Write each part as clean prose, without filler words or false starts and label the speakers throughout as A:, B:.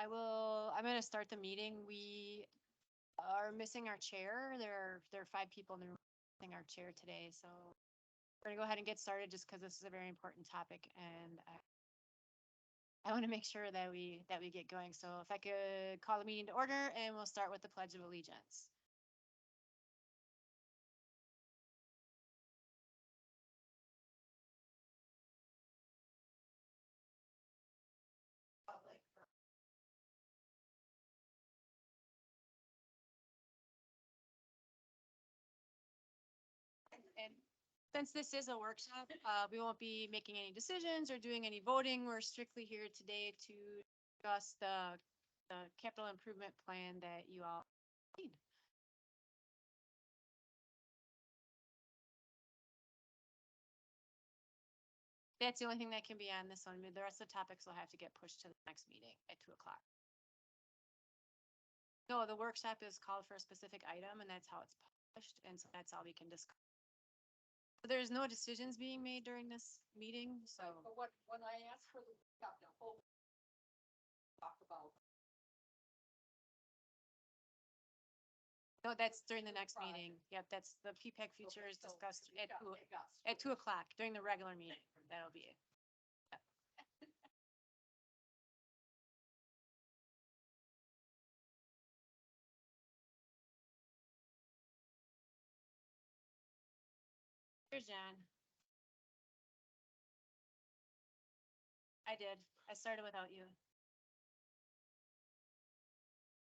A: I'm gonna start the meeting. We are missing our chair. There are 5 people in the room missing our chair today, so we're gonna go ahead and get started just because this is a very important topic and I want to make sure that we get going. So if I could call the meeting to order and we'll start with the Pledge of Allegiance. And since this is a workshop, we won't be making any decisions or doing any voting. We're strictly here today to discuss the capital improvement plan that you all need. That's the only thing that can be on this one. The rest of the topics will have to get pushed to the next meeting at 2 o'clock. No, the workshop is called for a specific item and that's how it's published. And so that's all we can discuss. There's no decisions being made during this meeting, so.
B: But what, when I asked for the, whole talk about.
A: No, that's during the next meeting. Yep, that's the PPAC future is discussed at 2 o'clock during the regular meeting. That'll be it. Yep. Here's John. I did. I started without you.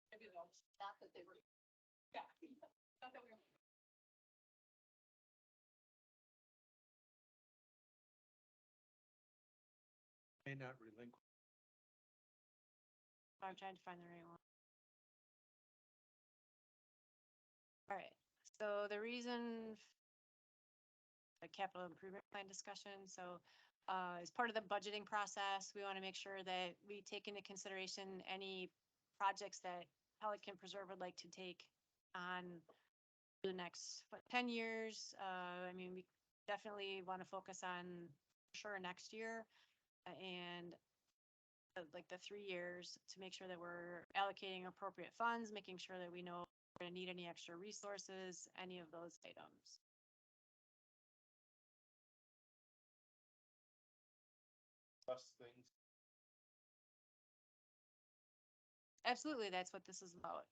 B: Maybe they'll stop that they were. Yeah. Not that we were.
C: May not relinquish.
A: I'm trying to find the right one. All right, so the reason the capital improvement plan discussion, so as part of the budgeting process, we want to make sure that we take into consideration any projects that Pelican Preserve would like to take on the next 10 years. I mean, we definitely want to focus on sure next year and like the 3 years to make sure that we're allocating appropriate funds, making sure that we know we're going to need any extra resources, any of those items.
C: Things.
A: Absolutely, that's what this is about.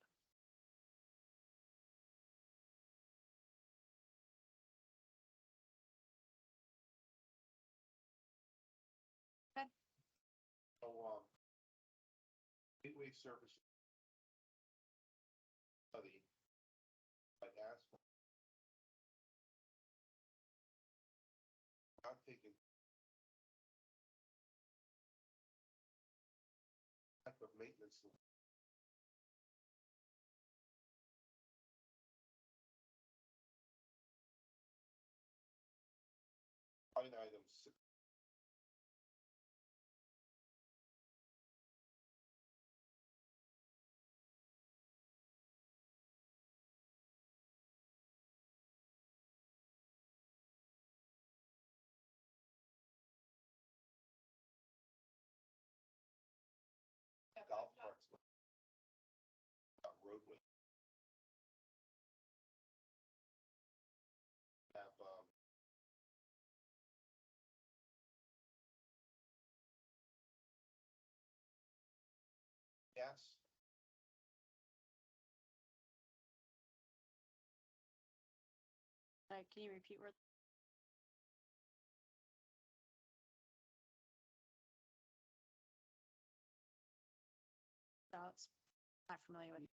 C: So, gateway service study. I asked. Not taking. Type of maintenance. Line items. Golf carts. Roadway. Have, yes.
A: Can you repeat where? No, it's not familiar with.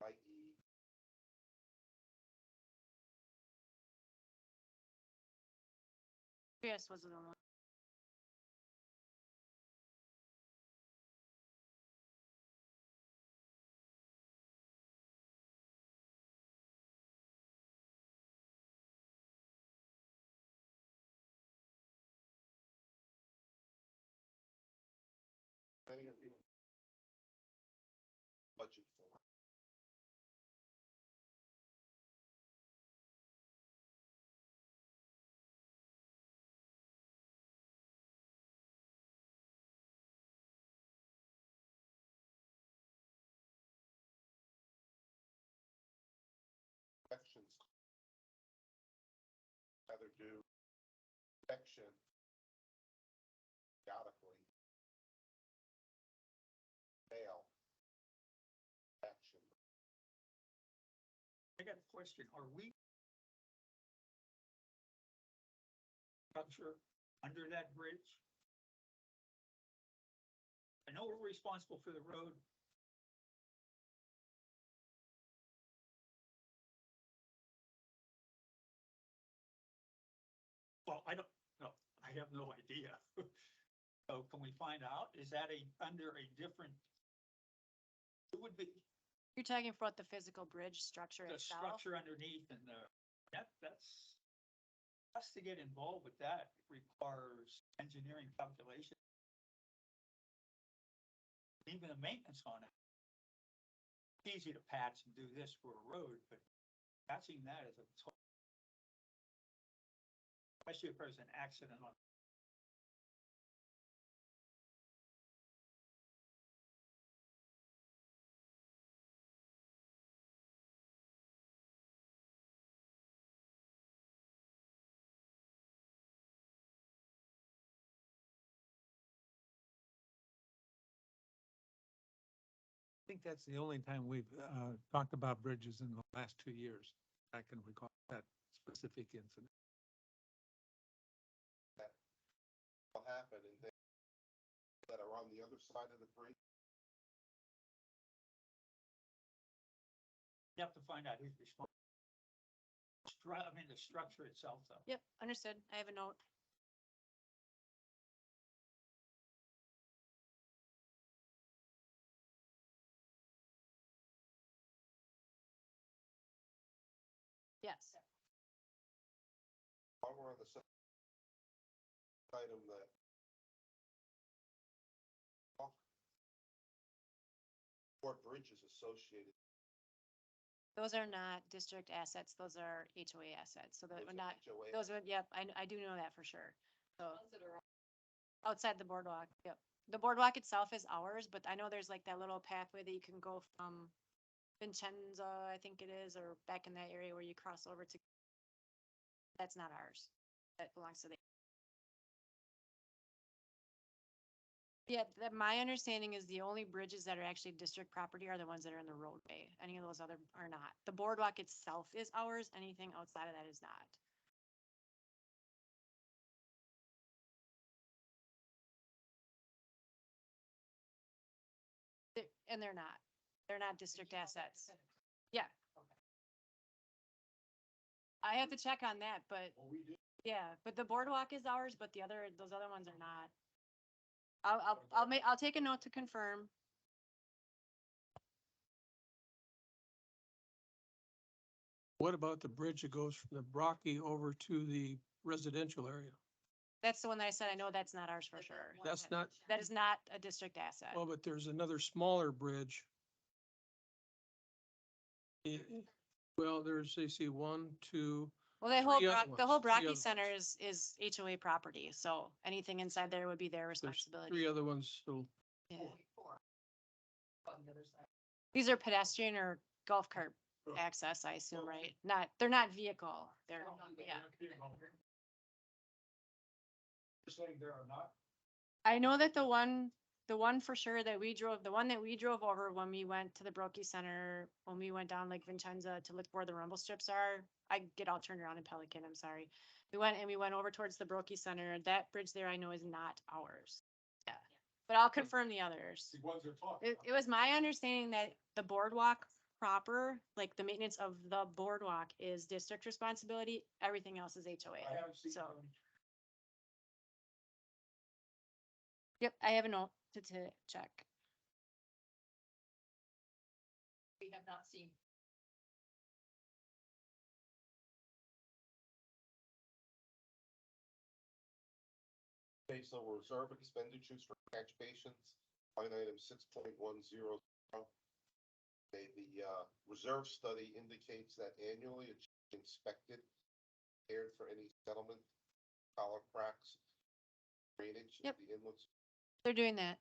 C: IE.
A: Yes, was the one.
C: Budget for. options. Rather do protection periodically. Fail. Action.
D: I got a question. Are we structure under that bridge? I know we're responsible for the road. Well, I don't know. I have no idea. So can we find out? Is that under a different? It would be
A: You're talking about the physical bridge structure
D: the
A: itself?
D: structure underneath and that's. Us to get involved with that requires engineering calculation. Even the maintenance on it. It's easy to patch and do this for a road, but patching that is a total. Especially if there's an accident on.
E: I think that's the only time we've talked about bridges in the last 2 years. I can recall that specific incident.
C: What happened and they that are on the other side of the bridge.
D: You have to find out who's responsible. I mean, the structure itself though.
A: Yep, understood. I have a note. Yes.
C: While we're on the item that. Or bridges associated.
A: Those are not district assets. Those are HOA assets. So that
C: Those
A: would
C: are
A: not,
C: HOA.
A: those would, yep, I do know that for sure. So
B: Ones that are
A: outside the boardwalk, yep. The boardwalk itself is ours, but I know there's like that little pathway that you can go from Vincenza, I think it is, or back in that area where you cross over to. That's not ours. That belongs to the. Yeah, that my understanding is the only bridges that are actually district property are the ones that are in the roadway. Any of those other are not. The boardwalk itself is ours. Anything outside of that is not. And they're not. They're not district assets. Yeah. I have to check on that, but yeah, but the boardwalk is ours, but those other ones are not. I'll take a note to confirm.
E: What about the bridge that goes from the Brocky over to the residential area?
A: That's the one that I said, I know that's not ours for sure.
E: That's not,
A: That is not a district asset.
E: well, but there's another smaller bridge. Well, there's, they see 1, 2,
A: Well, the
E: three other
A: the whole
E: ones, three
A: Brocky
E: other
A: Center is HOA property, so anything inside there would be their
E: there's
A: responsibility.
E: 3 other ones, so
A: Yeah.
B: on the other side.
A: These are pedestrian or golf cart access, I assume, right? They're not vehicle, they're, yeah.
D: You're saying there are not?
A: I know that the one for sure that we drove, the one that we drove over when we went to the Brokey Center, when we went down Lake Vincenza to look where the rumble strips are, I get all turned around in Pelican, I'm sorry. We went over towards the Brokey Center. That bridge there I know is not ours. Yeah, but I'll confirm the others.
D: The ones they're talking
A: It was my understanding that the boardwalk proper, like the maintenance of the boardwalk is district responsibility. Everything else is HOA.
D: I haven't seen
A: So,
D: them.
A: yep, I have a note to check.
B: We have not seen.
C: Okay, so reserve expenditures for catch basins, line item 6.100. Okay, the reserve study indicates that annually it's inspected, prepared for any settlement, collar cracks, drainage,
A: Yep.
C: the inlets.
A: They're doing that.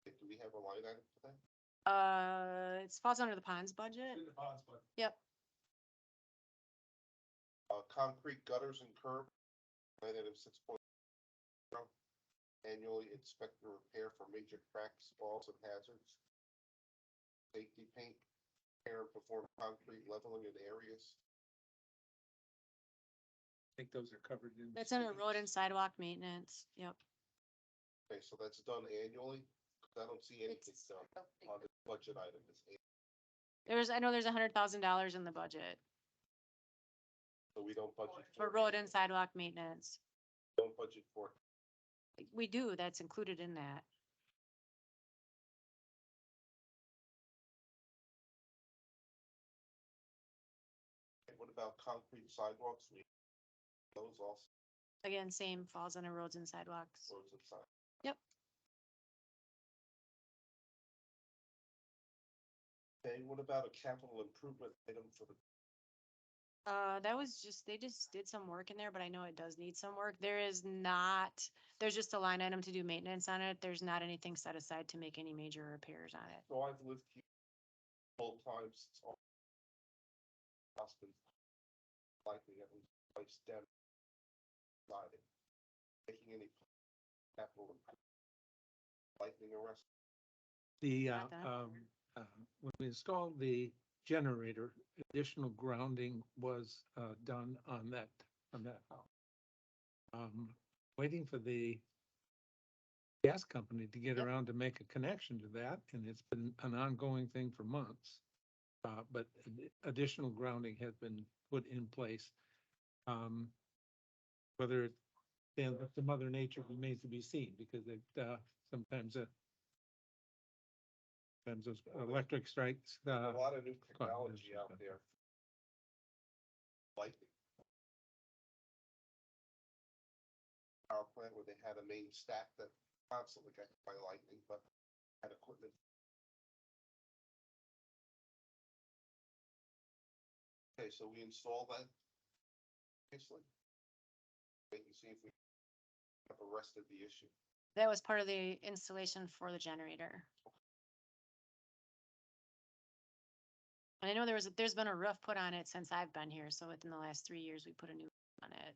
C: Do we have a line item for that?
A: It falls under the ponds budget.
D: In the ponds, but
A: Yep.
C: Concrete gutters and curb, line item 6.0. Annually inspect and repair for major cracks, falls, and hazards. Safety paint, repair and perform concrete leveling in areas.
E: I think those are covered in.
A: That's under road and sidewalk maintenance. Yep.
C: Okay, so that's done annually, 'cause I don't see anything
B: It's-
C: done on the budget item.
A: I know there's $100,000 in the budget
C: So we don't budget.
A: for
C: it.
A: road and sidewalk maintenance.
C: Don't budget for it.
A: We do, that's included in that.
C: What about concrete sidewalks? Those also,
A: Again, same falls under roads and sidewalks.
C: roads and sidewalks.
A: Yep.
C: Okay, what about a capital improvement item for the,
A: That was just, they just did some work in there, but I know it does need some work. There's just a line item to do maintenance on it. There's not anything set aside to make any major repairs on it.
C: so I've lived here full time since all. Austin. Likely at least twice down. Siding. Making any capital improvement. Lightning arrest.
E: The,
A: Not that I'm aware.
E: when we installed the generator, additional grounding was, done on that house. Waiting for the gas company to get
A: Yep.
E: around to make a connection to that, and it's been an ongoing thing for months. But additional grounding has been put in place. Whether it stands up to Mother Nature remains to be seen, because it, sometimes those electric strikes,
C: A lot of new
E: quite
C: technology out
E: interesting.
C: there. Lightning. Power plant where they had a main stack that constantly got hit by lightning, but had equipment. Okay, so we install that. Obviously. Wait and see if we have arrested the issue.
A: That was part of the installation for the generator. And I know there's been a roof put on it since I've been here, so within the last 3 years, we put a new roof on it.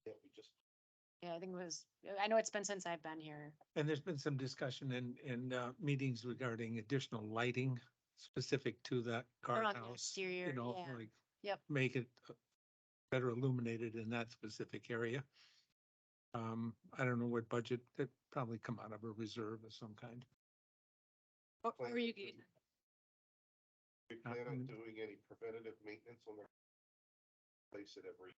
C: Yeah, we just,
A: Yeah, I know it's been since I've been here.
E: And there's been some discussion in meetings regarding additional lighting specific to that
A: Around the
E: guardhouse.
A: exterior,
E: You know,
A: yeah.
E: like
A: Yep.
E: make it better illuminated in that specific area. I don't know what budget, that probably come out of a reserve of some kind.
A: What
C: Plan
A: were you
C: to do-
A: getting?
C: we plan on
E: Mm.
C: doing any preventative maintenance on the. Place it every.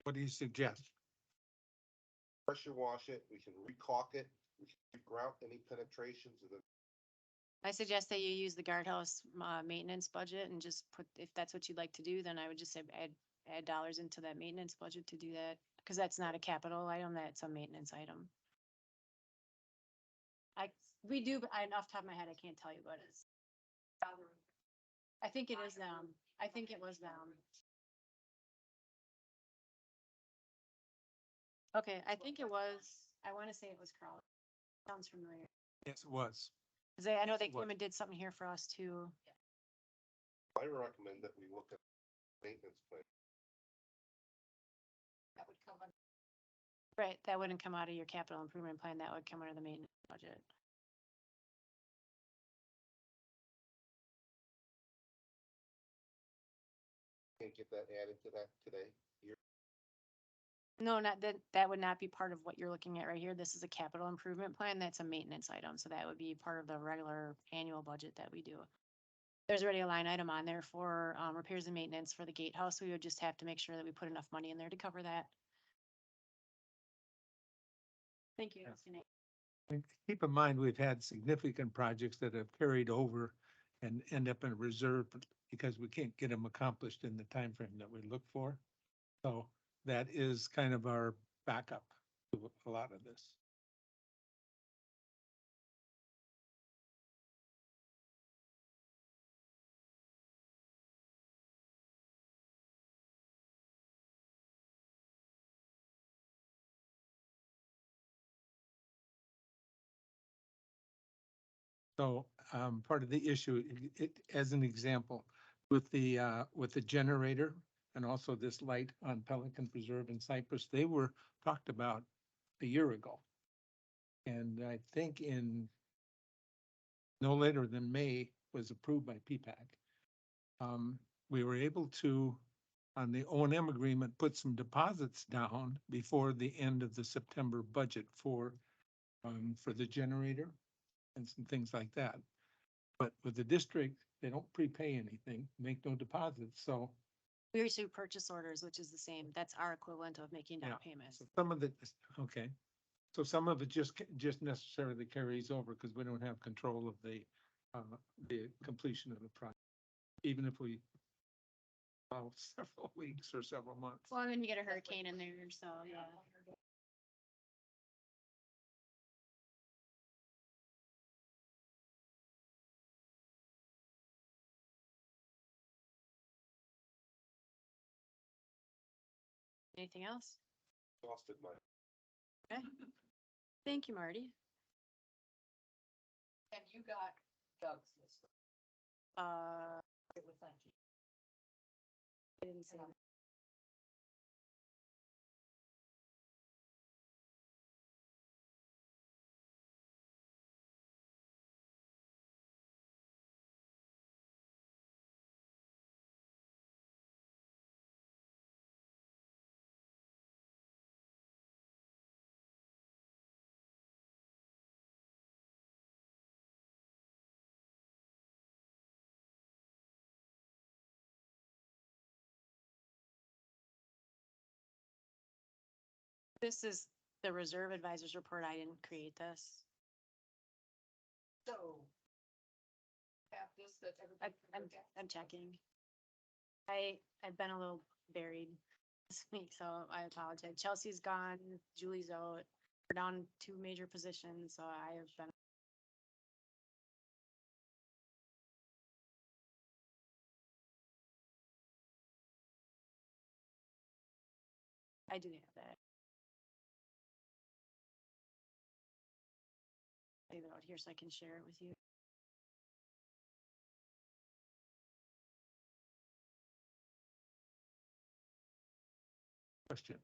E: What do you suggest?
C: Pressure wash it, we can recaulk it, we can regrout any penetrations and then.
A: I suggest that you use the guardhouse, maintenance budget and just put, if that's what you'd like to do, then I would just say add dollars into that maintenance budget to do that. Cause that's not a capital item, that's a maintenance item. We do, but off the top of my head, I can't tell you what it is. I think it is them. I think it was them. Okay, I think it was, I wanna say it was Crowley. Sounds familiar.
E: Yes, it was.
A: Cause I know they
E: What?
A: came and did something here for us too.
C: I recommend that we look at maintenance plan.
B: That would come under.
A: Right, that wouldn't come out of your capital improvement plan, that would come under the maintenance budget.
C: Can't get that added to that today.
A: No, not that would not be part of what you're looking at right here. This is a capital improvement plan. That's a maintenance item. So that would be part of the regular annual budget that we do. There's already a line item on there for repairs and maintenance for the gatehouse. We would just have to make sure that we put enough money in there to cover that. Thank you.
E: Yeah.
A: Mr. Nate.
E: And keep in mind, we've had significant projects that have carried over and end up in reserve because we can't get them accomplished in the time frame that we look for. So that is kind of our backup to a lot of this. So part of the issue, as an example, with the generator and also this light on Pelican Preserve in Cypress, they were talked about a year ago. And I think in no later than May was approved by PPAC. We were able to, on the O and M agreement, put some deposits down before the end of the September budget for the generator and some things like that. But with the district, they don't prepay anything, make no deposits, so.
A: We issue purchase orders, which is the same. That's our equivalent of making down
E: Yeah.
A: payments.
E: So some of it, okay, so some of it just necessarily carries over because we don't have control of the completion of the project. Even if we several weeks or several months.
A: Well, and then you get a hurricane in there, so, yeah. Anything else?
C: Exhausted my,
A: Okay. Thank you, Marty.
B: And you got Doug's list. It was on.
A: I didn't see that. This is the reserve advisors report. I didn't create this.
B: So. Have this that everybody.
A: I'm checking. I've been a little buried this week, so I apologize. Chelsea's gone, Julie's out. We're down 2 major positions, so I have been. I do have that. Leave it out here so I can share it with you.
E: Question.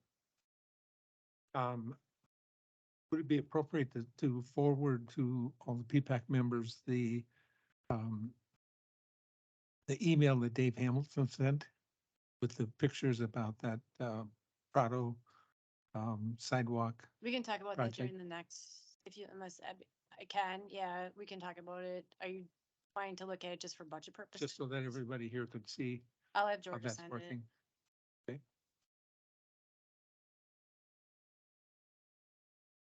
E: Would it be appropriate to forward to all the PPAC members the email that Dave Hamilton sent with the pictures about that Prado sidewalk?
A: We can talk about that during
E: Project.
A: the next, unless I can, yeah, we can talk about it. Are you trying to look at it just for budget purposes?
E: Just so that everybody here could see
A: I'll have
E: how
A: Georgia
E: that's
A: send it.
E: working. Okay,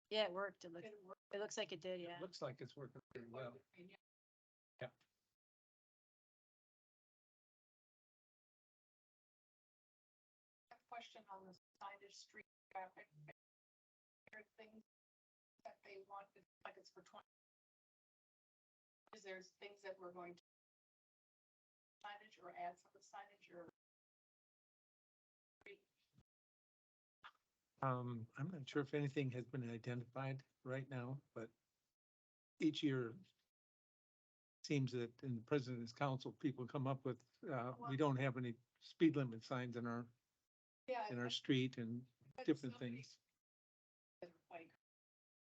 A: Yeah, it worked. It looks like it did, yeah.
E: looks like it's working pretty well. Yeah.
B: Question on the signage street traffic. There are things that they want, like it's for 20. Is there things that we're going to signage or add some of the signage or?
E: I'm not sure if anything has been identified right now, but each year seems that in the president's council, people come up with, we don't have any speed limit signs in our
B: Yeah.
E: street and different things.
B: Like,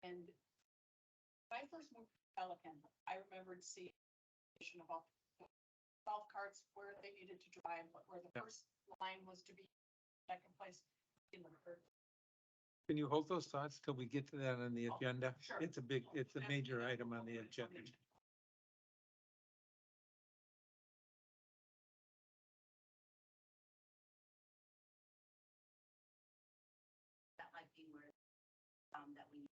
B: and when I first moved to Pelican, I remembered seeing about golf carts where they needed to drive, but where the
E: Yeah.
B: first line was to be second place in the third.
E: Can you hold those thoughts till we get to that on the
B: Oh,
E: agenda?
B: sure.
E: It's a major item on the agenda.
B: That might be where, that we.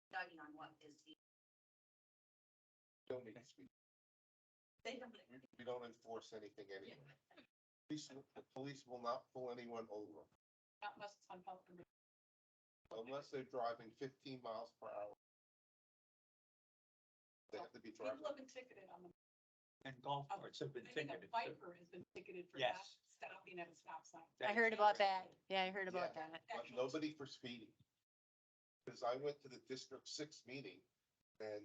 B: Deciding on what is the.
C: don't need to speak.
B: They don't.
C: We don't enforce anything anyway. The police will not pull anyone over
B: Not unless it's on public.
C: unless they're driving 15 miles per hour. They have to be driving.
B: People have been ticketed on the.
D: And golf carts have been
B: I think a
D: ticketed.
B: Viper has been ticketed for not
D: Yes.
B: stopping at a stop sign.
A: I heard about that. Yeah, I heard about
C: Yeah.
A: that.
C: But nobody for speeding. Because I went to the District 6 meeting and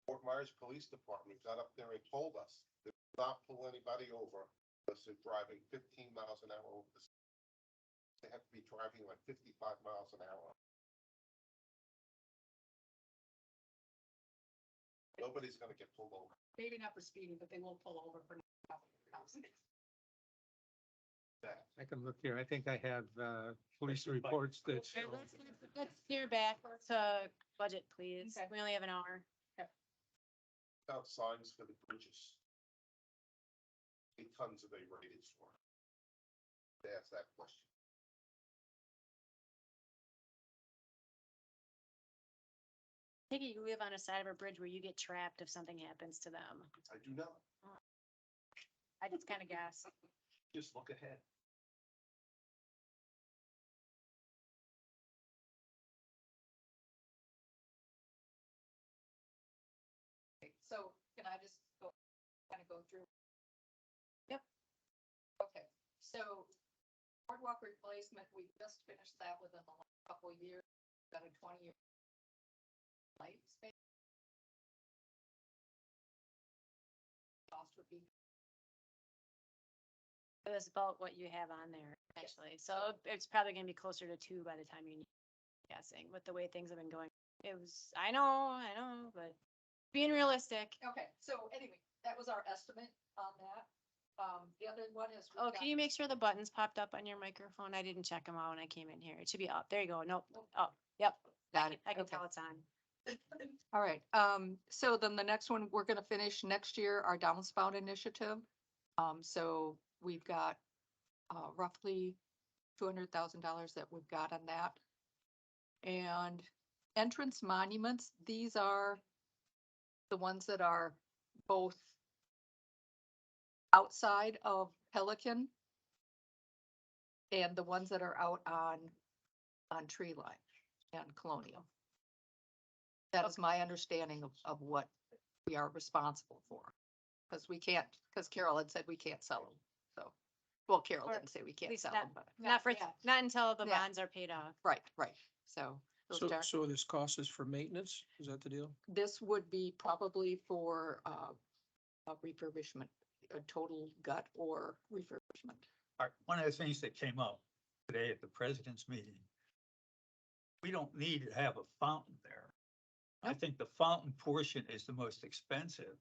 C: Fort Myers Police Department got up there and told us they will not pull anybody over unless they're driving 15 miles an hour over the speed. They have to be driving like 55 miles an hour. Nobody's gonna get pulled over.
B: Maybe not for speeding, but they will pull over for.
C: That.
E: I can look here. I think I have, police reports that
A: Okay,
E: show.
A: let's steer back to budget, please.
B: Okay.
A: We only have an hour.
C: Out signs for the bridges. How many tons are they rated for? They ask that question.
A: Take it you live on a side of a bridge where you get trapped if something happens to them.
C: I do not.
A: I just kind of guess.
C: Just look ahead.
B: So can I just go, kind of go through?
A: Yep.
B: Okay, so boardwalk replacement, we just finished that within the last couple of years, got a 20-year lifespan. Cost would be,
A: That's about what you have on there, actually. So it's probably gonna be closer to 2 by the time you're guessing, with the way things have been going. It was, I know, but being realistic.
B: okay, so anyway, that was our estimate on that. The other one is. we've
A: Oh,
B: got-
A: can you make sure the buttons popped up on your microphone? I didn't check them out when I came in here. It should be up. There you go. Nope. Oh, yep.
F: Got it.
A: I can
F: Okay.
A: tell it's on.
F: All right, so then the next one, we're gonna finish next year, our downspout initiative. So we've got, roughly $200,000 that we've got on that. And entrance monuments, these are the ones that are both outside of Pelican and the ones that are out on Tree Line and Colonial. That is my understanding of what we are responsible for. Because we can't, because Carol had said we can't sell them, so. Well, Carol
A: Or
F: didn't say we
A: At
F: can't
A: least
F: sell
A: not,
F: them, but,
A: not for,
B: Yeah.
A: not until the
F: Yeah.
A: bonds are paid off.
F: right, so. those
G: So,
F: dark-
G: so this cost is for maintenance? Is that the deal?
F: This would be probably for, a refurbishment, a total gut or refurbishment.
D: All right, one of the things that came up today at the president's meeting, we don't need to have a fountain there. I
F: Nope.
D: think the fountain portion is the most expensive.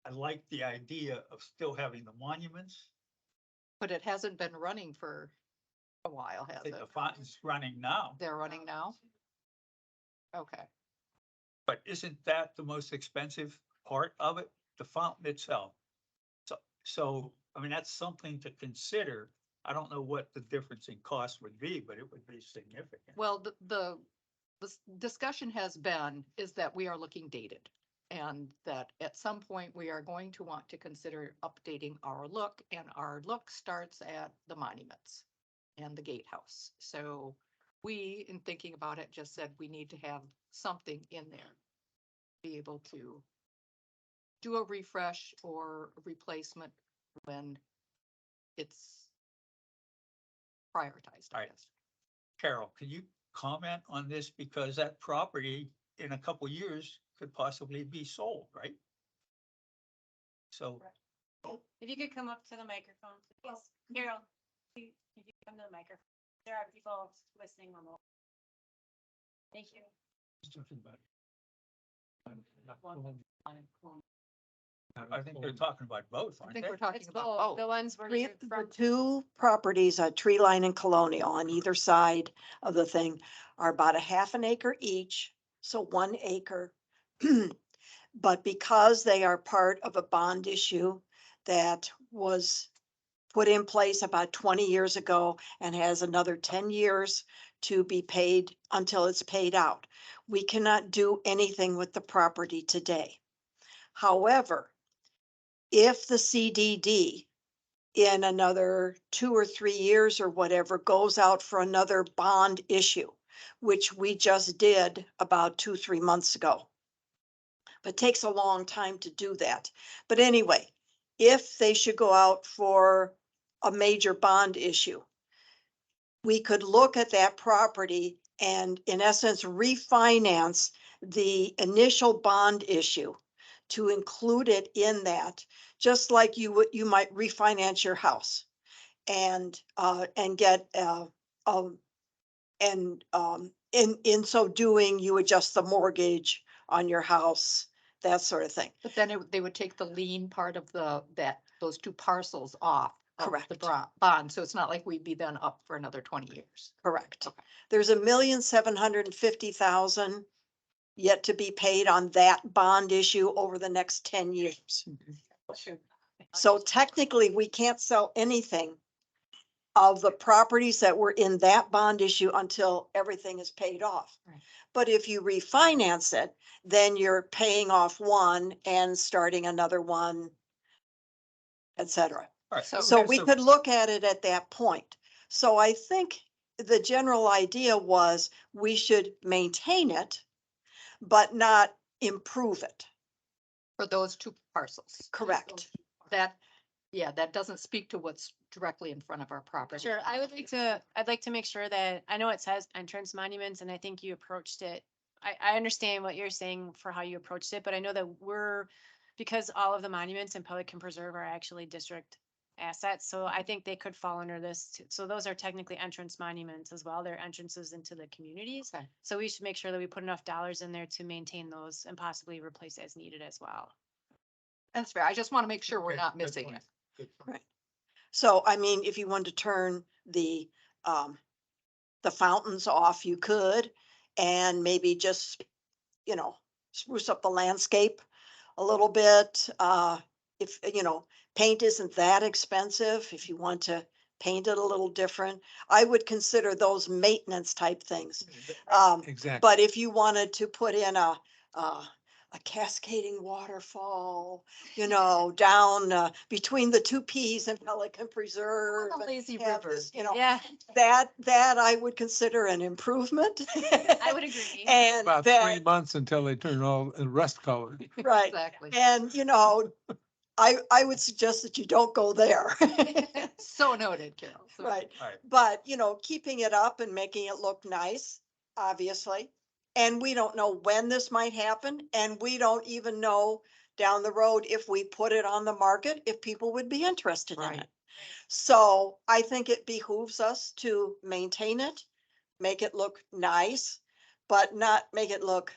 D: I like the idea of still having the monuments.
F: But it hasn't been running for a while,
D: I
F: has
D: think
F: it?
D: the fountain's running now,
F: They're running now? Okay,
D: but isn't that the most expensive part of it, the fountain itself? So, I mean, that's something to consider. I don't know what the difference in cost would be, but it would be significant.
F: well, the discussion has been, is that we are looking dated. And that at some point, we are going to want to consider updating our look, and our look starts at the monuments and the gatehouse. So we, in thinking about it, just said we need to have something in there. Be able to do a refresh or a replacement when it's prioritized, I
D: Right.
F: guess.
D: Carol, can you comment on this? Because that property in a couple years could possibly be sold, right? So,
A: If you could come up to the microphone, please. Carol, please, if you come to the microphone. There are people listening remote. Thank you.
E: Just talking about.
D: I think they're talking about both,
F: I
D: aren't
F: think
D: they?
F: we're talking
A: It's
F: about
A: both, the
F: both.
A: ones where
H: Three,
A: you're
H: the
A: from.
H: two properties, Tree Line and Colonial, on either side of the thing are about a half an acre each, so 1 acre. But because they are part of a bond issue that was put in place about 20 years ago and has another 10 years to be paid until it's paid out, we cannot do anything with the property today. However, if the CDD in another 2 or 3 years or whatever goes out for another bond issue, which we just did about 2, 3 months ago. But it takes a long time to do that. But anyway, if they should go out for a major bond issue, we could look at that property and in essence refinance the initial bond issue to include it in that, just like you would, you might refinance your house and get, in so doing, you adjust the mortgage on your house, that sort of thing.
F: But then they would take the lien part of those two parcels off. of The
H: Correct.
F: bond, so it's not like we'd be then up for another 20 years.
H: Correct.
F: Okay.
H: There's $1,750,000 yet to be paid on that bond issue over the next 10 years. So technically, we can't sell anything of the properties that were in that bond issue until everything is paid off.
F: Right.
H: But if you refinance it, then you're paying off one and starting another one, et cetera.
D: All right,
H: So
D: okay,
H: we could look at it at that point. So I think the general idea was we should maintain it, but not improve it.
F: For those two parcels.
H: Correct.
F: That, yeah, that doesn't speak to what's directly in front of our property.
A: Sure, I'd like to make sure that, I know it says entrance monuments, and I think you approached it. I understand what you're saying for how you approached it, but I know that because all of the monuments in Pelican Preserve are actually district assets, so I think they could fall under this too. So those are technically entrance monuments as well. They're entrances into the communities.
F: Okay.
A: So we should make sure that we put enough dollars in there to maintain those and possibly replace as needed as well.
F: That's fair. I just want to make sure we're
D: Okay,
F: not
D: good
F: missing
D: point.
F: it.
D: Good point.
H: Right. So, I mean, if you wanted to turn the fountains off, you could, and maybe just, spruce up the landscape a little bit. If, paint isn't that expensive, if you want to paint it a little different, I would consider those maintenance type things.
E: Exactly.
H: But if you wanted to put in a cascading waterfall, down between the two Ps and Pelican Preserve.
F: A lazy
H: and have
F: river.
H: this,
A: Yeah,
H: that I would consider an improvement.
A: I would agree.
H: And
E: About
H: that,
E: 3 months until they turn all rust colored.
H: right,
F: Exactly.
H: and I would suggest that you don't go there.
F: So noted, Carol. So
H: Right,
D: All right.
H: but keeping it up and making it look nice, obviously. And we don't know when this might happen, and we don't even know down the road if we put it on the market, if people would be interested in
F: Right.
H: it. So I think it behooves us to maintain it, make it look nice, but not make it look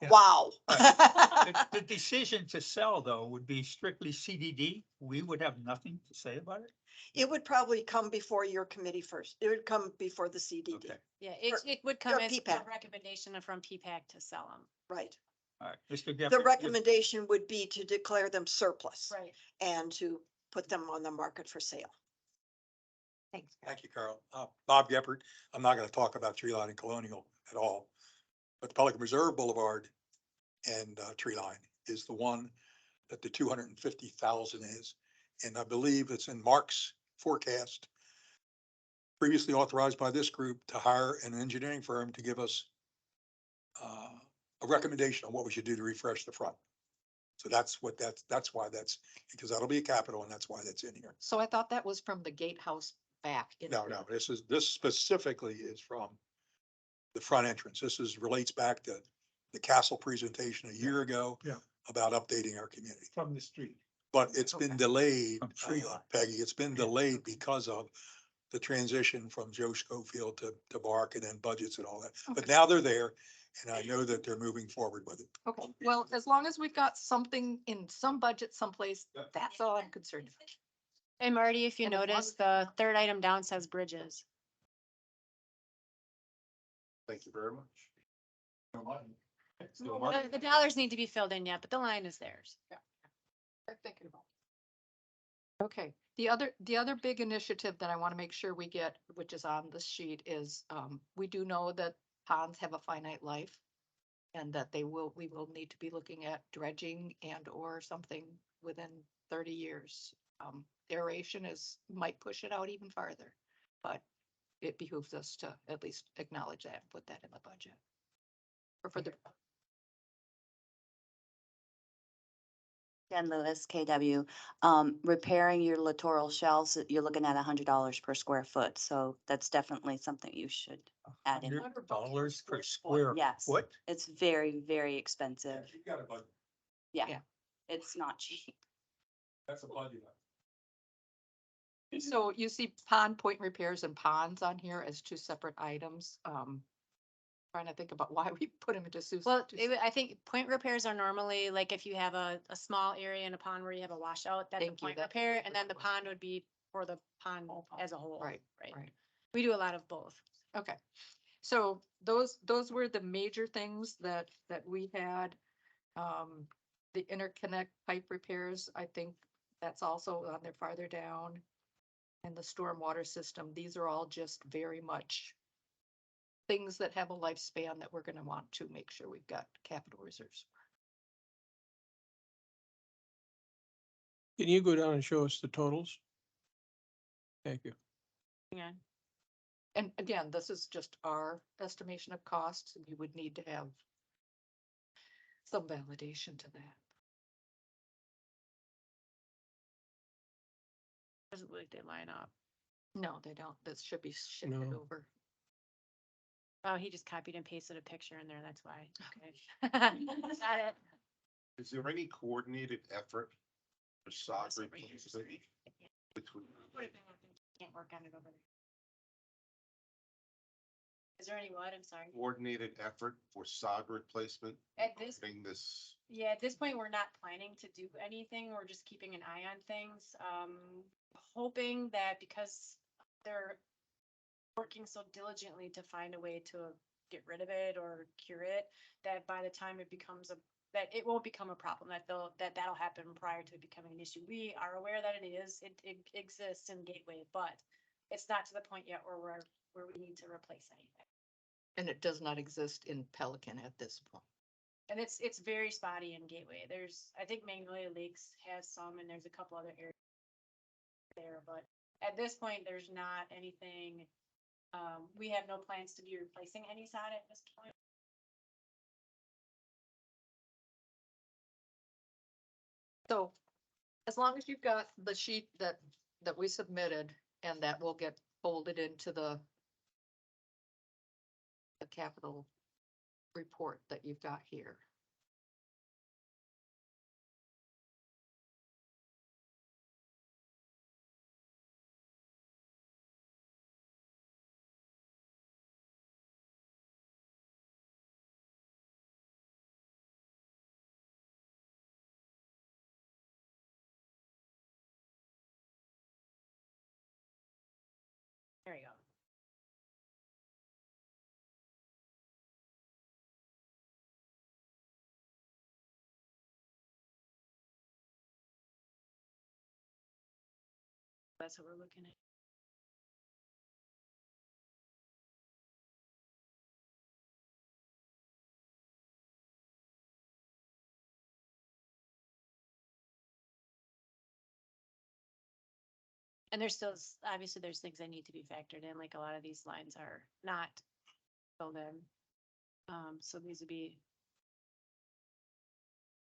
E: Yeah.
H: wow.
D: The decision to sell, though, would be strictly CDD. We would have nothing to say about it.
H: It would probably come before your committee first. It would come before the CDD,
D: Okay,
A: Yeah,
H: Or-
A: it would come
H: or
A: as a
H: PPAC.
A: recommendation from PPAC to sell them.
H: right?
D: all right, Mr.
H: The
D: Gephardt.
H: recommendation would be to declare them surplus
A: Right.
H: and to put them on the market for sale.
F: thanks.
I: Thank you, Carol. Bob Gephardt. I'm not going to talk about tree line and Colonial at all. But the Pelican Reserve Boulevard and tree line is the one that the 250,000 is. And I believe it's in Mark's forecast, previously authorized by this group to hire an engineering firm to give us a recommendation on what we should do to refresh the front. So that's why because that'll be a capital and that's why that's in here.
F: So I thought that was from the gatehouse back.
I: No, this specifically is from the front entrance. Relates back to the castle presentation a year ago.
E: Yeah.
I: About updating our community,
E: From the street.
I: but it's been
F: Okay.
I: delayed,
D: From tree line.
I: Peggy, it's been delayed because of the transition from Joe Schofield to Bark and then budgets and all that. But
F: Okay.
I: now they're there and I know that they're moving forward with it.
F: Okay, well, as long as we've got something in some budget someplace,
I: Yeah.
F: that's all I'm concerned about.
A: And Marty, if you
F: And as long
A: notice,
F: as-
A: the third item down says bridges.
C: Thank you very much.
A: The dollars need to be filled in yet, but the line is theirs.
F: I'm thinking about. Okay, the other big initiative that I want to make sure we get, which is on this sheet, is we do know that ponds have a finite life. And that we will need to be looking at dredging and or something within 30 years. Aeration might push it out even farther, but it behooves us to at least acknowledge that, and put that in the budget. Or for the,
J: Ken Lewis, KW, repairing your littoral shelves, you're looking at $100 per square foot, so that's definitely something you should add in.
D: $100 per square
J: Yes.
D: foot?
J: It's very, very expensive.
I: You got a budget.
J: Yeah,
F: Yeah.
J: it's not cheap.
I: That's a budget.
F: So you see pond point repairs and ponds on here as two separate items. Trying to think about why we put them into Susan.
A: Well, I think point repairs are normally like if you have a small area in a pond where you have a washout, that's a
F: Thank you,
A: point
F: that's
A: repair,
F: a
A: and
F: good
A: then the
F: question.
A: pond would be for the pond as a whole.
F: Right,
A: Right.
F: right.
A: We do a lot of both.
F: Okay, so those were the major things that we had. The interconnect pipe repairs, I think that's also on there farther down. And the stormwater system, these are all just very much things that have a lifespan that we're gonna want to make sure we've got capital reserves.
G: Can you go down and show us the totals? Thank you.
A: Yeah.
F: And again, this is just our estimation of costs, and you would need to have some validation to that.
A: Doesn't look like they line up.
F: No, they don't. This should be shifted
G: No.
F: over.
A: Oh, he just copied and pasted a picture in there, that's why. Okay. Got it.
C: Is there any coordinated effort for sod
A: This over here.
C: replacement between?
A: Can't work on it over there. Is there any what? I'm sorry.
C: Coordinated effort for sod replacement?
A: At this,
C: During this,
A: yeah, at this point, we're not planning to do anything. We're just keeping an eye on things. Hoping that because they're working so diligently to find a way to get rid of it or cure it, that by the time it becomes that it won't become a problem, that'll happen prior to it becoming an issue. We are aware that it exists in Gateway, but it's not to the point yet where we need to replace anything.
F: And it does not exist in Pelican at this point.
A: And it's very spotty in Gateway. I think Magnolia Lakes has some, and there's a couple other areas there, but at this point, there's not anything. We have no plans to be replacing any sod at this point.
F: So as long as you've got the sheet that we submitted and that will get folded into the capital report that you've got here.
A: There you go. That's what we're looking at. And there's still, obviously, there's things that need to be factored in, like a lot of these lines are not filled in. So these would be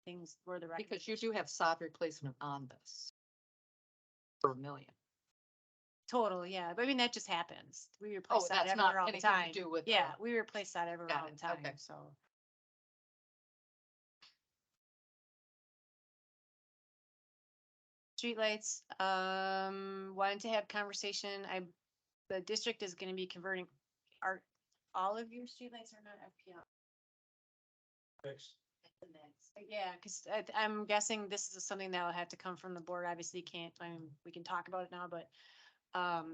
A: things where the.
F: Because you do have sod replacement on this. For $1 million.
A: Total, yeah, but I mean, that just happens. We replace
F: Oh,
A: that
F: that's not
A: everywhere all the
F: anything to
A: time.
F: do with the-
A: Yeah, we replace that everywhere
F: Got
A: all
F: it,
A: the time,
F: okay.
A: so. Streetlights, wanted to have conversation, the district is gonna be converting, are, all of your streetlights are not FPL?
I: Fixed.
A: Yeah, cause I'm guessing this is something that'll have to come from the board, obviously can't, I mean, we can talk about it now, but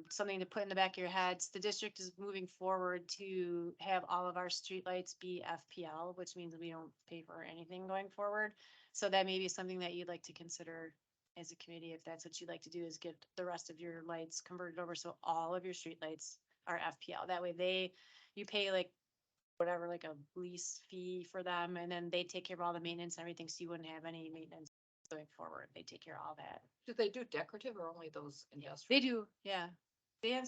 A: something to put in the back of your heads, the district is moving forward to have all of our streetlights be FPL, which means we don't pay for anything going forward. So that may be something that you'd like to consider as a committee, if that's what you'd like to do, is get the rest of your lights converted over, so all of your streetlights are FPL. That way you pay like whatever, like a lease fee for them, and then they take care of all the maintenance and everything, so you wouldn't have any maintenance going forward. They take care of all that.
F: Do they do decorative or only those
A: They
F: industrial?
A: do, yeah. They have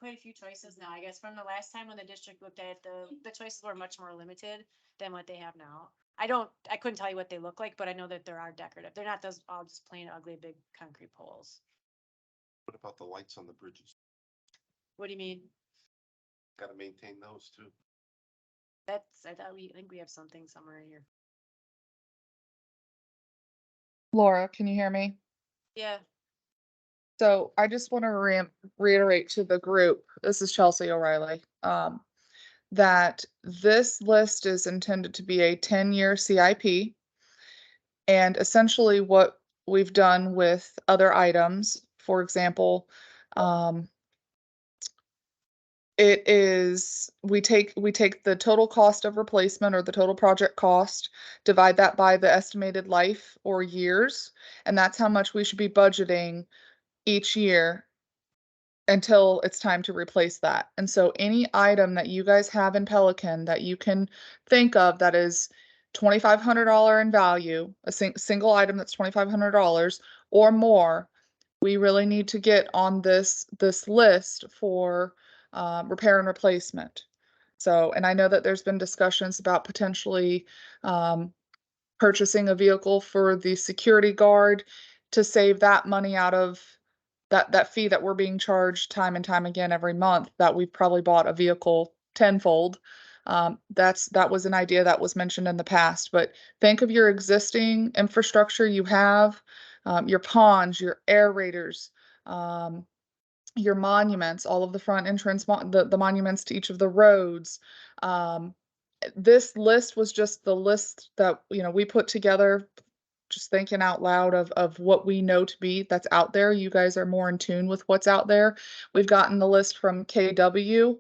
A: quite a few choices now, I guess, from the last time when the district looked at it, the choices were much more limited than what they have now. I couldn't tell you what they look like, but I know that there are decorative. They're not those all just plain ugly big concrete poles.
C: What about the lights on the bridges?
A: What do you mean?
C: Gotta maintain those too.
A: I think we have something somewhere in here.
K: Laura, can you hear me?
A: Yeah,
K: So I just want to reiterate to the group, this is Chelsea O'Reilly, that this list is intended to be a 10-year CIP. And essentially what we've done with other items, for example, it is, we take the total cost of replacement or the total project cost, divide that by the estimated life or years, and that's how much we should be budgeting each year until it's time to replace that. And so any item that you guys have in Pelican that you can think of that is $2,500 in value, a single item that's $2,500 or more, we really need to get on this list for repair and replacement. So, and I know that there's been discussions about potentially purchasing a vehicle for the security guard to save that money out of that fee that we're being charged time and time again every month, that we've probably bought a vehicle tenfold. That was an idea that was mentioned in the past, but think of your existing infrastructure you have, your ponds, your aerators, your monuments, all of the front entrance, the monuments to each of the roads. This list was just the list that, we put together, just thinking out loud of what we know to be that's out there. You guys are more in tune with what's out there. We've gotten the list from KW.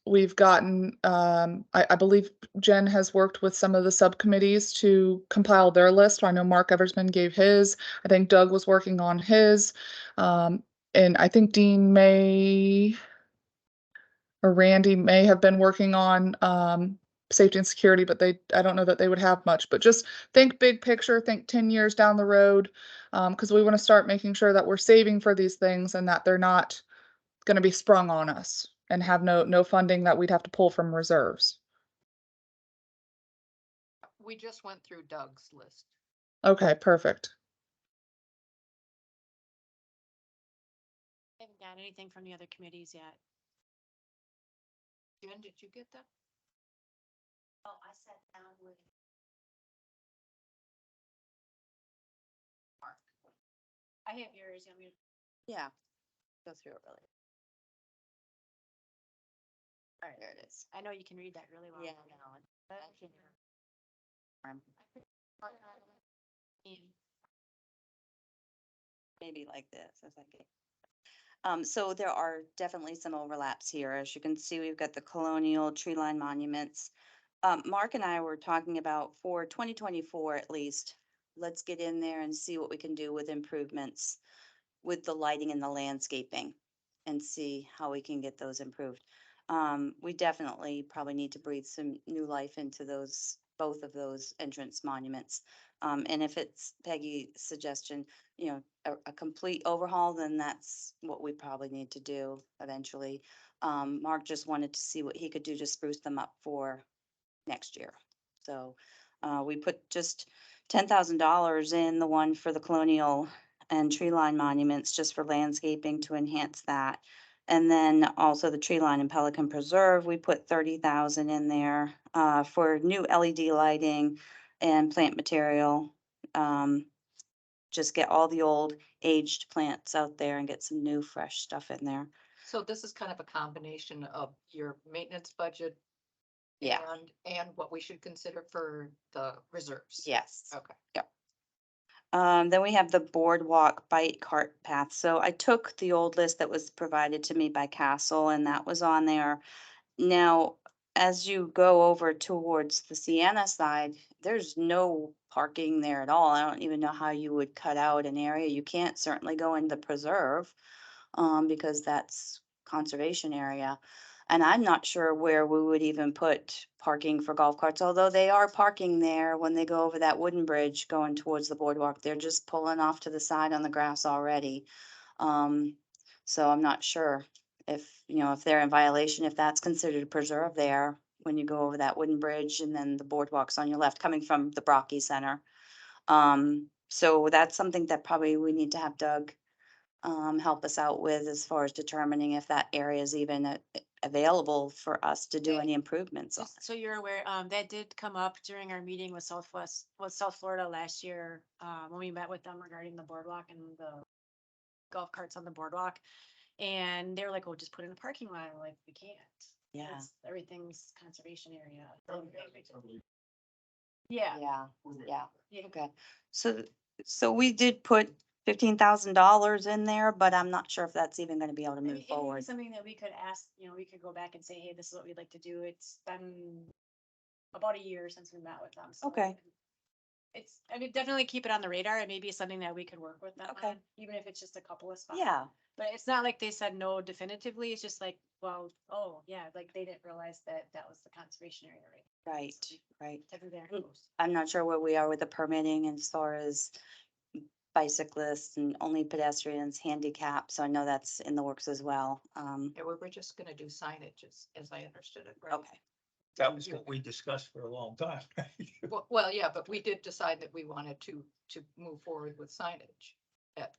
K: We've gotten, I believe Jen has worked with some of the subcommittees to compile their list. I know Mark Eversman gave his. I think Doug was working on his. And I think Dean may or Randy may have been working on safety and security, but I don't know that they would have much. But just think big picture, think 10 years down the road, because we want to start making sure that we're saving for these things and that they're not going to be sprung on us and have no funding that we'd have to pull from reserves.
F: We just went through Doug's list.
K: Okay, perfect.
A: I haven't got anything from the other committees yet.
F: Jen, did you get that?
J: Oh, I sat down with.
F: Mark.
A: I have yours.
J: Yeah, go through it really.
A: All right,
J: There it is.
A: I know you can read that really well.
J: Yeah,
A: now.
J: no,
A: But-
J: maybe like this, as I get. So there are definitely some overlaps here. As you can see, we've got the colonial tree line monuments. Mark and I were talking about for 2024 at least, let's get in there and see what we can do with improvements with the lighting and the landscaping and see how we can get those improved. We definitely probably need to breathe some new life into both of those entrance monuments. And if it's Peggy's suggestion, a complete overhaul, then that's what we probably need to do eventually. Mark just wanted to see what he could do to spruce them up for next year. So, we put just $10,000 in the one for the colonial and tree line monuments, just for landscaping to enhance that. And then also the tree line and Pelican Preserve, we put 30,000 in there, for new LED lighting and plant material. Just get all the old aged plants out there and get some new fresh stuff in there.
F: So this is kind of a combination of your maintenance budget.
J: Yeah.
F: And what we should consider for the reserves.
J: Yes.
F: Okay.
J: Then we have the boardwalk bike cart path. So I took the old list that was provided to me by Castle, and that was on there. Now, as you go over towards the Sienna side, there's no parking there at all. I don't even know how you would cut out an area. You can't certainly go in the preserve, because that's conservation area. And I'm not sure where we would even put parking for golf carts, although they are parking there when they go over that wooden bridge going towards the boardwalk. They're just pulling off to the side on the grass already. So I'm not sure if, if they're in violation, if that's considered a preserve there when you go over that wooden bridge and then the boardwalk's on your left coming from the Brocky Center. So that's something that probably we need to have Doug help us out with as far as determining if that area is even available for us to do
A: Yeah.
J: any improvements on.
A: Just so you're aware, that did come up during our meeting with South Florida last year, when we met with them regarding the boardwalk and the golf carts on the boardwalk. And they were like, oh, just put it in a parking lot. I'm like, we can't.
J: Yeah.
A: Everything's conservation area. Yeah.
J: Yeah, yeah,
A: Yeah.
J: okay. So we did put $15,000 in there, but I'm not sure if that's even gonna be able to
A: I mean,
J: move
A: it may be
J: forward.
A: something that we could ask, we could go back and say, hey, this is what we'd like to do. It's been about a year since we met with them. So
J: Okay.
A: I mean, definitely keep it on the radar. It may be something that we could work with them
J: Okay.
A: on, even if it's just a couple of spots.
J: Yeah,
A: But it's not like they said no definitively. It's just like, well, oh, yeah, like they didn't realize that that was the conservation area, right?
J: right, right.
A: Everywhere
J: Mm.
A: goes.
J: I'm not sure where we are with the permitting as far as bicyclists and only pedestrians, handicap, so I know that's in the works as well.
F: Yeah, we were just gonna do signage as I understood it, right?
J: Okay,
D: That was what we discussed for a long time.
F: Well, yeah, but we did decide that we wanted to move forward with signage at,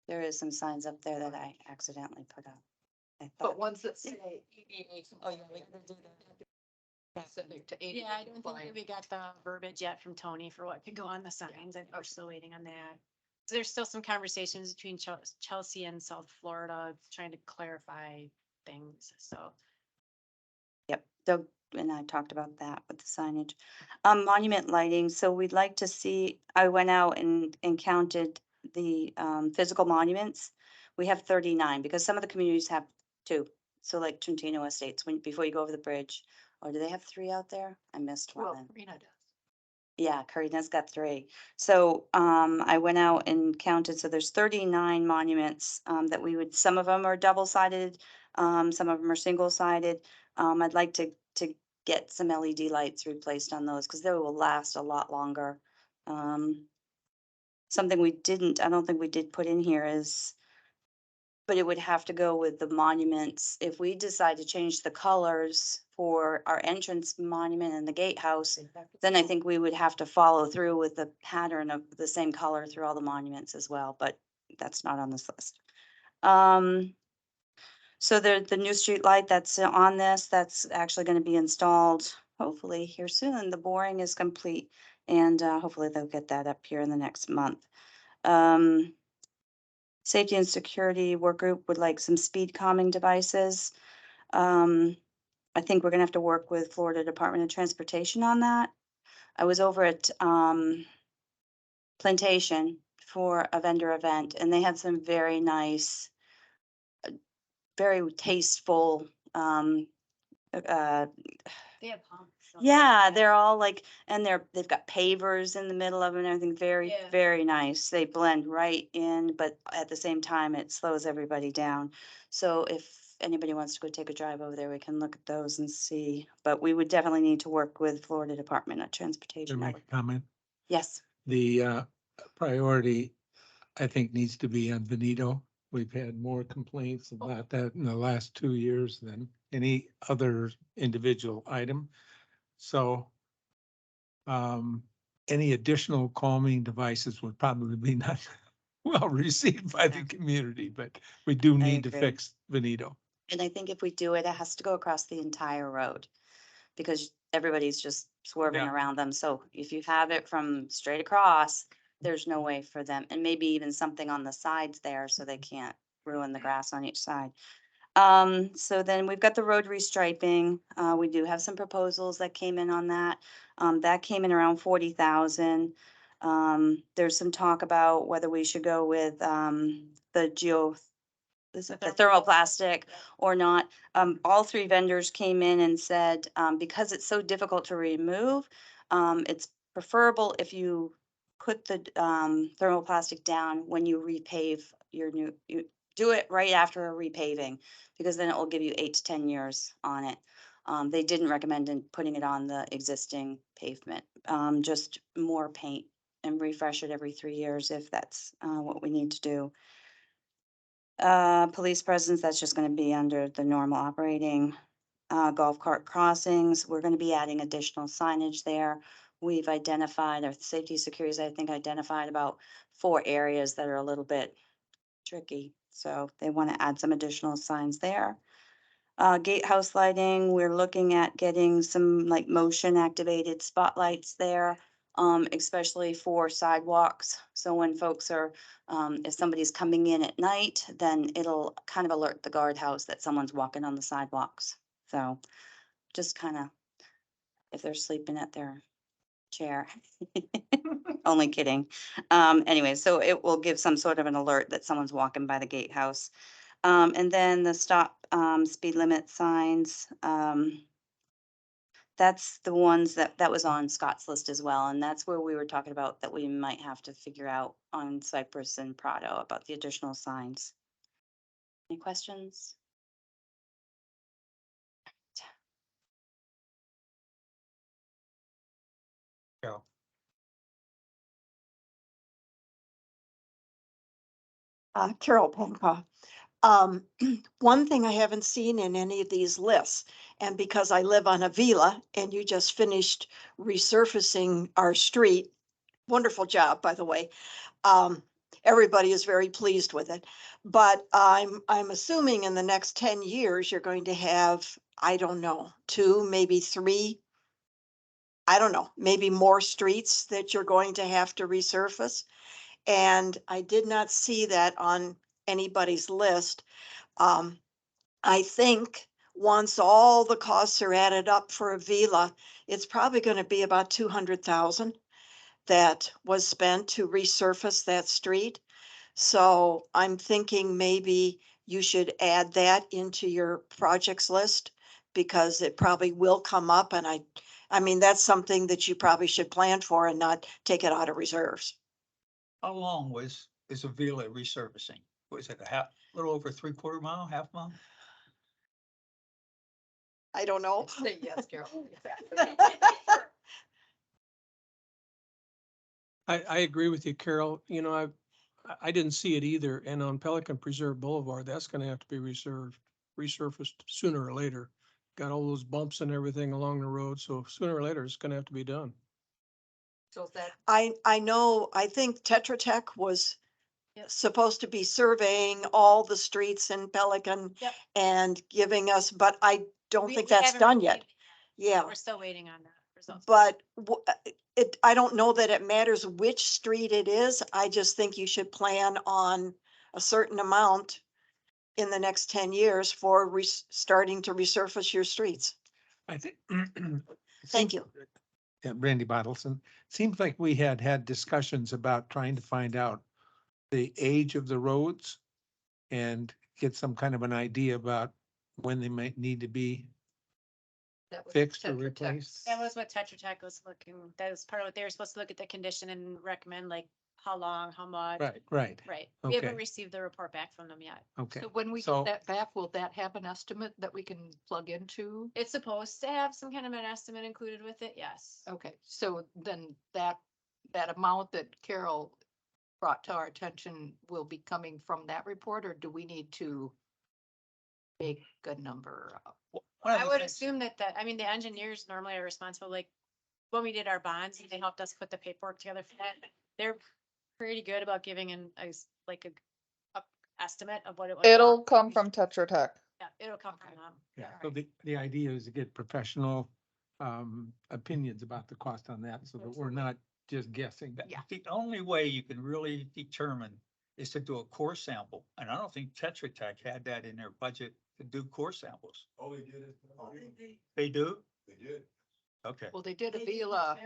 J: there is some signs up there that I accidentally put up. I
F: but
J: thought,
F: ones that say. Oh, yeah, we gotta do that. Send it to ADA
A: Yeah, I don't think that
F: compliant.
A: we got the verbiage yet from Tony for what could go on the signs. I think we're still waiting on that. So there's still some conversations between Chelsea and South Florida, trying to clarify things, so.
J: yep, Doug and I talked about that with the signage. Monument lighting, so we'd like to see, I went out and counted the, physical monuments. We have 39 because some of the communities have two. So like Trentino Estates, before you go over the bridge, or do they have three out there? I missed one.
F: Well,
J: then.
F: Rena does.
J: Yeah, Carina's got three. So, I went out and counted, so there's 39 monuments, that we would, some of them are double-sided, some of them are single-sided. I'd like to get some LED lights replaced on those, because they will last a lot longer. Something I don't think we did put in here is, but it would have to go with the monuments. If we decide to change the colors for our entrance monument and the gatehouse, then I think we would have to follow through with the pattern of the same color through all the monuments as well, but that's not on this list. So the new street light that's on this, that's actually gonna be installed hopefully here soon. The boring is complete and, hopefully they'll get that up here in the next month. Safety and security work group would like some speed calming devices. I think we're gonna have to work with Florida Department of Transportation on that. I was over at, Plantation for a vendor event and they had some very nice, very tasteful, uh,
A: They have pumps. so-
J: yeah, they're all like, and they've got pavers in the middle of them and everything, very,
A: Yeah.
J: very nice. They blend right in, but at the same time, it slows everybody down. So if anybody wants to go take a drive over there, we can look at those and see, but we would definitely need to work with Florida Department of
E: Can I
J: Transportation.
E: make a comment?
J: Yes,
E: The priority, I think, needs to be on Benito. We've had more complaints about that in the last 2 years than any other individual item. So any additional calming devices would probably be not well received by the
J: Yeah.
E: community, but we do need to
J: agree.
E: fix Benito.
J: and I think if we do it, it has to go across the entire road because everybody's just swerving
D: Yeah.
J: around them. So if you have it from straight across, there's no way for them, and maybe even something on the sides there so they can't ruin the grass on each side. So then we've got the road restriping. We do have some proposals that came in on that. That came in around 40,000. There's some talk about whether we should go with, is it the thermoplastic or not. All three vendors came in and said, because it's so difficult to remove, it's preferable if you put the, thermoplastic down when you repave you do it right after a repaving, because then it will give you 8 to 10 years on it. They didn't recommend putting it on the existing pavement, just more paint and refresh it every 3 years if that's, what we need to do. Police presence, that's just gonna be under the normal operating. Golf cart crossings, we're gonna be adding additional signage there. We've identified, our safety securities, I think, identified about 4 areas that are a little bit tricky. So they want to add some additional signs there. Gatehouse lighting, we're looking at getting some like motion activated spotlights there, especially for sidewalks. So when folks are, if somebody's coming in at night, then it'll kind of alert the guardhouse that someone's walking on the sidewalks. So just kind of, if they're sleeping at their chair. Only kidding. Anyway, so it will give some sort of an alert that someone's walking by the gatehouse. And then the stop, speed limit signs, that's the ones that was on Scott's list as well, and that's where we were talking about that we might have to figure out on Cypress and Prado about the additional signs. Any questions?
D: Carol.
H: Carol Penka. One thing I haven't seen in any of these lists, and because I live on a villa and you just finished resurfacing our street, wonderful job, by the way. Everybody is very pleased with it. But I'm assuming in the next 10 years, you're going to have, I don't know, 2, maybe 3, I don't know, maybe more streets that you're going to have to resurface. And I did not see that on anybody's list. Um, I think once all the costs are added up for a villa, it's probably going to be about 200,000 that was spent to resurface that street. So I'm thinking maybe you should add that into your projects list because it probably will come up and I mean, that's something that you probably should plan for and not take it out of reserves.
D: How long is a villa resurfacing? Was it a little over 3/4 mile, half mile?
H: I don't know.
F: Say yes, Carol.
G: I agree with you, Carol. You know, I didn't see it either. And on Pelican Preserve Boulevard, that's gonna have to be resurfaced sooner or later. Got all those bumps and everything along the road, so sooner or later, it's gonna have to be done.
F: So is that,
H: I know, I think Tetra Tech was
A: Yep.
H: supposed to be surveying all the streets in Pelican
A: Yep.
H: and giving us, but I don't
A: We-
H: think
A: we
H: that's
A: haven't
H: done yet.
A: received it
H: Yeah,
A: We're still waiting on the results.
H: but I don't know that it matters which street it is. I just think you should plan on a certain amount in the next 10 years for starting to resurface your streets.
E: I think.
H: Thank you.
E: Yeah, Randy Bottleson. Seems like we had discussions about trying to find out the age of the roads and get some kind of an idea about when they might need to be
F: that was
E: fixed or
F: Tetra Tech's-
E: replaced.
A: That was what Tetra Tech was looking, that was part of what they were supposed to look at the condition and recommend like how long, how much.
E: Right.
A: Right. We haven't
E: Okay.
A: received the report back from them yet.
E: Okay.
F: So when we
E: So-
F: get that back, will that have an estimate that we can plug into?
A: It's supposed to have some kind of an estimate included with it, yes.
F: Okay, so then that amount that Carol brought to our attention will be coming from that report, or do we need to make a number up?
D: One of
A: I
D: the
A: would
D: things-
A: assume that I mean, the engineers normally are responsible, like, when we did our bonds, they helped us put the paperwork together for that. They're pretty good about giving like a estimate of what it was.
K: It'll come from Tetra Tech.
A: Yeah, it'll come from them.
E: Yeah, so the idea is to get professional opinions about the cost on that, so that we're not just guessing.
F: Yeah.
D: The only way you can really determine is to do a core sample, and I don't think Tetra Tech had that in their budget to do core samples.
C: Oh, they did it.
D: They do?
C: They did.
D: Okay.
F: Well, they did a villa,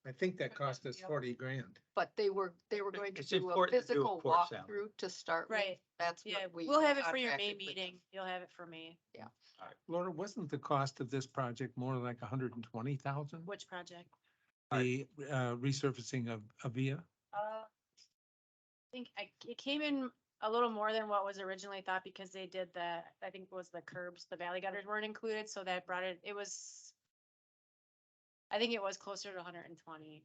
E: I think that cost us 40 grand.
F: but they were going to
D: It's
F: do a
D: important to do a
F: physical
D: core sample.
F: walkthrough to start with.
A: Right.
F: That's
A: Yeah,
F: what we.
A: we'll have it for your May
F: contracted with.
A: meeting. You'll have it for May.
E: Laura, wasn't the cost of this project more like 120,000?
A: Which project?
E: The resurfacing of Avia?
A: I think it came in a little more than what was originally thought because they did I think it was the curbs, the valley gutters weren't included, so that brought it, I think it was closer to 120.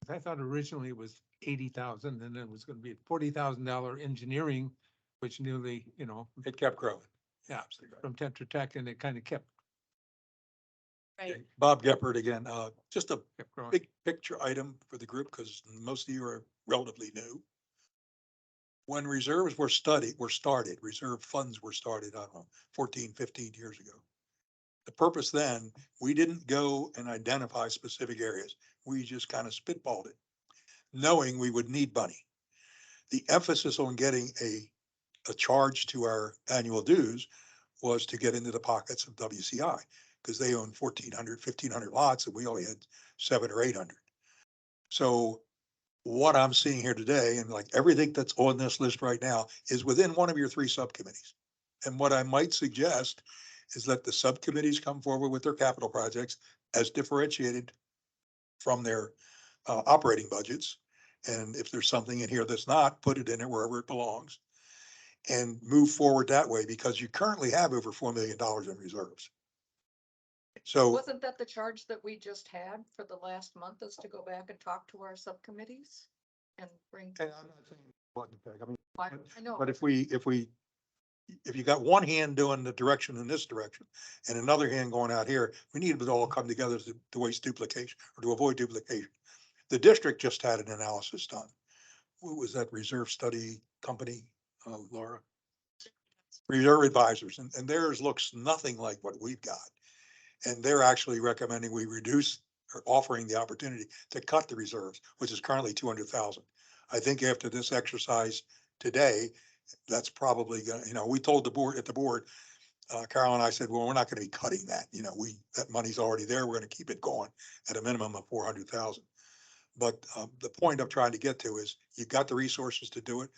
E: I thought originally it was 80,000 and then it was gonna be $40,000 engineering, which nearly,
I: It kept growing.
E: yeah,
I: Absolutely right.
E: from Tetra Tech, and it kind of kept
A: Right.
I: Bob Geppert again, just a
E: growing.
I: big picture item for the group, because most of you are relatively new. When reserves were started, reserve funds were started, I don't know, 14, 15 years ago. The purpose then, we didn't go and identify specific areas. We just kind of spitballed it, knowing we would need money. The emphasis on getting a charge to our annual dues was to get into the pockets of WCI, because they own 1,400, 1,500 lots, and we only had 700 or 800. So what I'm seeing here today, and like everything that's on this list right now, is within one of your three subcommittees. And what I might suggest is let the subcommittees come forward with their capital projects as differentiated from their operating budgets. And if there's something in here that's not, put it in there wherever it belongs and move forward that way, because you currently have over $4 million in reserves. So
F: Wasn't that the charge that we just had for the last month, is to go back and talk to our subcommittees and bring?
I: and I'm not saying what to pick. I mean,
F: I know.
I: but if you got one hand doing the direction in this direction and another hand going out here, we need it to all come together to waste duplication or to avoid duplication. The district just had an analysis done. What was that reserve study company, Laura? Reserve Advisors, and theirs looks nothing like what we've got. And they're actually recommending we reduce or offering the opportunity to cut the reserves, which is currently 200,000. I think after this exercise today, that's probably gonna, we told the board, Carol and I said, well, we're not gonna be cutting that, that money's already there. We're gonna keep it going at a minimum of 400,000. But the point I'm trying to get to is you've got the resources to do it.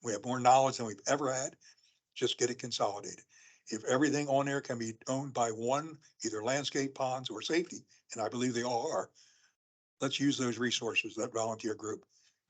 I: We have more knowledge than we've ever had. Just get it consolidated. If everything on there can be owned by one, either landscape, ponds, or safety, and I believe they all are, let's use those resources, that volunteer group,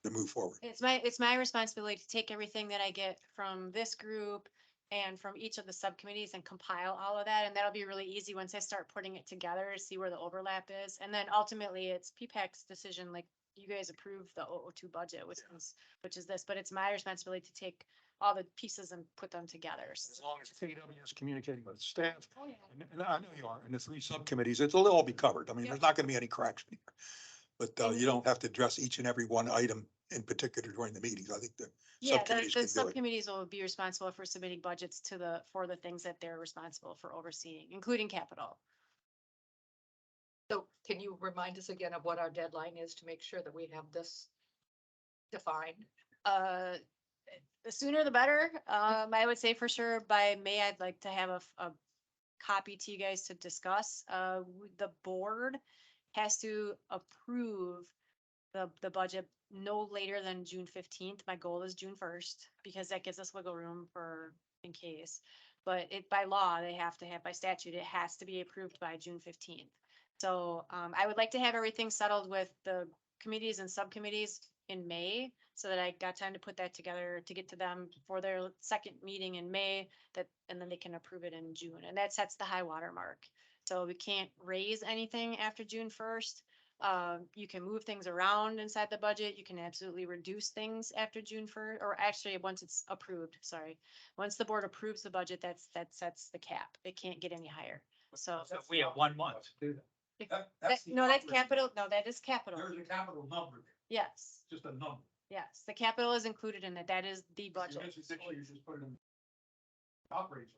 I: to move forward.
A: It's my responsibility to take everything that I get from this group and from each of the subcommittees and compile all of that. And that'll be really easy once I start putting it together to see where the overlap is. And then ultimately it's PPAC's decision, like you guys approved the 002 budget, which is this, but it's my responsibility to take all the pieces and put them together.
I: As long as KW is communicating with staff,
A: Oh, yeah.
I: and I know you are, and the three subcommittees, it'll all be covered. I mean, there's not gonna be any cracks in here. But you don't have to address each and every one item in particular during the meetings. I think the
A: Yeah,
I: subcommittees
A: the
I: can do it.
A: subcommittees will be responsible for submitting budgets for the things that they're responsible for overseeing, including capital.
F: So can you remind us again of what our deadline is to make sure that we have this defined?
A: The sooner the better. I would say for sure by May, I'd like to have a copy to you guys to discuss. The board has to approve the budget no later than June 15th. My goal is June 1st because that gives us wiggle room for in case. But by law, they have to have, by statute, it has to be approved by June 15th. So I would like to have everything settled with the committees and subcommittees in May so that I got time to put that together to get to them for their second meeting in May, and then they can approve it in June. And that sets the high water mark. So we can't raise anything after June 1st. You can move things around inside the budget. You can absolutely reduce things after June 1st, or actually once it's approved, sorry. Once the board approves the budget, that sets the cap. It can't get any higher. So.
D: So we have 1 month.
A: No, that's capital. No, that is capital.
D: There's a capital number there,
A: Yes,
D: just a number.
A: yes. The capital is included in it. That is the budget.
D: You just put it in operating.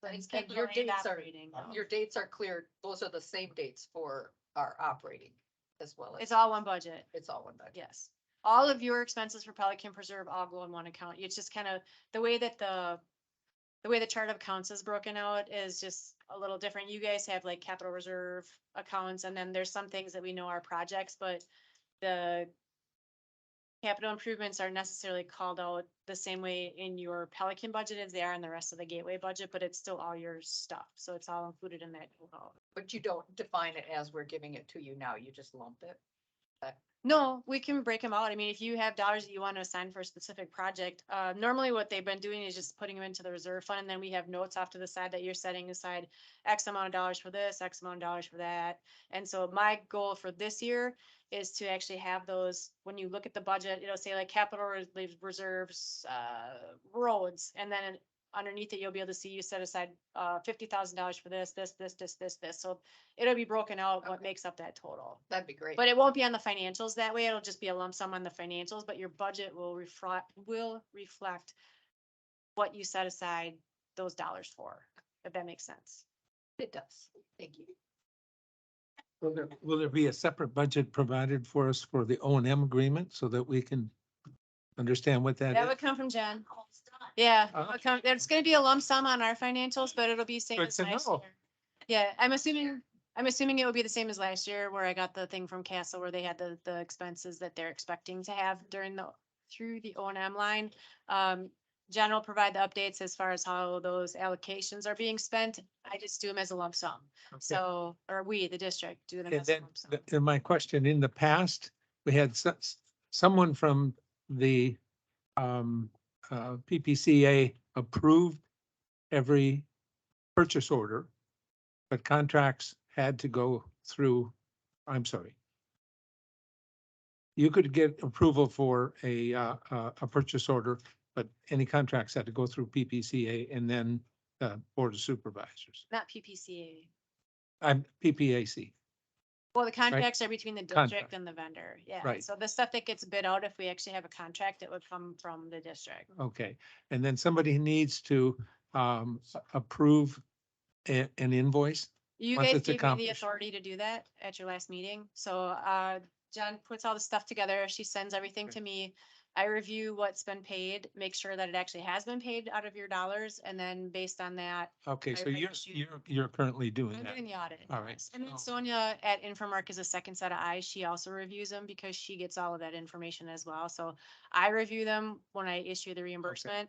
A: But it's
F: And
A: capital
F: your
A: and
F: dates are,
A: operating.
F: your dates are clear. Those are the same dates for our operating as well as.
A: It's all one budget.
F: It's all one budget.
A: Yes. All of your expenses for Pelican Preserve all go in one account. It's just kind of the way that the way the chart of accounts is broken out is just a little different. You guys have like capital reserve accounts, and then there's some things that we know are projects, but the capital improvements aren't necessarily called out the same way in your Pelican budget as they are in the rest of the Gateway budget, but it's still all your stuff. So it's all included in that total.
F: But you don't define it as we're giving it to you now. You just lump it.
A: No, we can break them out. I mean, if you have dollars that you want to assign for a specific project, normally what they've been doing is just putting them into the reserve fund, and then we have notes off to the side that you're setting aside X amount of dollars for this, X amount of dollars for that. And so my goal for this year is to actually have those, when you look at the budget, it'll say like capital reserves, roads, and then underneath it, you'll be able to see you set aside, $50,000 for this. So it'll be broken out what
F: Okay.
A: makes up that total.
F: That'd be great.
A: But it won't be on the financials that way. It'll just be a lump sum on the financials, but your budget will reflect what you set aside those dollars for, if that makes sense.
F: It does. Thank you.
E: Will there be a separate budget provided for us for the O and M agreement so that we can understand what that
A: That
E: is?
A: would come from Jen. Yeah,
E: Uh-huh.
A: there's gonna be a lump sum on our financials, but it'll be same
E: Good
A: as
E: to
A: last
E: know.
A: year. Yeah, I'm assuming it will be the same as last year where I got the thing from Castle where they had the expenses that they're expecting to have through the O and M line. Jen will provide the updates as far as how those allocations are being spent. I just do them as a lump sum.
E: Okay.
A: So, or we, the district, do them
E: And
A: as a
E: then,
A: lump sum.
E: and my question, in the past, we had someone from the PPCA approved every purchase order, but contracts had to go through, I'm sorry. You could get approval for a purchase order, but any contracts had to go through PPCA and then Board of Supervisors.
A: Not PPCA.
E: I'm PPAC.
A: Well, the contracts are between the
E: Contract.
A: district and the vendor. Yeah.
E: Right.
A: So the stuff that gets bid out, if we actually have a contract, it would come from the district.
E: Okay, and then somebody needs to approve an invoice.
A: You
E: Once
A: guys
E: it's
A: gave me the
E: accomplished.
A: authority to do that at your last meeting. So, Jen puts all the stuff together. She sends everything to me. I review what's been paid, make sure that it actually has been paid out of your dollars. And then based on that,
E: Okay, so
A: I
E: you're currently doing
A: I'm
E: that.
A: doing the audit.
E: All right.
A: yes. And then
E: Oh.
A: Sonia at Infomark is a second set of eyes. She also reviews them because she gets all of that information as well. So I review them when I issue the reimbursement,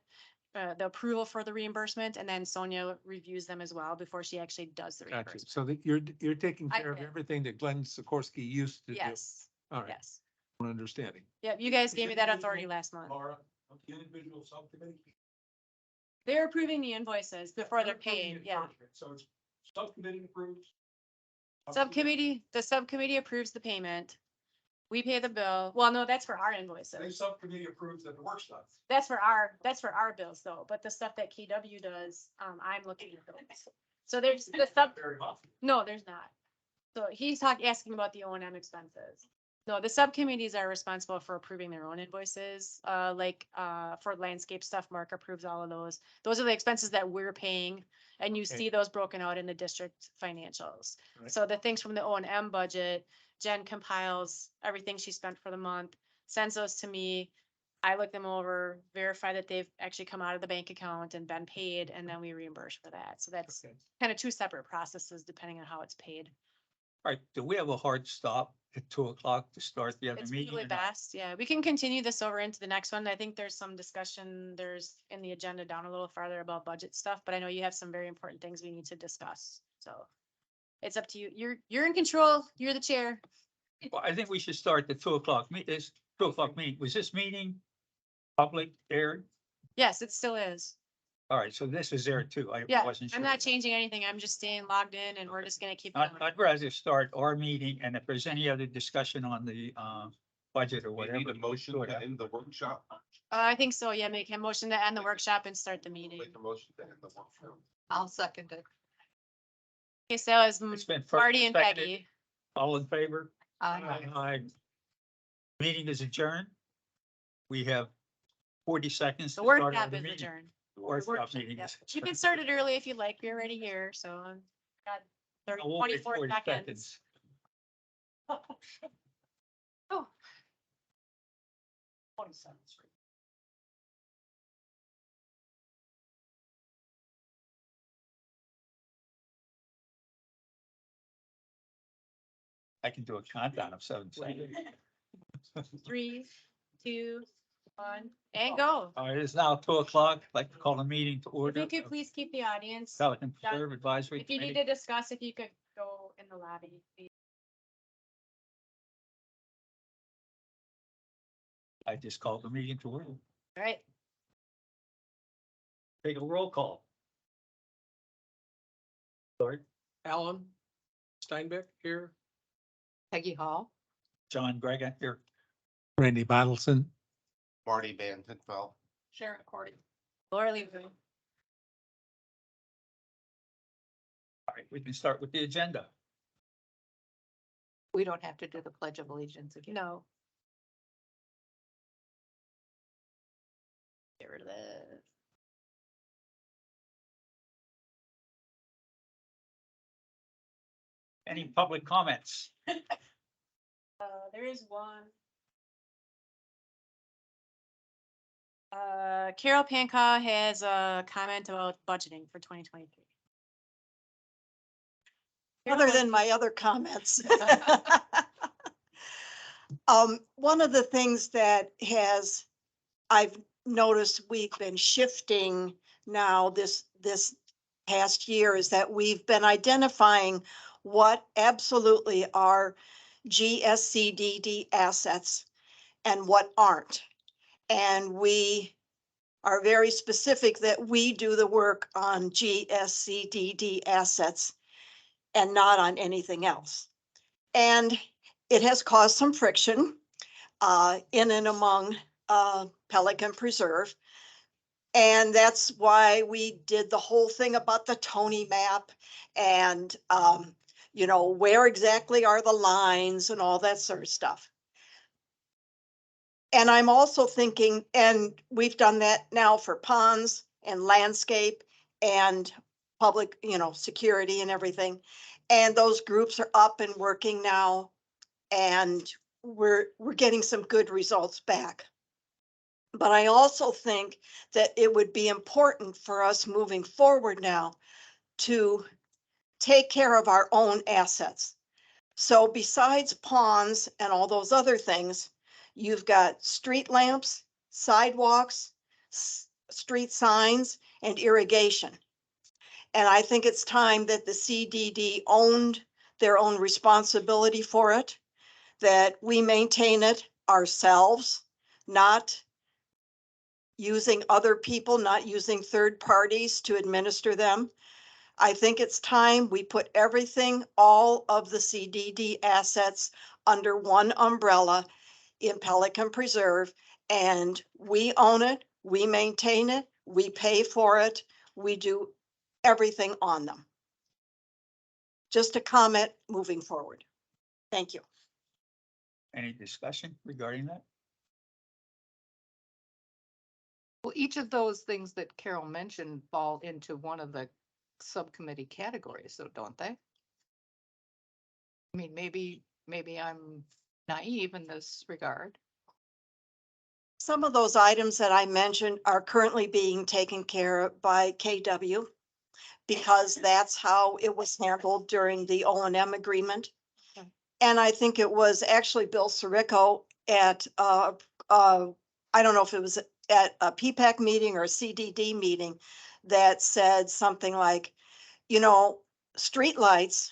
A: the approval for the reimbursement, and then Sonia reviews them as well before she actually does the
E: Gotcha.
A: reimbursement.
E: So that you're taking
A: I
E: care of
A: did.
E: everything that Glenn Sikorsky used to do.
A: Yes,
E: All right,
A: yes.
E: understanding.
A: Yep, you guys gave me that authority last month.
I: Individual subcommittee.
A: They're approving the invoices before they're paid, yeah.
I: So it's subcommittee approves.
A: The subcommittee approves the payment. We pay the bill. Well, no, that's for our
I: The
A: invoices.
I: subcommittee approves the work stuff.
A: That's for our bills though, but the stuff that KW does, I'm looking at those. So there's the
I: Very much.
A: no, there's not. So he's asking about the O and M expenses. No, the subcommittees are responsible for approving their own invoices, for landscape stuff, Mark approves all of those. Those are the expenses that we're paying, and you
E: Okay.
A: see those broken out in the district financials.
E: Right.
A: So the things from the O and M budget, Jen compiles everything she spent for the month, sends those to me. I look them over, verify that they've actually come out of the bank account and been paid, and then we reimburse for that. So that's
E: Okay.
A: kind of two separate processes depending on how it's paid.
D: All right, do we have a hard stop at 2 o'clock to start the other
A: It's
D: meeting?
A: really
D: or not?
A: fast, yeah. We can continue this over into the next one. I think there's some discussion, there's in the agenda down a little farther about budget stuff, but I know you have some very important things we need to discuss, so. It's up to you. You're in control. You're the chair.
D: Well, I think we should start the 2 o'clock this 2 o'clock meeting. Was this meeting public aired?
A: Yes, it still is.
D: All right, so this is there too. I
A: Yeah,
D: wasn't sure.
A: I'm not changing anything. I'm just staying logged in and we're just gonna keep
D: I'd,
A: going.
D: I'd rather start our meeting, and if there's any other discussion on the, budget or
C: We
D: whatever.
C: need a motion
D: do it.
C: to end the workshop.
A: I think so. Yeah, make a motion to end the workshop and start the meeting.
C: Make a motion to end the workshop.
F: I'll second it.
A: Okay, so it's
D: It's been first
A: Marty and
D: seconded.
A: Peggy.
D: All in favor?
F: Aye.
D: Aye. Meeting is adjourned. We have 40 seconds.
A: The
D: to start
A: workshop
D: another
A: is
D: meeting.
A: adjourned.
D: Workshop meeting
A: Yep.
D: is.
A: You can start it early if you'd like. We're already here, so got 30,
D: I won't wait
A: 24
D: 40
A: seconds. Oh.
I: 27th.
D: I can do a countdown of 7 seconds.
A: 3, 2, 1, and go.
D: All right, it's now 2 o'clock. I'd like to call the meeting to
A: If
D: order.
A: you could please keep the audience.
D: Pelican Preserve Advisory
A: If you need
D: Committee.
A: to discuss, if you could go in the lobby, please.
D: I just called the meeting to order.
A: All right,
D: Take a roll call. Sorry,
G: Alan Steinbeck here.
F: Peggy Hall.
D: John Gregan here.
E: Randy Bottleson.
C: Marty Van Pinfeld.
B: Sharon Cordy.
A: Laura Lee. Boone.
D: All right, we can start with the agenda.
F: We don't have to do the Pledge of Allegiance again.
A: No. Get rid of this.
D: Any public comments?
A: There is one. Carol Pancaw has a comment about budgeting for 2023.
H: Other than my other comments. One of the things that I've noticed we've been shifting now this past year is that we've been identifying what absolutely are GSCDD assets and what aren't. And we are very specific that we do the work on GSCDD assets and not on anything else. And it has caused some friction in and among Pelican Preserve. And that's why we did the whole thing about the Tony map and, where exactly are the lines and all that sort of stuff. And I'm also thinking, and we've done that now for ponds and landscape and public, security and everything. And those groups are up and working now. And we're getting some good results back. But I also think that it would be important for us moving forward now to take care of our own assets. So besides ponds and all those other things, you've got street lamps, sidewalks, street signs, and irrigation. And I think it's time that the CDD owned their own responsibility for it, that we maintain it ourselves, not using other people, not using third parties to administer them. I think it's time we put everything, all of the CDD assets under one umbrella in Pelican Preserve, and we own it, we maintain it, we pay for it, we do everything on them. Just a comment moving forward. Thank you.
D: Any discussion regarding that?
F: Well, each of those things that Carol mentioned fall into one of the subcommittee categories, so don't they? I mean, maybe I'm naive in this regard.
H: Some of those items that I mentioned are currently being taken care of by KW because that's how it was handled during the O&M agreement.
F: Okay.
H: And I think it was actually Bill Sirico at, I don't know if it was at a PPAC meeting or a CDD meeting that said something like, streetlights,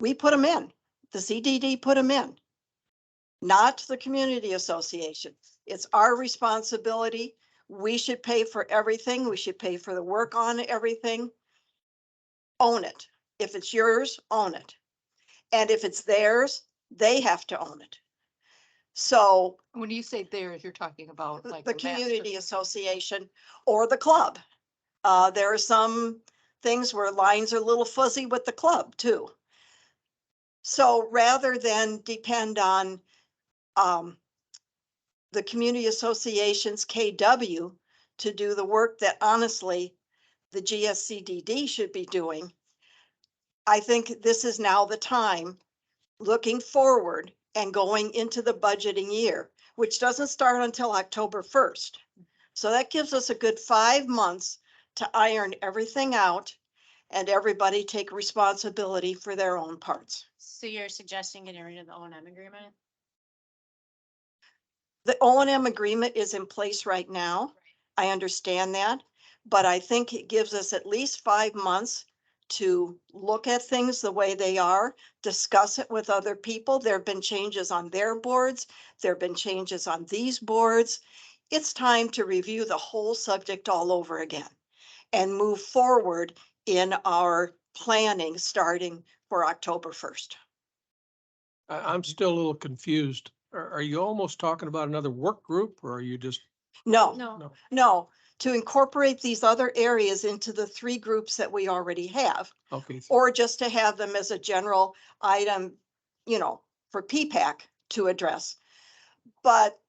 H: we put them in, the CDD put them in, not the community association. It's our responsibility. We should pay for everything. We should pay for the work on everything. Own it. If it's yours, own it. And if it's theirs, they have to own it. So
F: When you say theirs, you're talking about like
H: the
F: master-
H: community association or the club. There are some things where lines are a little fuzzy with the club too. So rather than depend on the community association's KW to do the work that honestly the GSCDD should be doing, I think this is now the time, looking forward and going into the budgeting year, which doesn't start until October 1st. So that gives us a good 5 months to iron everything out and everybody take responsibility for their own parts.
A: So you're suggesting getting rid of the O&M agreement?
H: The O&M agreement is in place right now. I understand that, but I think it gives us at least 5 months to look at things the way they are, discuss it with other people. There have been changes on their boards. There have been changes on these boards. It's time to review the whole subject all over again and move forward in our planning starting for October 1st.
G: I'm still a little confused. Are you almost talking about another work group or are you just?
H: No,
A: No,
H: no, to incorporate these other areas into the 3 groups that we already have,
G: Okay,
H: or just to have them as a general item, for P-PAC to address. But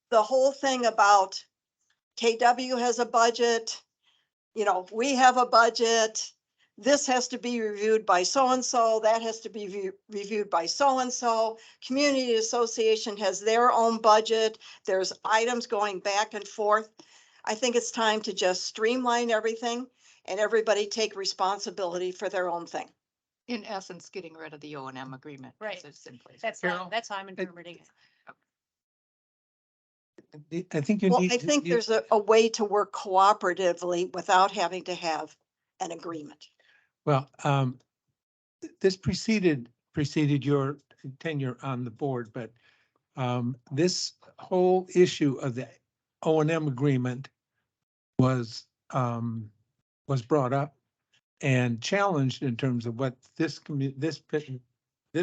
H: the whole thing about KW has a budget, we have a budget. This has to be reviewed by so-and-so, that has to be reviewed by so-and-so. Community association has their own budget. There's items going back and forth. I think it's time to just streamline everything and everybody take responsibility for their own thing.
F: In essence, getting rid of the O and M agreement. as
A: Right.
F: It's in place.
D: Carol,
A: that's how I'm interpreting it.
E: I think you
H: Well,
E: need.
H: I think
E: you-
H: there's a way to work cooperatively without having to have an agreement.
E: Well, this preceded your tenure on the board, but this whole issue of the O and M agreement was brought up and challenged in terms of what this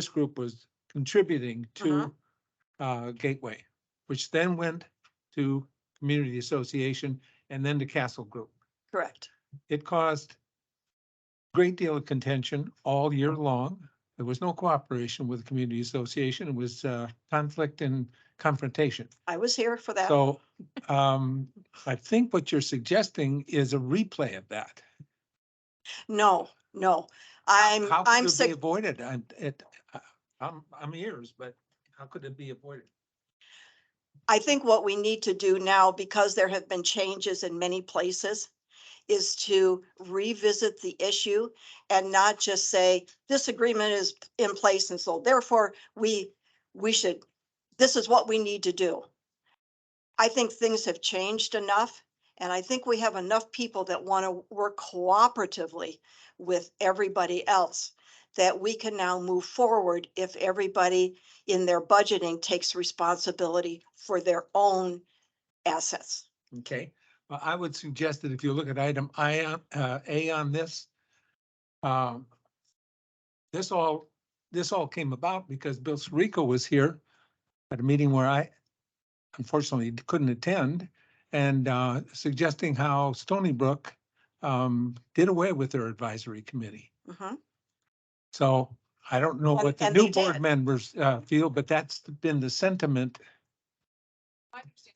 E: group was contributing to Gateway, which then went to Community Association and then to Castle Group.
H: Correct.
E: It caused a great deal of contention all year long. There was no cooperation with the Community Association. It was conflict and confrontation.
H: I was here for that.
E: So I think what you're suggesting is a replay of that.
H: No.
E: How
H: I'm
E: could it be
H: sick.
E: avoided? I'm ears, but how could it be avoided?
H: I think what we need to do now, because there have been changes in many places, is to revisit the issue and not just say, this agreement is in place and so therefore we should, this is what we need to do. I think things have changed enough, and I think we have enough people that want to work cooperatively with everybody else that we can now move forward if everybody in their budgeting takes responsibility for their own assets.
E: Okay, well, I would suggest that if you look at item A on this, um, this all came about because Bill Sirico was here at a meeting where I unfortunately couldn't attend, and suggesting how Stony Brook did away with their advisory committee.
H: Mhm.
E: So I don't know what the
H: And
E: new
H: they
E: board
H: did.
E: members feel, but that's been the sentiment.
B: I understand.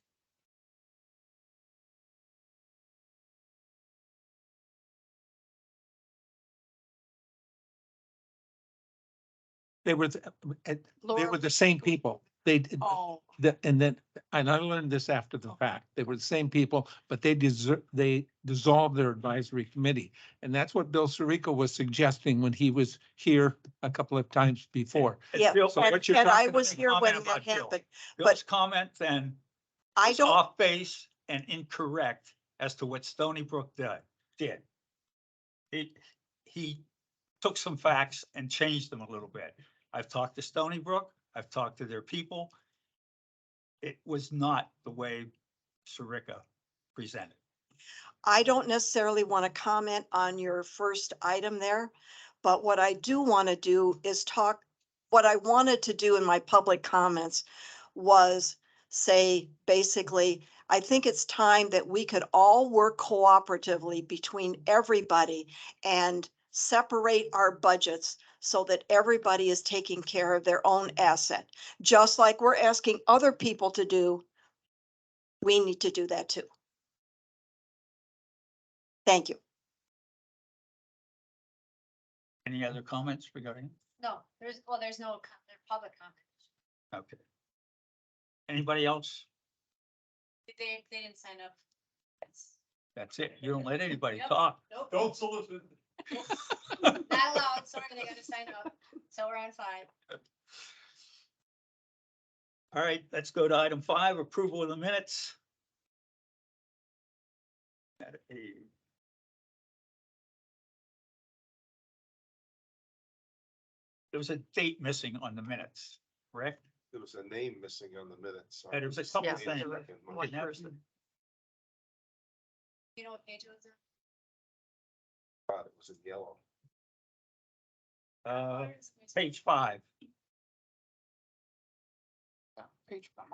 E: They were, the same people. They did,
F: Oh,
E: and I learned this after the fact. They were the same people, but they dissolved their advisory committee. And that's what Bill Sirico was suggesting when he was here a couple of times before.
H: Yeah,
D: Bill,
E: So
H: and
E: what you're
H: and I
E: talking
H: was
E: about-
H: here when
D: comment
H: that
D: about Bill.
H: happened.
D: Bill's comment then
H: I
D: was
H: don't,
D: off base and incorrect as to what Stony Brook did. He took some facts and changed them a little bit. I've talked to Stony Brook, I've talked to their people. It was not the way Sirica presented.
H: I don't necessarily want to comment on your first item there, but what I do want to do is what I wanted to do in my public comments was say, basically, I think it's time that we could all work cooperatively between everybody and separate our budgets so that everybody is taking care of their own asset. Just like we're asking other people to do, we need to do that too. Thank you.
D: Any other comments regarding?
A: No, there's no public comment.
D: Okay. Anybody else?
A: They didn't sign up.
D: That's it. You don't let anybody
A: Yep.
D: talk.
A: Nope.
C: Don't solicit.
A: Not allowed, sorry, they gotta sign up, so we're on 5.
D: All right, let's go to item 5, approval of the minutes. At a there was a date missing on the minutes, correct?
C: There was a name missing on the minutes.
D: And there was a couple
F: Yeah,
D: things.
F: there were
C: Second
F: one
D: Now,
F: person.
A: You know what page it was on?
C: God, it was in yellow.
D: Page 5,
F: Yeah, Page 5.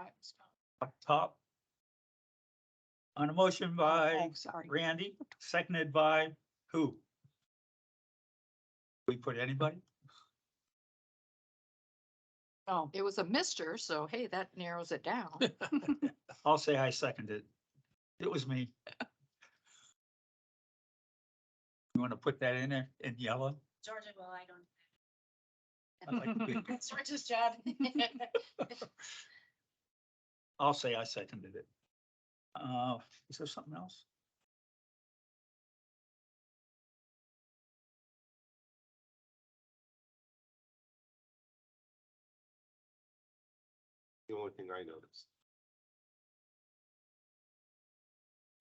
D: up top. On a motion by
F: Oh, sorry.
D: Randy, seconded by who? We put anybody?
F: Oh, it was a mister, so hey, that narrows it down.
D: I'll say I seconded. It was me. You want to put that in there in yellow?
A: Georgia, well, I don't.
D: I'd like to be-
A: It's Georgia's job.
D: I'll say I seconded it. Is there something else?
C: The only thing I noticed.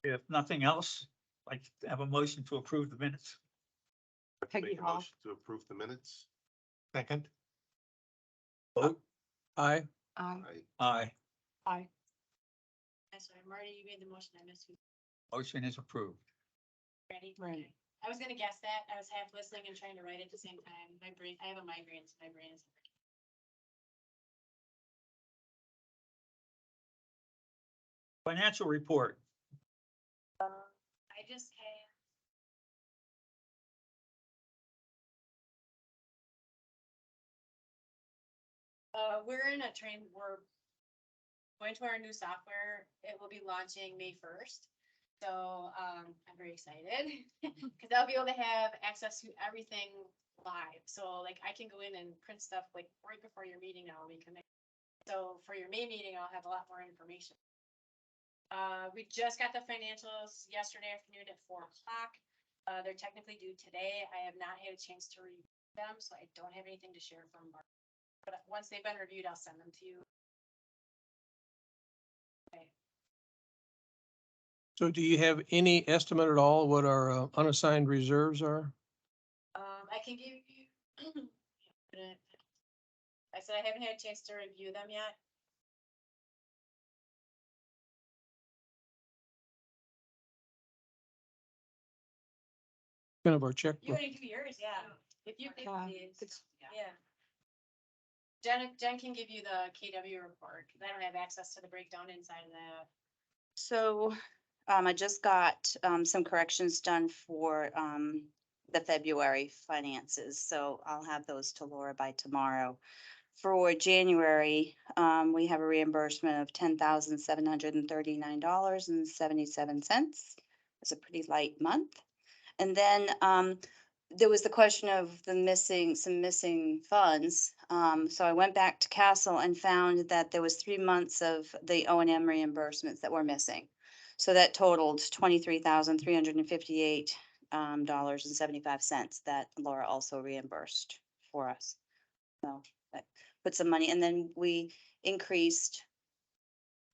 D: If nothing else, I'd like to have a motion to approve the minutes.
F: Peggy
C: Make a
F: Hall.
C: motion to approve the minutes.
E: Second,
D: Vote.
G: Aye.
C: I,
D: Aye.
F: Aye.
A: I'm sorry, Marty, you made the motion. I missed you.
D: Motion is approved.
A: Ready?
F: Right.
A: I was gonna guess that. I was half listening and trying to write at the same time. My brain, I have a migraine, so my brain is.
D: Financial report.
A: I just had. We're in a train, we're going to our new software. It will be launching May 1st. So, I'm very excited because I'll be able to have access to everything live. So like I can go in and print stuff like right before your meeting now, we can. So for your May meeting, I'll have a lot more information. We just got the financials yesterday afternoon at 4 o'clock. They're technically due today. I have not had a chance to review them, so I don't have anything to share from Mark. But once they've been reviewed, I'll send them to you. Okay.
G: So do you have any estimate at all what our unassigned reserves are?
A: I can give you. I said I haven't had a chance to review them yet.
G: Kind of our
A: You
G: checkbook.
A: want to do yours, yeah. If you,
F: Yeah,
A: it's, yeah. Jen can give you the KW report, because I don't have access to the breakdown inside of that.
J: So, I just got, some corrections done for, the February finances, so I'll have those to Laura by tomorrow. For January, we have a reimbursement of $10,739.77. It's a pretty light month. And then, there was the question of some missing funds. So I went back to Castle and found that there was 3 months of the O&M reimbursements that were missing. So that totaled $23,358 dollars and 75 cents that Laura also reimbursed for us. So that put some money, and then we increased,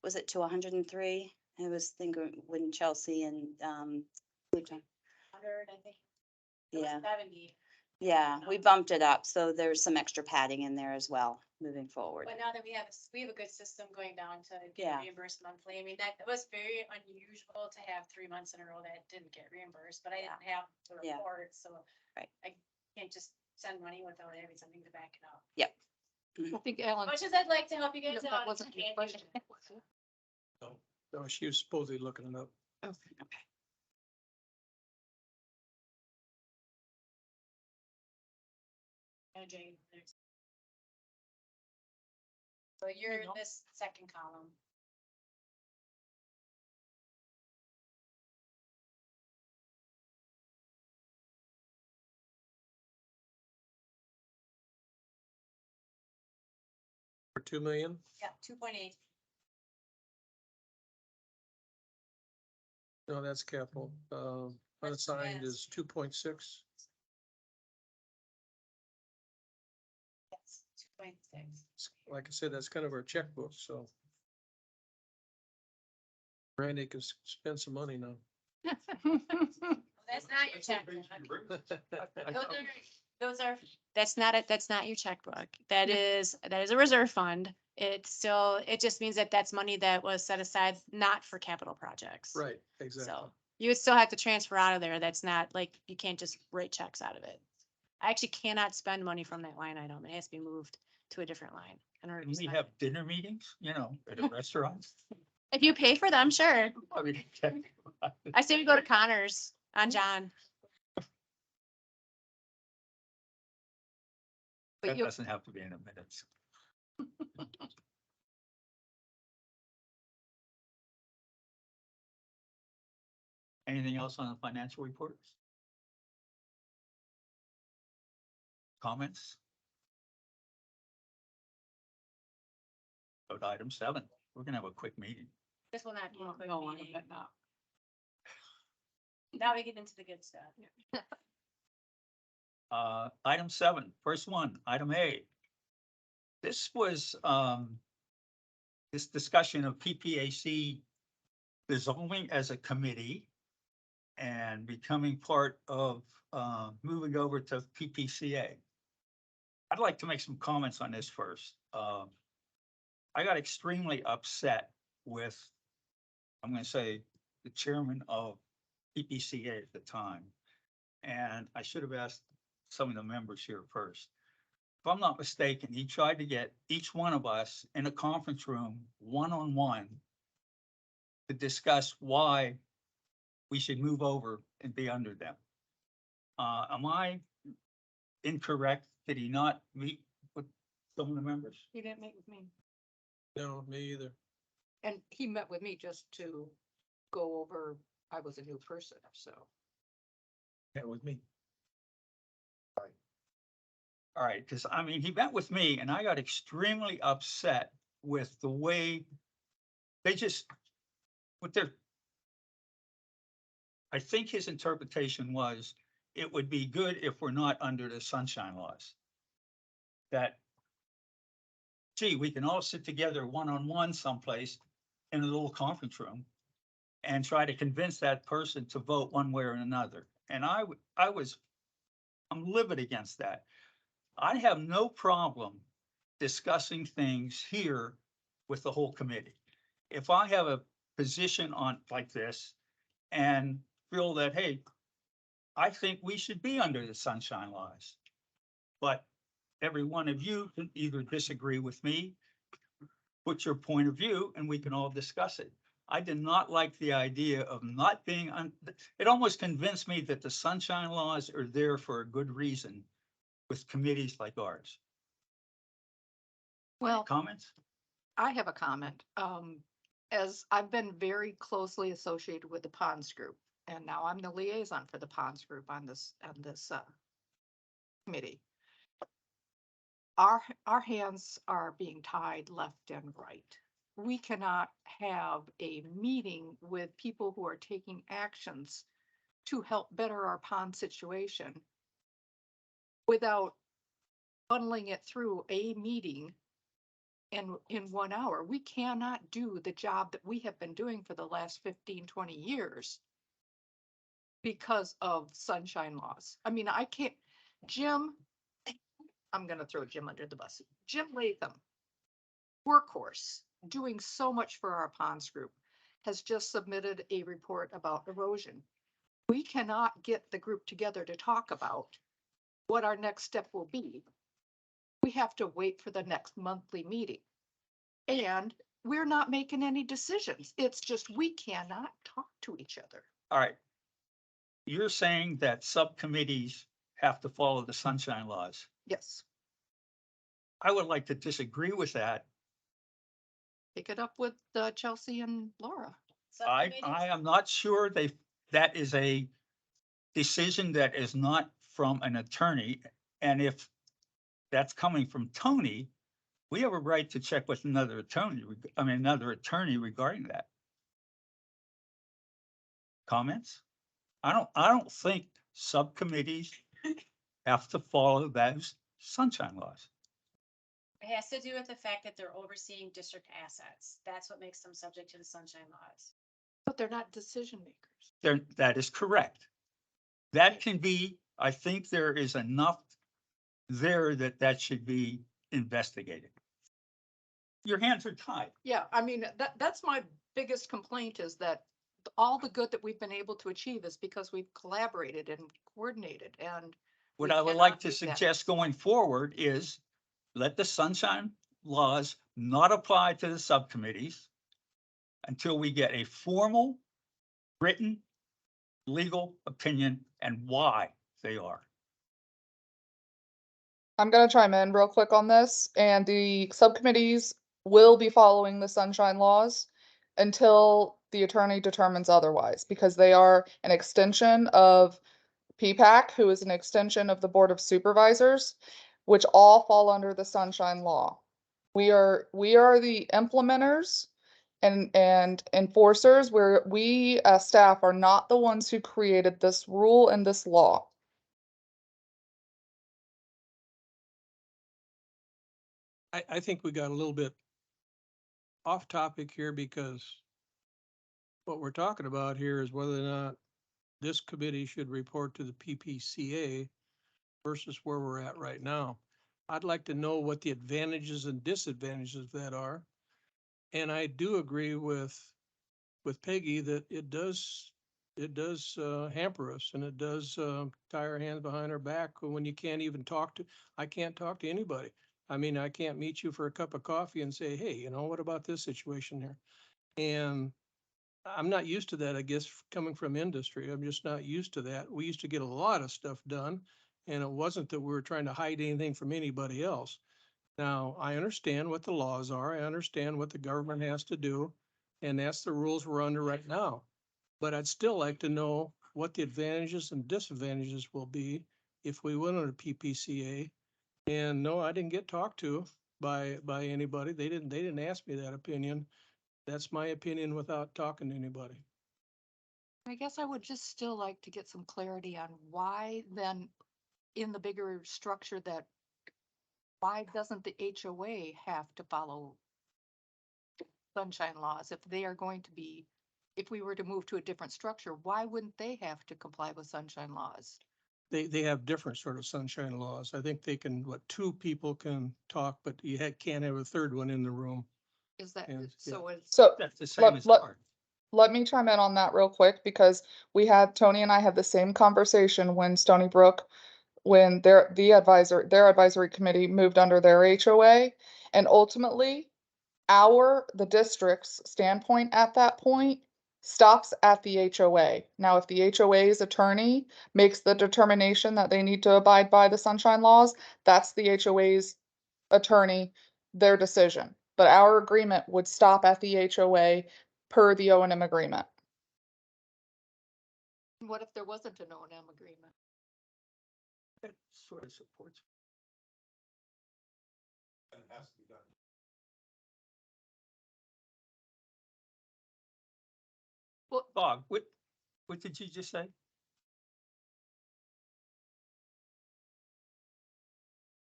J: was it to 103? I was thinking when Chelsea and, Luton.
A: 100, I think. It was
J: Yeah.
A: 70.
J: Yeah, we bumped it up, so there's some extra padding in there as well, moving forward.
A: But now that we have a good system going down to get
J: Yeah.
A: reimbursed monthly, I mean, that was very unusual to have 3 months in a row that didn't get reimbursed, but I didn't have the
J: Yeah.
A: report, so.
J: Right.
A: I can't just send money without having something to back it up.
J: Yep.
F: I think Alan.
A: Much as I'd like to help you guys
F: That
A: out.
F: wasn't your
A: can't do
F: question.
A: it.
G: No, she was supposedly looking it up.
F: Okay.
A: Jane, next. So you're
F: go.
A: this second column.
G: For 2 million?
A: Yeah, 2.8.
G: No, that's capital. Unassigned is 2.6.
A: Yes, 2.6.
G: Like I said, that's kind of our checkbook, so. Randy can spend some money now.
A: That's not your check.
G: I
A: Go
G: know.
A: there. That's not it. That's not your checkbook. That is a reserve fund. It just means that that's money that was set aside not for capital projects.
G: Right, exactly.
A: So you would still have to transfer out of there. That's not like, you can't just write checks out of it. I actually cannot spend money from that line item. It has to be moved to a different line in order to
D: We
A: spend
D: have
A: it.
D: dinner meetings, at a restaurant.
A: If you pay for them, sure.
D: I mean,
A: I say we go to Connors on John.
F: But
D: that
F: you,
D: doesn't have to be in a minute. Anything else on the financial reports? Comments? Go to item 7. We're gonna have a quick meeting.
A: This will not be a quick
F: no, I
A: meeting.
F: bet not.
A: Now we get into the good stuff.
D: Item 7, first one, item A. This was, this discussion of PPAC dissolving as a committee and becoming part of, moving over to PPCA. I'd like to make some comments on this first. I got extremely upset with, I'm gonna say, the chairman of PPCA at the time. And I should have asked some of the members here first. If I'm not mistaken, he tried to get each one of us in a conference room, one-on-one, to discuss why we should move over and be under them. Am I incorrect? Did he not meet with some of the members?
F: He didn't meet with me.
G: No, me either.
F: And he met with me just to go over, I was a new person, so.
E: Yeah, with me.
D: All right, because I mean, he met with me and I got extremely upset with the way they just, with their, I think his interpretation was, it would be good if we're not under the sunshine laws. That, gee, we can all sit together one-on-one someplace in a little conference room and try to convince that person to vote one way or another. And I'm livid against that. I have no problem discussing things here with the whole committee. If I have a position on like this and feel that, hey, I think we should be under the sunshine laws. But every one of you can either disagree with me, put your point of view, and we can all discuss it. I did not like the idea of not being on, it almost convinced me that the sunshine laws are there for a good reason with committees like ours.
F: Well,
D: Comments?
F: I have a comment. As I've been very closely associated with the Ponds Group, and now I'm the liaison for the Ponds Group on this committee. Our hands are being tied left and right. We cannot have a meeting with people who are taking actions to help better our pond situation without funneling it through a meeting in 1 hour. We cannot do the job that we have been doing for the last 15, 20 years because of sunshine laws. I mean, I can't, Jim, I'm gonna throw Jim under the bus. Jim Latham, workhorse, doing so much for our ponds group, has just submitted a report about erosion. We cannot get the group together to talk about what our next step will be. We have to wait for the next monthly meeting. And we're not making any decisions. It's just we cannot talk to each other.
D: All right. You're saying that subcommittees have to follow the sunshine laws.
F: Yes,
D: I would like to disagree with that.
F: pick it up with Chelsea and Laura.
D: I am not sure that is a decision that is not from an attorney. And if that's coming from Tony, we have a right to check with another attorney regarding that. Comments? I don't think subcommittees have to follow those sunshine laws.
A: It has to do with the fact that they're overseeing district assets. That's what makes them subject to the sunshine laws.
F: But they're not decision makers.
D: That is correct. That can be, I think there is enough there that should be investigated. Your hands are tied.
F: Yeah, I mean, that's my biggest complaint is that all the good that we've been able to achieve is because we've collaborated and coordinated and.
D: What
F: we
D: I would like
F: cannot
D: to
F: do that.
D: suggest going forward is let the sunshine laws not apply to the subcommittees until we get a formal, written, legal opinion and why they are.
K: I'm gonna chime in real quick on this, and the subcommittees will be following the sunshine laws until the attorney determines otherwise, because they are an extension of PPAC, who is an extension of the Board of Supervisors, which all fall under the sunshine law. We are the implementers and enforcers, where we as staff are not the ones who created this rule and this law.
G: I think we got a little bit off topic here because what we're talking about here is whether or not this committee should report to the PPCA versus where we're at right now. I'd like to know what the advantages and disadvantages of that are. And I do agree with Peggy that it does hamper us, and it does tie our hands behind our back when you can't even I can't talk to anybody. I mean, I can't meet you for a cup of coffee and say, hey, what about this situation here? And I'm not used to that, I guess, coming from industry. I'm just not used to that. We used to get a lot of stuff done, and it wasn't that we were trying to hide anything from anybody else. Now, I understand what the laws are. I understand what the government has to do, and that's the rules we're under right now. But I'd still like to know what the advantages and disadvantages will be if we went under PPCA. And no, I didn't get talked to by anybody. They didn't ask me that opinion. That's my opinion without talking to anybody.
F: I guess I would just still like to get some clarity on why then in the bigger structure that why doesn't the HOA have to follow sunshine laws if they are going to be, if we were to move to a different structure, why wouldn't they have to comply with sunshine laws?
G: They have different sort of sunshine laws. I think they can, two people can talk, but you can't have a third one in the room.
F: Is that,
G: And,
F: so it's,
K: So
D: That's the same as ours.
K: let me chime in on that real quick, because Tony and I had the same conversation when Stony Brook, when their advisory committee moved under their HOA. And ultimately, the district's standpoint at that point stops at the HOA. Now, if the HOA's attorney makes the determination that they need to abide by the sunshine laws, that's the HOA's attorney, their decision. But our agreement would stop at the HOA per the O&M agreement.
F: what if there wasn't an O&M agreement?
D: That sort of supports.
C: And it has to be done.
F: Well,
D: Bob, what did you just say?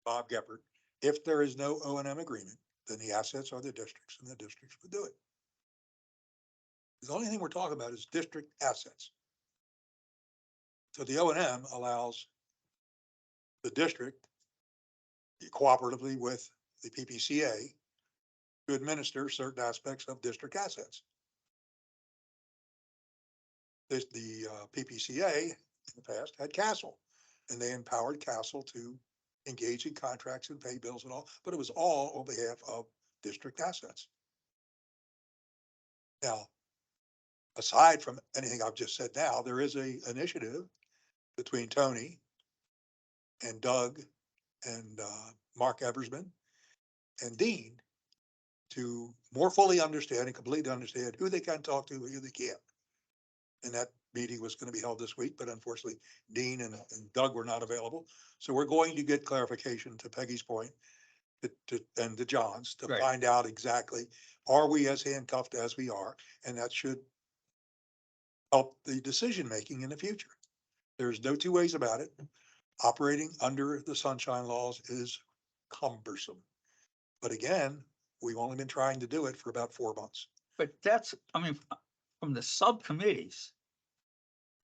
I: Bob Geppert, if there is no O&M agreement, then the assets are the districts and the districts would do it. The only thing we're talking about is district assets. So the O&M allows the district cooperatively with the PPCA to administer certain aspects of district assets. The PPCA in the past had Castle, and they empowered Castle to engage in contracts and pay bills and all, but it was all on behalf of district assets. Now, aside from anything I've just said now, there is a initiative between Tony and Doug and Mark Eversman and Dean to more fully understand and completely understand who they can talk to, who they can't. And that meeting was going to be held this week, but unfortunately Dean and Doug were not available. So we're going to get clarification, to Peggy's point, and to John's, to
D: Right.
I: find out exactly, are we as handcuffed as we are? And that should help the decision-making in the future. There's no two ways about it. Operating under the sunshine laws is cumbersome. But again, we've only been trying to do it for about 4 months.
D: But from the subcommittees,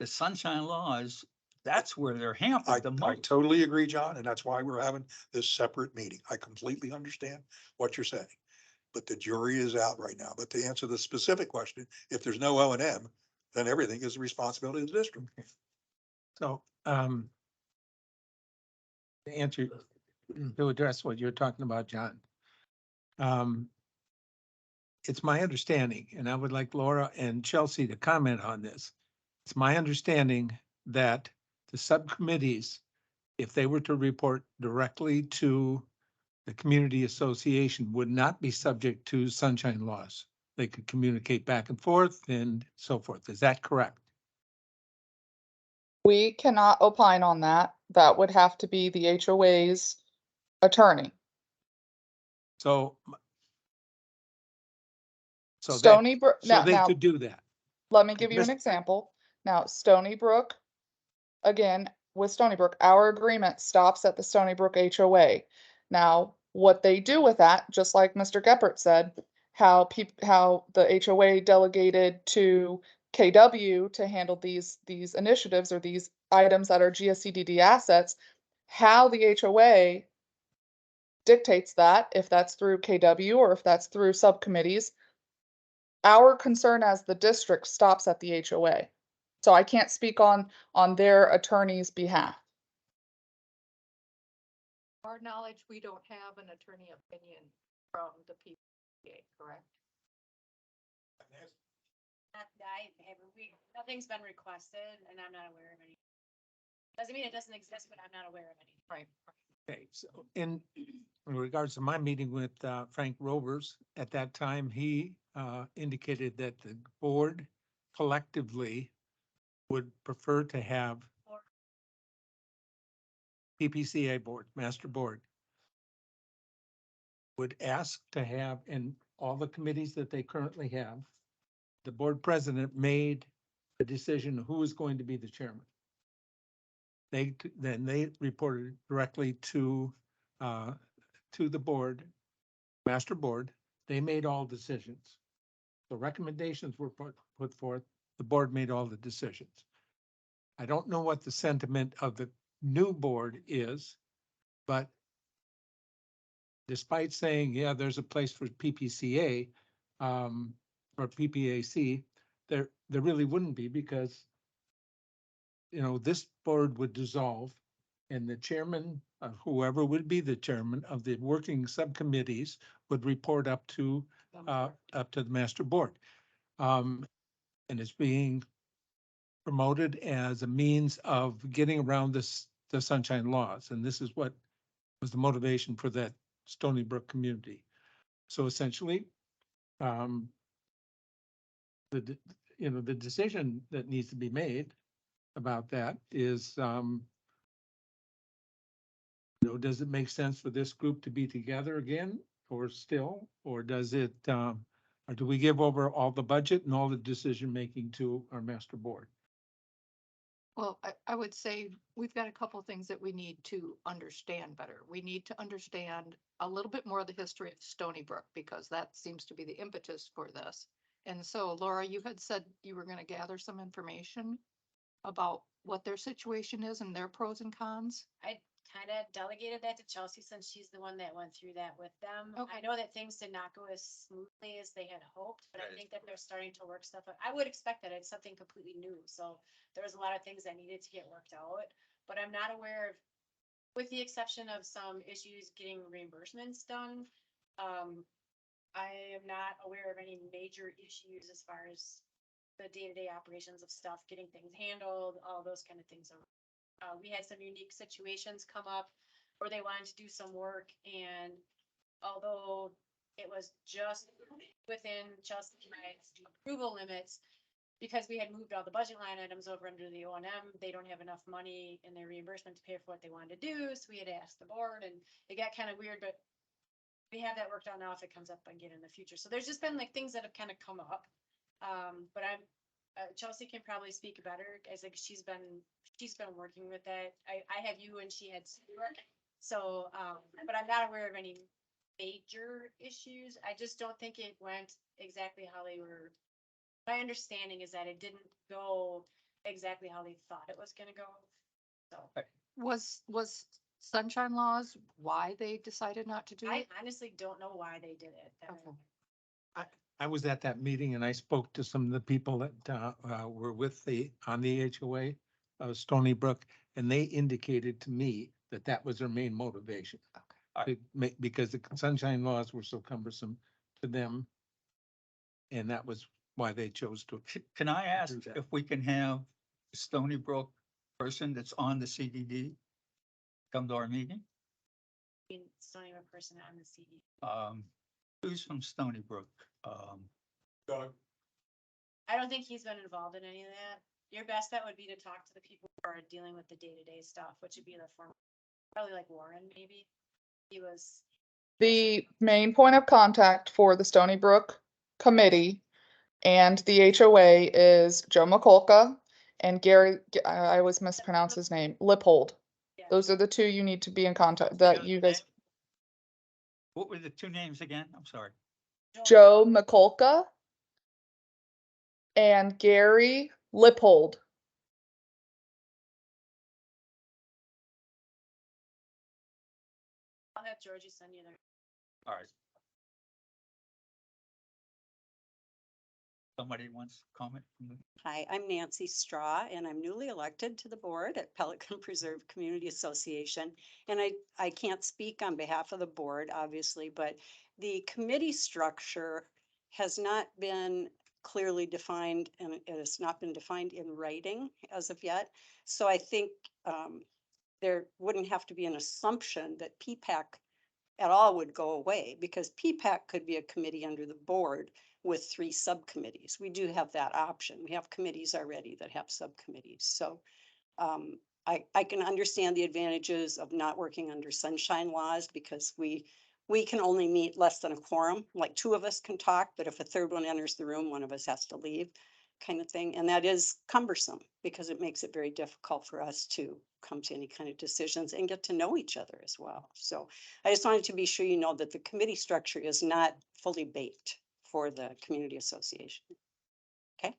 D: the sunshine laws That's where they're
I: I,
D: hampered the
I: I
D: most.
I: totally agree, John, and that's why we're having this separate meeting. I completely understand what you're saying. But the jury is out right now. But to answer the specific question, if there's no O and M, then everything is the responsibility of the district.
E: So, to answer, to address what you're talking about, John. It's my understanding, and I would like Laura and Chelsea to comment on this. It's my understanding that the subcommittees, if they were to report directly to the community association, would not be subject to sunshine laws. They could communicate back and forth and so forth. Is that correct?
K: We cannot opine on that. That would have to be the HOA's attorney.
E: So. So that,
K: Stony Brook,
E: so
K: now,
E: they
K: now,
E: could do that.
K: let me give you an
E: This-
K: example. Now, Stony Brook, again, with Stony Brook, our agreement stops at the Stony Brook HOA. Now, what they do with that, just like Mr. Geppert said, how the HOA delegated to KW to handle these initiatives or these items that are GSCDD assets, how the HOA dictates that, if that's through KW or if that's through subcommittees, our concern as the district stops at the HOA. So I can't speak on their attorney's behalf.
F: Our knowledge, we don't have an attorney opinion from the PPA, correct?
A: Nothing's been requested and I'm not aware of any. Doesn't mean it doesn't exist, but I'm not aware of any.
F: Right.
E: Okay, so in regards to my meeting with Frank Rovers, at that time, he indicated that the board collectively would prefer to have PPCA board, master board, would ask to have, in all the committees that they currently have, the board president made the decision who is going to be the chairman. Then they reported directly to the board, master board. They made all decisions. The recommendations were put forth. The board made all the decisions. I don't know what the sentiment of the new board is, but despite saying, yeah, there's a place for PPCA, or PPAC, there really wouldn't be, because this board would dissolve and the chairman, whoever would be the chairman of the working subcommittees, would report up to the master board. And it's being promoted as a means of getting around the sunshine laws. And this is what was the motivation for that Stony Brook community. So essentially, the decision that needs to be made about that is, does it make sense for this group to be together again or does it, or do we give over all the budget and all the decision-making to our master board?
F: Well, I would say we've got a couple of things that we need to understand better. We need to understand a little bit more of the history of Stony Brook, because that seems to be the impetus for this. And so Laura, you had said you were going to gather some information about what their situation is and their pros and cons.
A: I kind of delegated that to Chelsea since she's the one that went through that with them.
F: Okay.
A: I know that things did not go as smoothly as they had hoped, but I think that they're starting to work stuff out. I would expect that it's something completely new. So there was a lot of things that needed to get worked out, but I'm not aware of, with the exception of some issues getting reimbursements done. I am not aware of any major issues as far as the day-to-day operations of stuff, getting things handled, all those kind of things. We had some unique situations come up where they wanted to do some work, and although it was just within Chelsea and I's approval limits, because we had moved all the budget line items over under the O and M, they don't have enough money in their reimbursement to pay for what they wanted to do, so we had to ask the board, and it got kind of weird, but we have that worked out now if it comes up again in the future. So there's just been like things that have kind of come up. But Chelsea can probably speak better, as like she's been working with that. I have you and she had Stuart. So, but I'm not aware of any major issues. I just don't think it went exactly how they were. My understanding is that it didn't go exactly how they thought it was gonna go. So
F: Was sunshine laws why they decided not to do
A: I
F: it?
A: honestly don't know why they did it.
F: Okay.
E: I was at that meeting and I spoke to some of the people that were with on the HOA of Stony Brook, and they indicated to me that that was their main motivation. Because the sunshine laws were so cumbersome to them. And that was why they chose to.
D: Can I ask
E: do that.
D: if we can have Stony Brook person that's on the CDD come to our meeting?
A: It's not even a person on the CD.
D: Who's from Stony Brook?
A: I don't think he's been involved in any of that. Your best bet would be to talk to the people who are dealing with the day-to-day stuff, which would be the former, probably like Warren, maybe. He was,
K: The main point of contact for the Stony Brook Committee and the HOA is Joe McCulca and Gary, I always mispronounce his name, Lippold.
A: yeah.
K: Those are the two you need to be in contact, that you guys,
D: What were the two names again? I'm sorry.
K: Joe McCulca and Gary Lippold.
A: I'll have Georgie send you their.
D: All right. Somebody wants to comment from the,
L: Hi, I'm Nancy Straw, and I'm newly elected to the board at Pelican Preserve Community Association. And I can't speak on behalf of the board, obviously, but the committee structure has not been clearly defined, and it has not been defined in writing as of yet. So I think there wouldn't have to be an assumption that PPAC at all would go away, because PPAC could be a committee under the board with 3 subcommittees. We do have that option. We have committees already that have subcommittees. So I can understand the advantages of not working under sunshine laws, because we can only meet less than a quorum. Like 2 of us can talk, but if a third one enters the room, one of us has to leave, kind of thing. And that is cumbersome, because it makes it very difficult for us to come to any kind of decisions and get to know each other as well. So I just wanted to be sure you know that the committee structure is not fully baked for the community association. Okay.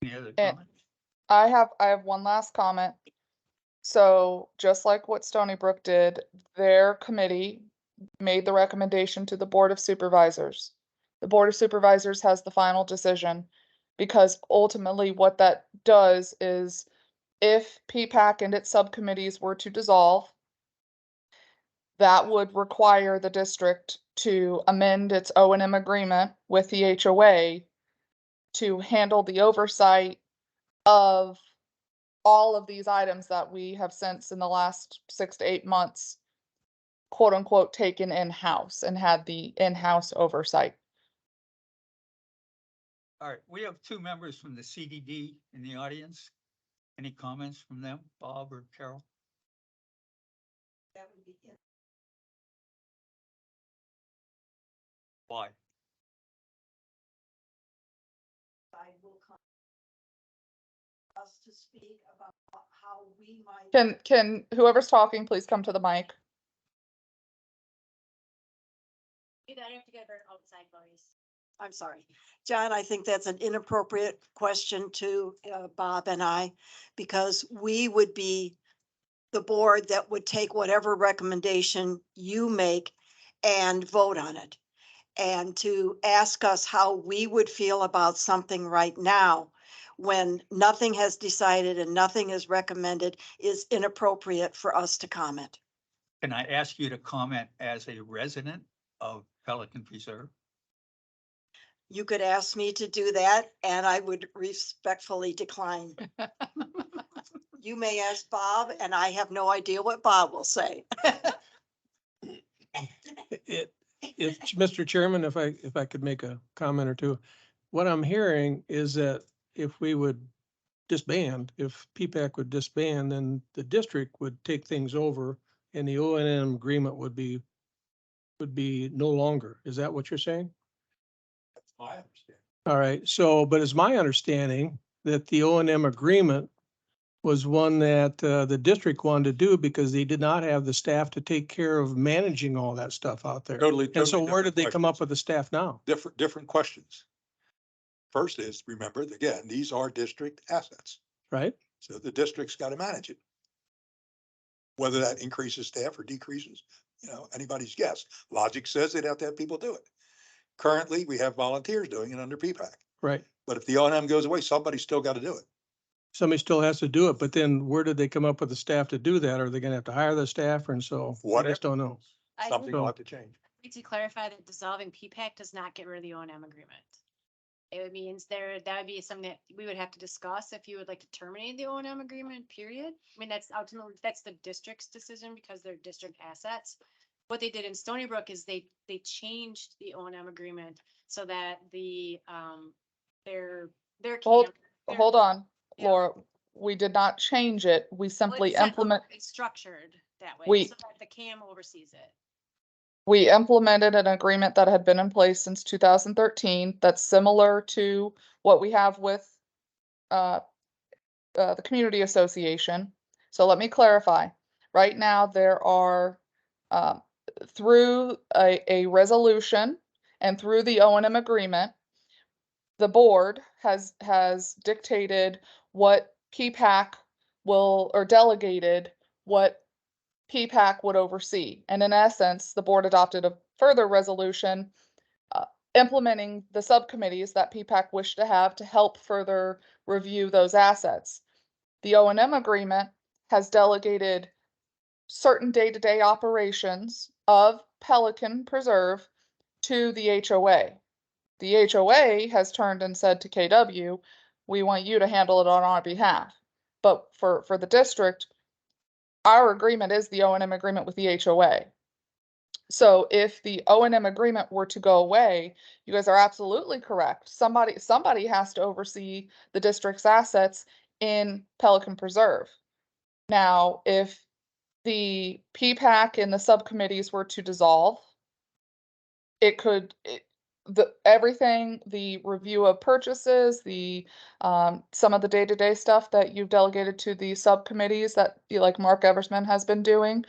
D: any other
K: And-
D: comments?
K: I have one last comment. So just like what Stony Brook did, their committee made the recommendation to the Board of Supervisors. The Board of Supervisors has the final decision, because ultimately what that does is, if PPAC and its subcommittees were to dissolve, that would require the district to amend its O&M agreement with the HOA to handle the oversight of all of these items that we have since in the last 6 to 8 months, quote unquote, taken in-house and had the in-house oversight.
D: All right, we have 2 members from the CDD in the audience. Any comments from them, Bob or Carol?
H: That would be it.
D: Why?
H: I will come us to speak about how we might.
K: Can whoever's talking, please come to the mic.
A: You better have to get her outside voice.
H: I'm sorry, John, I think that's an inappropriate question to Bob and I, because we would be the board that would take whatever recommendation you make and vote on it. And to ask us how we would feel about something right now, when nothing has decided and nothing is recommended, is inappropriate for us to comment.
D: Can I ask you to comment as a resident of Pelican Preserve?
H: You could ask me to do that, and I would respectfully decline. You may ask Bob, and I have no idea what Bob will say.
G: If, Mr. Chairman, if I could make a comment or two, what I'm hearing is that if we would disband, if PPAC would disband, then the district would take things over and the O&M agreement would be no longer. Is that what you're saying?
I: That's my understanding.
G: All right, so, but it's my understanding that the O&M agreement was one that the district wanted to do because they did not have the staff to take care of managing all that stuff out there.
I: Totally.
G: And so where
I: different
G: did they come up
I: questions.
G: with the staff now?
I: Different questions. First is, remember, again, these are district assets,
G: right?
I: So the district's got to manage it. Whether that increases staff or decreases, anybody's guess. Logic says they'd have to have people do it. Currently, we have volunteers doing it under PPAC.
G: Right.
I: But if the O&M goes away, somebody's still got to do it.
G: Somebody still has to do it, but then where did they come up with the staff to do that? Are they gonna have to hire the staff? And so I
I: Whatever.
G: just don't know.
A: I
I: Something
A: think
I: will have to change.
A: we need to clarify that dissolving PPAC does not get rid of the O and M agreement. It means that would be something that we would have to discuss if you would like to terminate the O and M agreement, period. I mean, that's ultimately, that's the district's decision because they're district assets. What they did in Stony Brook is they changed the O and M agreement so that their
K: Hold,
A: camp. their-
K: hold on,
A: Yeah.
K: Laura. We did not change it. We
A: well,
K: simply
A: it's set up-
K: implement,
A: It's structured that way,
K: We-
A: so that the CAM oversees it.
K: we implemented an agreement that had been in place since 2013 that's similar to what we have with the community association. So let me clarify. Right now, there are, through a resolution and through the O&M agreement, the board has dictated what PPAC will, or delegated what PPAC would oversee. And in essence, the board adopted a further resolution implementing the subcommittees that PPAC wished to have to help further review those assets. The O&M agreement has delegated certain day-to-day operations of Pelican Preserve to the HOA. The HOA has turned and said to KW, we want you to handle it on our behalf. But for the district, our agreement is the O&M agreement with the HOA. So if the O&M agreement were to go away, you guys are absolutely correct. Somebody has to oversee the district's assets in Pelican Preserve. Now, if the PPAC and the subcommittees were to dissolve, everything, the review of purchases, some of the day-to-day stuff that you've delegated to the subcommittees that like Mark Eversman has been doing,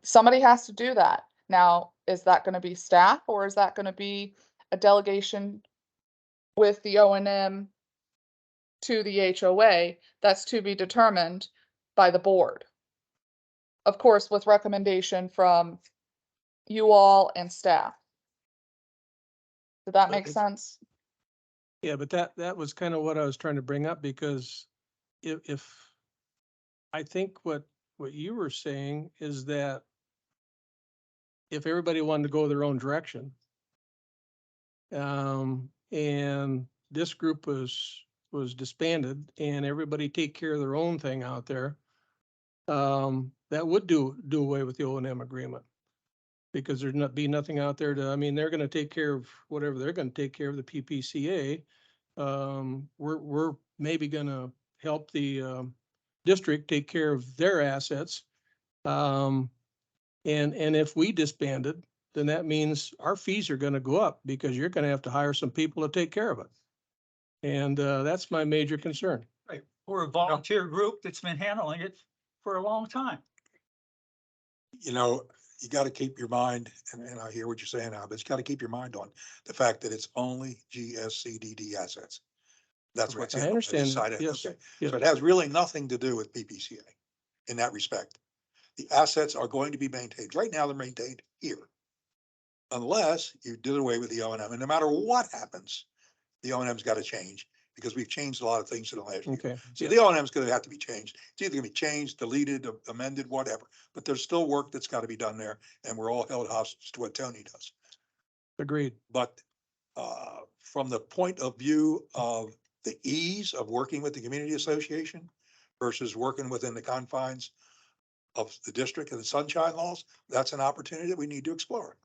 K: somebody has to do that. Now, is that going to be staff or is that going to be a delegation with the O&M to the HOA? That's to be determined by the board. Of course, with recommendation from you all and staff. Did that
G: But
K: make sense?
G: Yeah, but that was kind of what I was trying to bring up because if I think what you were saying is that if everybody wanted to go their own direction, and this group was disbanded and everybody take care of their own thing out there, that would do away with the O&M agreement. Because there'd not be nothing out there to, I mean, they're gonna take care of whatever they're gonna take care of, the PPCA. We're maybe gonna help the district take care of their assets. And if we disbanded, then that means our fees are gonna go up because you're gonna have to hire some people to take care of it. And that's my major concern.
D: Right, we're a volunteer group that's been handling it for a long time.
I: You got to keep your mind, and I hear what you're saying now, but you got to keep your mind on the fact that it's only GSCDD assets. That's what's
G: I
I: in them. They
G: understand that,
I: decided,
G: yes,
I: okay.
G: yes.
I: So it has really nothing to do with PPCA in that respect. The assets are going to be maintained. Right now, they're maintained here. Unless you did away with the O&M, and no matter what happens, the O&M's got to change because we've changed a lot of things in the last year.
G: Okay.
I: So
G: yeah.
I: the O&M is going to have to be changed. It's either going to be changed, deleted, amended, whatever, but there's still work that's got to be done there, and we're all held hostage to what Tony does.
G: Agreed.
I: But from the point of view of the ease of working with the community association versus working within the confines of the district and the sunshine laws, that's an opportunity that we need to explore.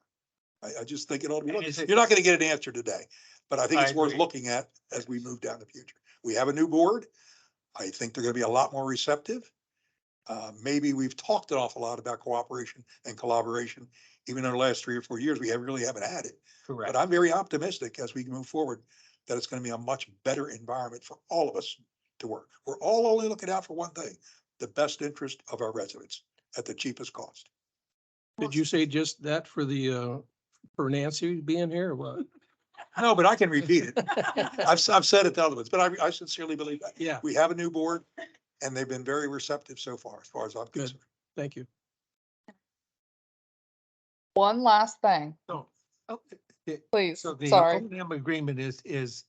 I: I just think it ought to be
D: And
I: looked.
D: is it-
I: You're not going to get an answer today, but I think
D: I
I: it's worth
D: agree.
I: looking at as we move down the future. We have a new board. I think they're going to be a lot more receptive. Maybe we've talked an awful lot about cooperation and collaboration. Even in the last 3 or 4 years, we really haven't had it.
D: Correct.
I: But I'm very optimistic as we move forward that it's going to be a much better environment for all of us to work. We're all only looking out for one thing, the best interest of our residents at the cheapest cost.
G: Did you say just that for the for Nancy being here or what?
I: No, but I can repeat it. I've said it to other ones, but I sincerely believe that.
E: Yeah.
I: We have a new board and they've been very receptive so far, as I'm
G: Good.
I: concerned.
G: Thank you.
K: One last thing,
E: So,
K: please,
E: so the
K: sorry.
E: O&M agreement is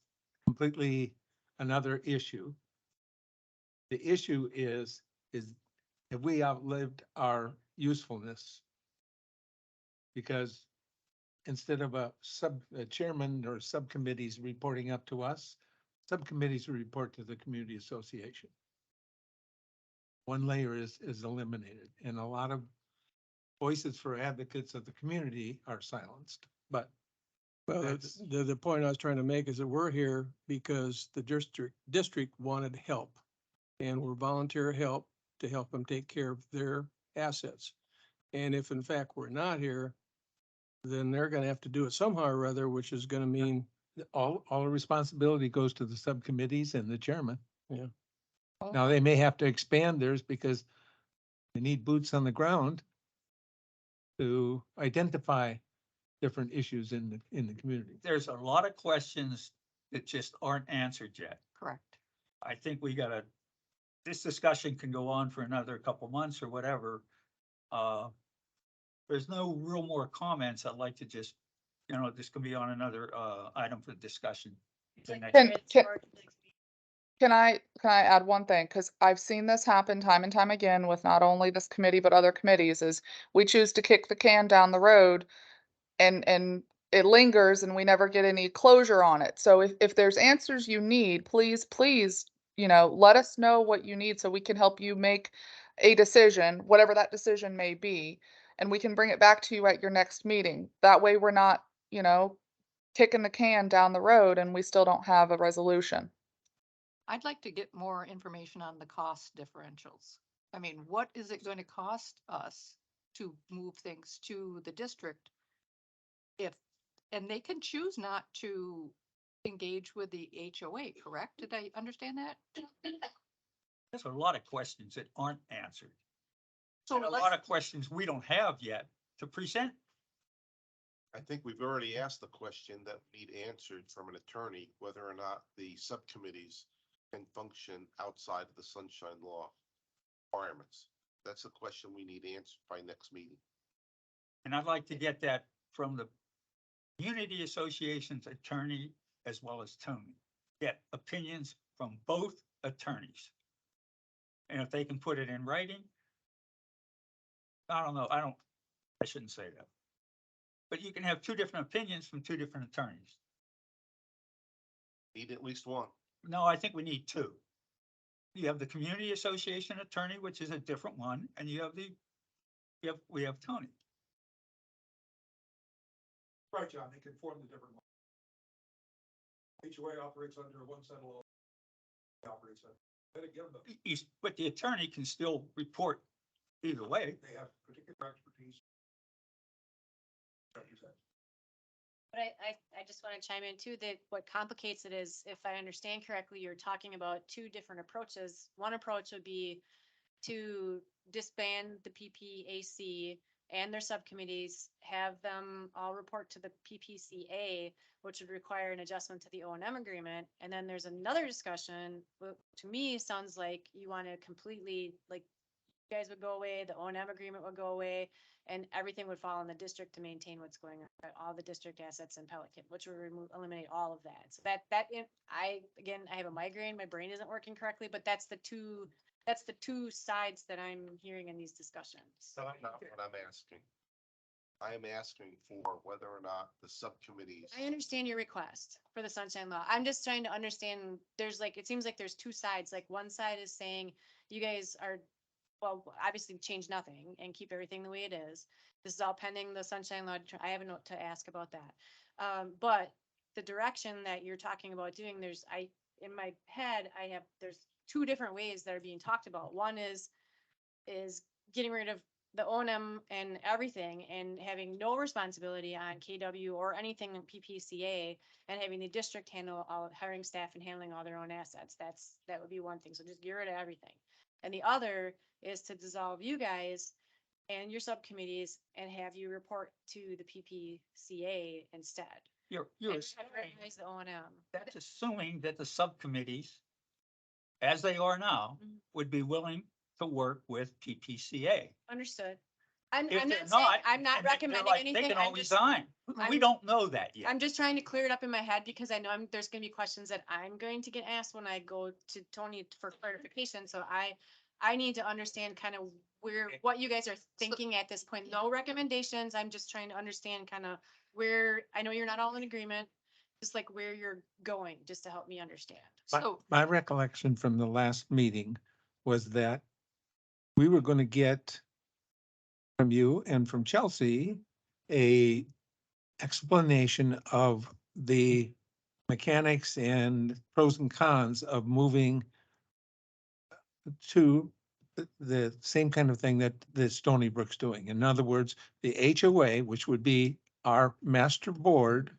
E: completely another issue. The issue is have we outlived our usefulness? Because instead of a chairman or subcommittees reporting up to us, subcommittees report to the community association. One layer is eliminated, and a lot of voices for advocates of the community are silenced, but
G: Well,
E: That's-
G: the point I was trying to make is that we're here because the district wanted help. And we're volunteer help to help them take care of their assets. And if in fact we're not here, then they're gonna have to do it somehow or other, which is gonna mean,
E: all the responsibility goes to the subcommittees and the chairman.
G: Yeah.
E: Now, they may have to expand theirs because they need boots on the ground to identify different issues in the community.
D: There's a lot of questions that just aren't answered yet.
F: Correct.
D: I think we gotta, this discussion can go on for another couple months or whatever. There's no real more comments. I'd like to just, this could be on another, item for discussion. the next-
K: Can I add one thing? Because I've seen this happen time and time again with not only this committee, but other committees, is we choose to kick the can down the road and it lingers and we never get any closure on it. So if there's answers you need, please, let us know what you need so we can help you make a decision, whatever that decision may be, and we can bring it back to you at your next meeting. That way we're not, kicking the can down the road and we still don't have a resolution.
F: I'd like to get more information on the cost differentials. I mean, what is it going to cost us to move things to the district? And they can choose not to engage with the HOA, correct? Did I understand that?
D: There's a lot of questions that aren't answered.
F: So
D: And a lot of questions we don't have yet to present.
C: I think we've already asked the question that we need answered from an attorney, whether or not the subcommittees can function outside of the sunshine law requirements. That's the question we need answered by next meeting.
D: And I'd like to get that from the Community Association's attorney as well as Tony. Get opinions from both attorneys. And if they can put it in writing, I don't know, I shouldn't say that. But you can have two different opinions from two different attorneys.
C: Need at least one.
D: No, I think we need two. You have the Community Association attorney, which is a different one, and we have Tony.
I: Right, John, they can form the different. HOA operates under one set of law. Operates under.
D: But the attorney can still report either way.
I: They have particular expertise.
A: But I just want to chime in too, that what complicates it is, if I understand correctly, you're talking about two different approaches. One approach would be to disband the PPAC and their subcommittees, have them all report to the PPCA, which would require an adjustment to the O&M agreement. And then there's another discussion, to me, sounds like you want to completely, like, you guys would go away, the O&M agreement would go away, and everything would fall on the district to maintain what's going on, all the district assets in Pelican, which would eliminate all of that. So I have a migraine, my brain isn't working correctly, but that's the two sides that I'm hearing in these discussions.
C: That's not what I'm asking. I am asking for whether or not the subcommittees.
A: I understand your request for the sunshine law. I'm just trying to understand, it seems like there's two sides. Like one side is saying you guys are, well, obviously change nothing and keep everything the way it is. This is all pending the sunshine law. I have a note to ask about that. But the direction that you're talking about doing, in my head, there's two different ways that are being talked about. One is getting rid of the O&M and everything and having no responsibility on KW or anything in PPCA, and having the district handle all hiring staff and handling all their own assets. That would be one thing. So just get rid of everything. And the other is to dissolve you guys and your subcommittees and have you report to the PPCA instead.
D: you're assuming,
A: Recognize the O and M.
D: that's assuming that the subcommittees, as they are now,
A: Mhm.
D: would be willing to work with PPCA.
A: Understood.
D: If
A: I'm
D: they're
A: not saying,
D: not,
A: I'm not
D: and they're
A: recommending
D: like, they
A: anything.
D: can
A: I'm
D: all
A: just,
D: resign. We
A: I'm-
D: don't know that yet.
A: I'm just trying to clear it up in my head because I know there's gonna be questions that I'm going to get asked when I go to Tony for clarification. So I need to understand kind of what you guys are thinking at this point. No recommendations. I'm just trying to understand kind of where, I know you're not all in agreement, just like where you're going, just to help me understand.
F: So,
E: My recollection from the last meeting was that we were going to get from you and from Chelsea a explanation of the mechanics and pros and cons of moving to the same kind of thing that Stony Brook's doing. In other words, the HOA, which would be our master board,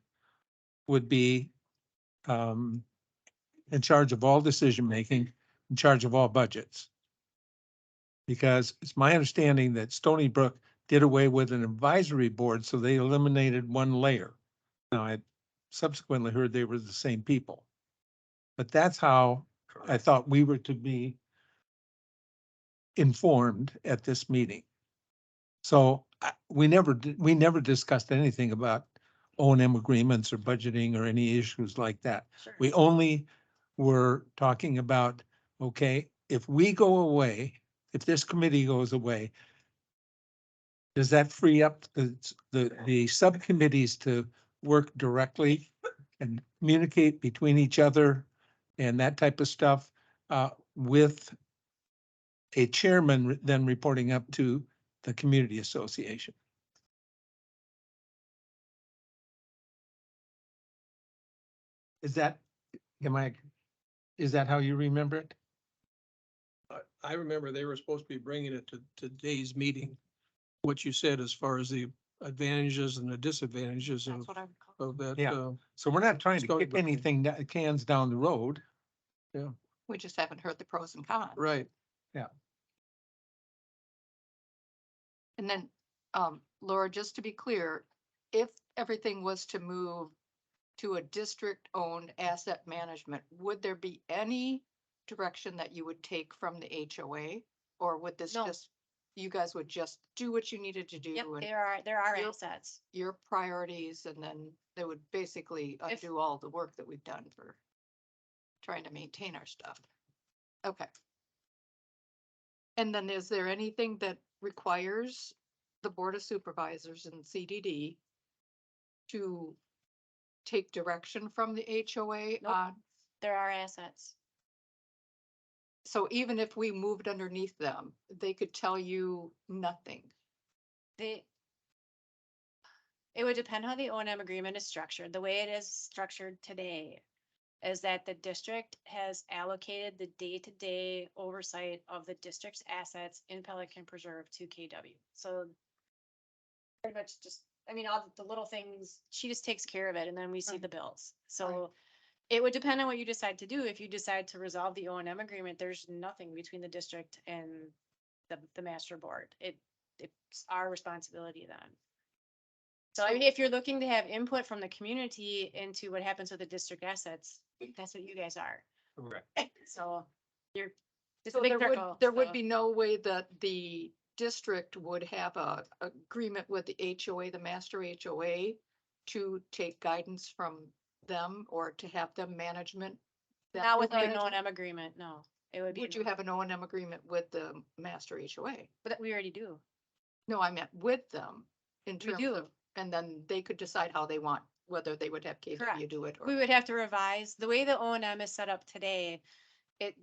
E: would be in charge of all decision-making, in charge of all budgets. Because it's my understanding that Stony Brook did away with an advisory board, so they eliminated one layer. Now, I subsequently heard they were the same people. But that's how I thought we were to be informed at this meeting. So we never discussed anything about O&M agreements or budgeting or any issues like that.
A: Sure.
E: We only were talking about, okay, if we go away, if this committee goes away, does that free up the subcommittees to work directly and communicate between each other and that type of stuff, with a chairman then reporting up to the community association? Is that, is that how you remember it?
G: I remember they were supposed to be bringing it to today's meeting. What you said as far as the advantages and the disadvantages
A: That's what I recall.
G: of that.
E: Yeah. So we're not trying to
G: Stony
E: kick
G: Brook thing.
E: anything, cans down the road.
F: we just haven't heard the pros and cons.
G: Right.
F: And then, Laura, just to be clear, if everything was to move to a district-owned asset management, would there be any direction that you would take from the HOA? Or would this
A: No.
F: just, you guys would just do what you needed to do?
A: Yep,
F: and
A: there are
F: You're-
A: assets.
F: your priorities, and then they would basically
A: If-
F: undo all the work that we've done for trying to maintain our stuff. Okay. And then is there anything that requires the Board of Supervisors and CDD to take direction from the HOA
A: Nope.
F: on?
A: There are assets.
F: So even if we moved underneath them, they could tell you nothing.
A: It would depend how the O and M agreement is structured. The way it is structured today is that the district has allocated the day-to-day oversight of the district's assets in Pelican Preserve to KW. So pretty much just, I mean, all the little things, she just takes care of it and then we see
F: Right.
A: the bills. So it would depend on what you decide to do. If you decide to resolve the O and M agreement, there's nothing between the district and the master board. It's our responsibility then. So I mean, if you're looking to have input from the community into what happens with the district assets, that's what you guys are.
D: Correct.
A: So you're, it's
F: So
A: a big
F: there would,
A: circle.
F: there would
A: so-
F: be no way that the district would have a agreement with the HOA, the master HOA, to take guidance from them or to have them management? that
A: Not without an O
F: management?
A: and M agreement, no. It would be.
F: Would you have an O and M agreement with the master HOA?
A: But we already do.
F: No, I meant with them in
A: We
F: terms
A: do.
F: of, and then they could decide how they want, whether they would have KW
A: Correct.
F: do it or.
A: We would have to revise, the way the O and M is set up today, it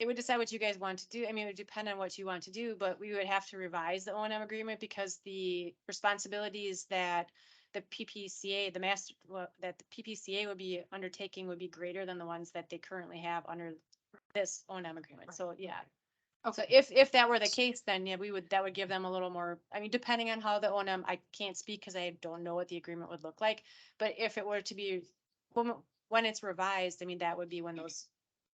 A: would decide what you guys want to do. I mean, it would depend on what you want to do, but we would have to revise the O and M agreement because the responsibilities that the PPCA, that the PPCA would be undertaking would be greater than the ones that they currently have under this O and M agreement.
F: Right.
A: So, yeah. So
F: Okay,
A: if that were the case, then yeah, that would give them a little more, I mean, depending on how the O and M, I can't speak because I don't know what the agreement would look like. But if it were to be, when it's revised, I mean, that would be when those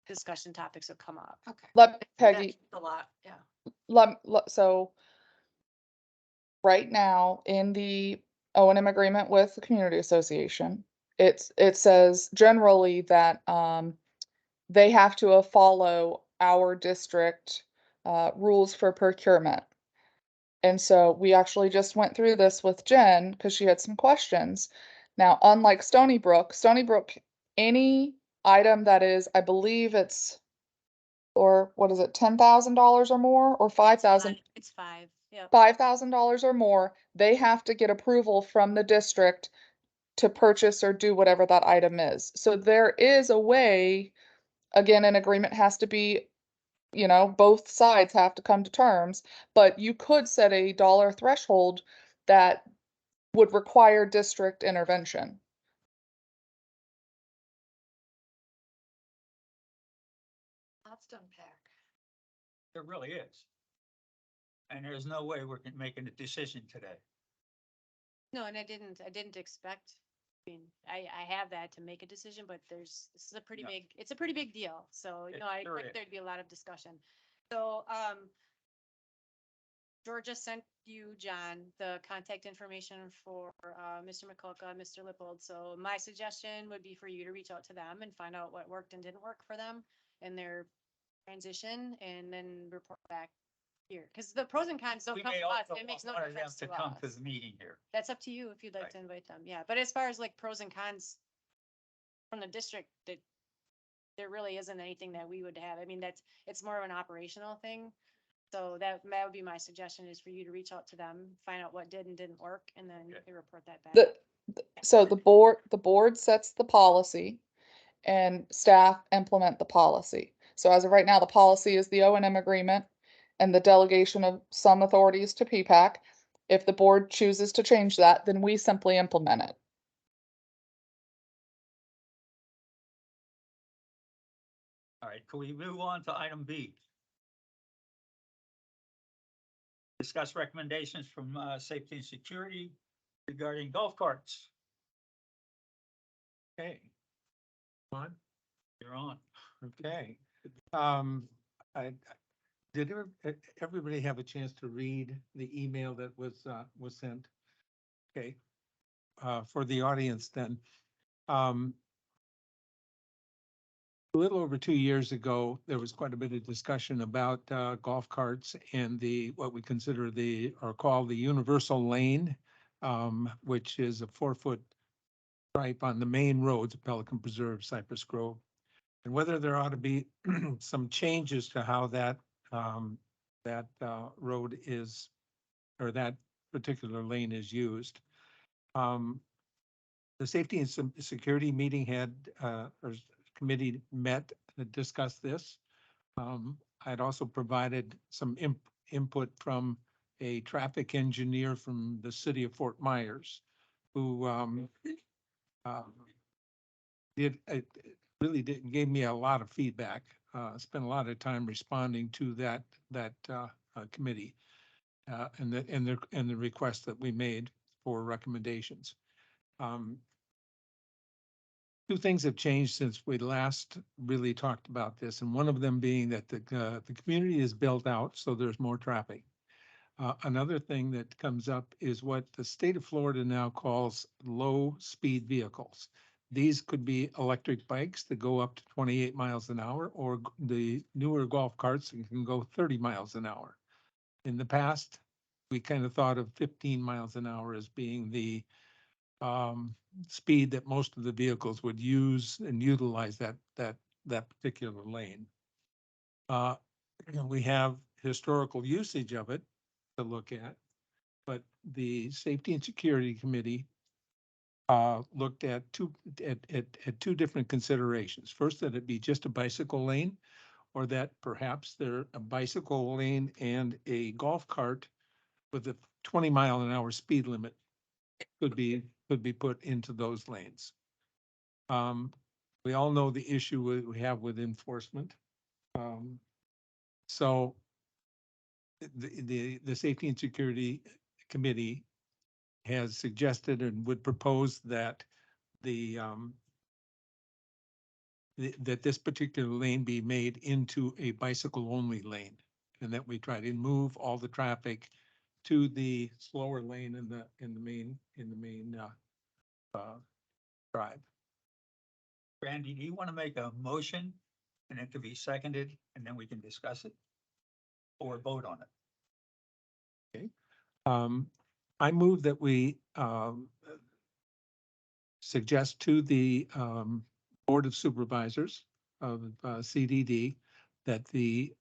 A: discussion topics would come up.
F: okay.
K: Let Peggy,
F: That's a lot, yeah.
K: so right now in the O&M agreement with the community association. It says generally that, they have to follow our district, rules for procurement. And so we actually just went through this with Jen because she had some questions. Now, unlike Stony Brook, any item that is, I believe it's, or what is it, $10,000 or more, or 5,000?
A: It's 5, yeah.
K: $5,000 or more, they have to get approval from the district to purchase or do whatever that item is. So there is a way, again, an agreement has to be, both sides have to come to terms, but you could set a dollar threshold that would require district intervention.
F: Lots to unpack.
D: There really is. And there's no way we're making a decision today.
A: No, and I didn't expect, I mean, I have that to make a decision, but this is a pretty
D: Yeah.
A: big, it's a pretty big deal. So,
D: It
A: I
D: sure
A: expect
D: is.
A: there'd be a lot of discussion. So, Georgia sent you, John, the contact information for, Mr. McCulca, Mr. Lippold. So my suggestion would be for you to reach out to them and find out what worked and didn't work for them in their transition and then report back here. Because the pros and cons don't
D: We
A: come
D: may
A: from us.
D: also
A: It makes no
D: want one of them
A: difference
D: to
A: to
D: come to
A: us.
D: the meeting here.
A: That's up to you if you'd like
D: Right.
A: to invite them. Yeah, but as far as like pros and cons from the district, that there really isn't anything that we would have. I mean, it's more of an operational thing. So that would be my suggestion, is for you to reach out to them, find out what did and didn't work, and then
D: Okay.
A: they report that back.
K: So the board sets the policy and staff implement the policy. So as of right now, the policy is the O&M agreement and the delegation of some authorities to PPAC. If the board chooses to change that, then we simply implement it.
D: All right, can we move on to item B? Discuss recommendations from safety and security regarding golf carts.
E: Okay. On,
D: You're on.
E: okay. I, did everybody have a chance to read the email that was sent? Okay. For the audience then, a little over 2 years ago, there was quite a bit of discussion about golf carts and what we consider or call the universal lane, which is a 4-foot stripe on the main roads, Pelican Preserve, Cypress Grove, and whether there ought to be some changes to how that road is, or that particular lane is used. The safety and security meeting or committee met to discuss this. I'd also provided some input from a traffic engineer from the city of Fort Myers, who gave me a lot of feedback. Spent a lot of time responding to that committee and the request that we made for recommendations. Two things have changed since we last really talked about this, and one of them being that the community is built out, so there's more traffic. Another thing that comes up is what the state of Florida now calls low-speed vehicles. These could be electric bikes that go up to 28 miles an hour, or the newer golf carts that can go 30 miles an hour. In the past, we kind of thought of 15 miles an hour as being the speed that most of the vehicles would use and utilize that particular lane. We have historical usage of it to look at, but the Safety and Security Committee looked at two different considerations. First, that it be just a bicycle lane, or that perhaps there a bicycle lane and a golf cart with a 20-mile-an-hour speed limit could be put into those lanes. We all know the issue we have with enforcement. So the Safety and Security Committee has suggested and would propose that that this particular lane be made into a bicycle only lane, and that we try to move all the traffic to the slower lane in the main, drive.
D: Randy, do you want to make a motion and it could be seconded and then we can discuss it? Or vote on it?
E: I move that we, suggest to the, Board of Supervisors of, CDD that the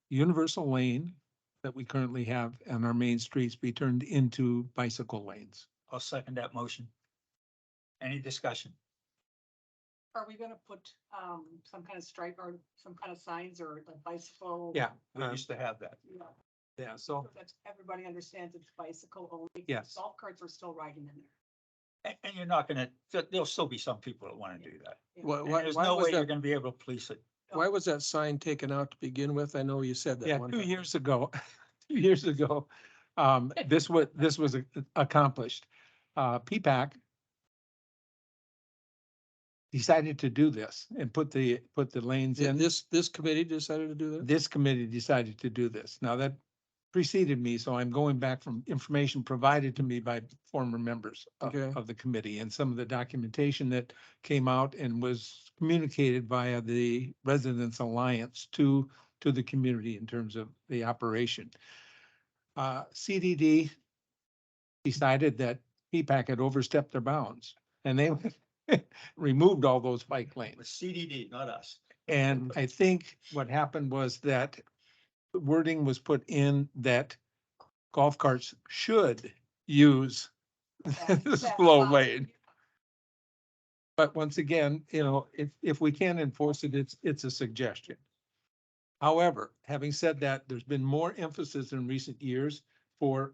E: universal lane that we currently have on our main streets be turned into bicycle lanes.
D: I'll second that motion. Any discussion?
F: Are we gonna put, some kind of stripe or some kind of signs or like bicycle?
E: Yeah,
D: We used to have that.
F: Yeah,
E: yeah, so,
F: so that everybody understands it's bicycle only.
E: Yes.
F: Golf carts are still riding in there.
D: And you're not gonna, there'll still be some people that want to do that.
G: Why,
D: And
G: why,
D: there's
G: why
D: no
G: was
D: way you're
G: that,
D: gonna be able to police it.
G: why was that sign taken out to begin with? I know you said that
E: yeah,
G: one
E: 2
G: time.
E: years ago, 2 years ago, this was accomplished. P-PAC decided to do this and put the lanes in.
G: This committee decided to do that?
E: This committee decided to do this. Now that preceded me, so I'm going back from information provided to me by former members
G: Okay.
E: of the committee and some of the documentation that came out and was communicated via the Residents Alliance to the community in terms of the operation. CDD decided that P-PAC had overstepped their bounds and they removed all those bike
D: It
E: lanes.
D: was CDD, not us.
E: And I think what happened was that wording was put in that golf carts should use the slow lane. But once again, if we can enforce it, it's a suggestion. However, having said that, there's been more emphasis in recent years for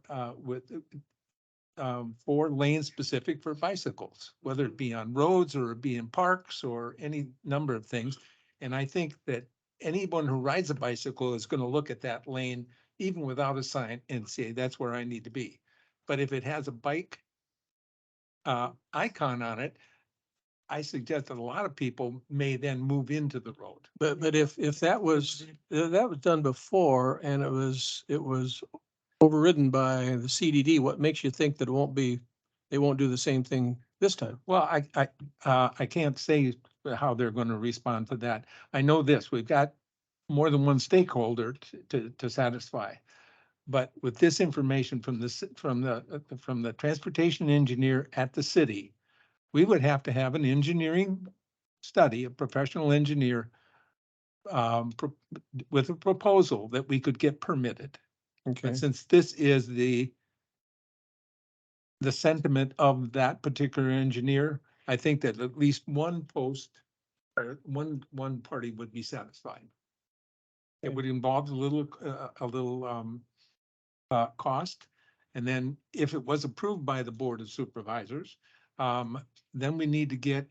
E: lanes specific for bicycles, whether it be on roads or it be in parks or any number of things. And I think that anyone who rides a bicycle is going to look at that lane, even without a sign, and say, that's where I need to be. But if it has a bike icon on it, I suggest that a lot of people may then move into the road.
G: But if that was done before and it was overridden by the CDD, what makes you think that they won't do the same thing this time?
E: Well, I can't say how they're going to respond to that. I know this, we've got more than one stakeholder to satisfy. But with this information from the transportation engineer at the city, we would have to have an engineering study, a professional engineer with a proposal that we could get permitted.
G: Okay.
E: But since this is the sentiment of that particular engineer, I think that at least one post or one party would be satisfied. It would involve a little cost. And then if it was approved by the Board of Supervisors, then we need to get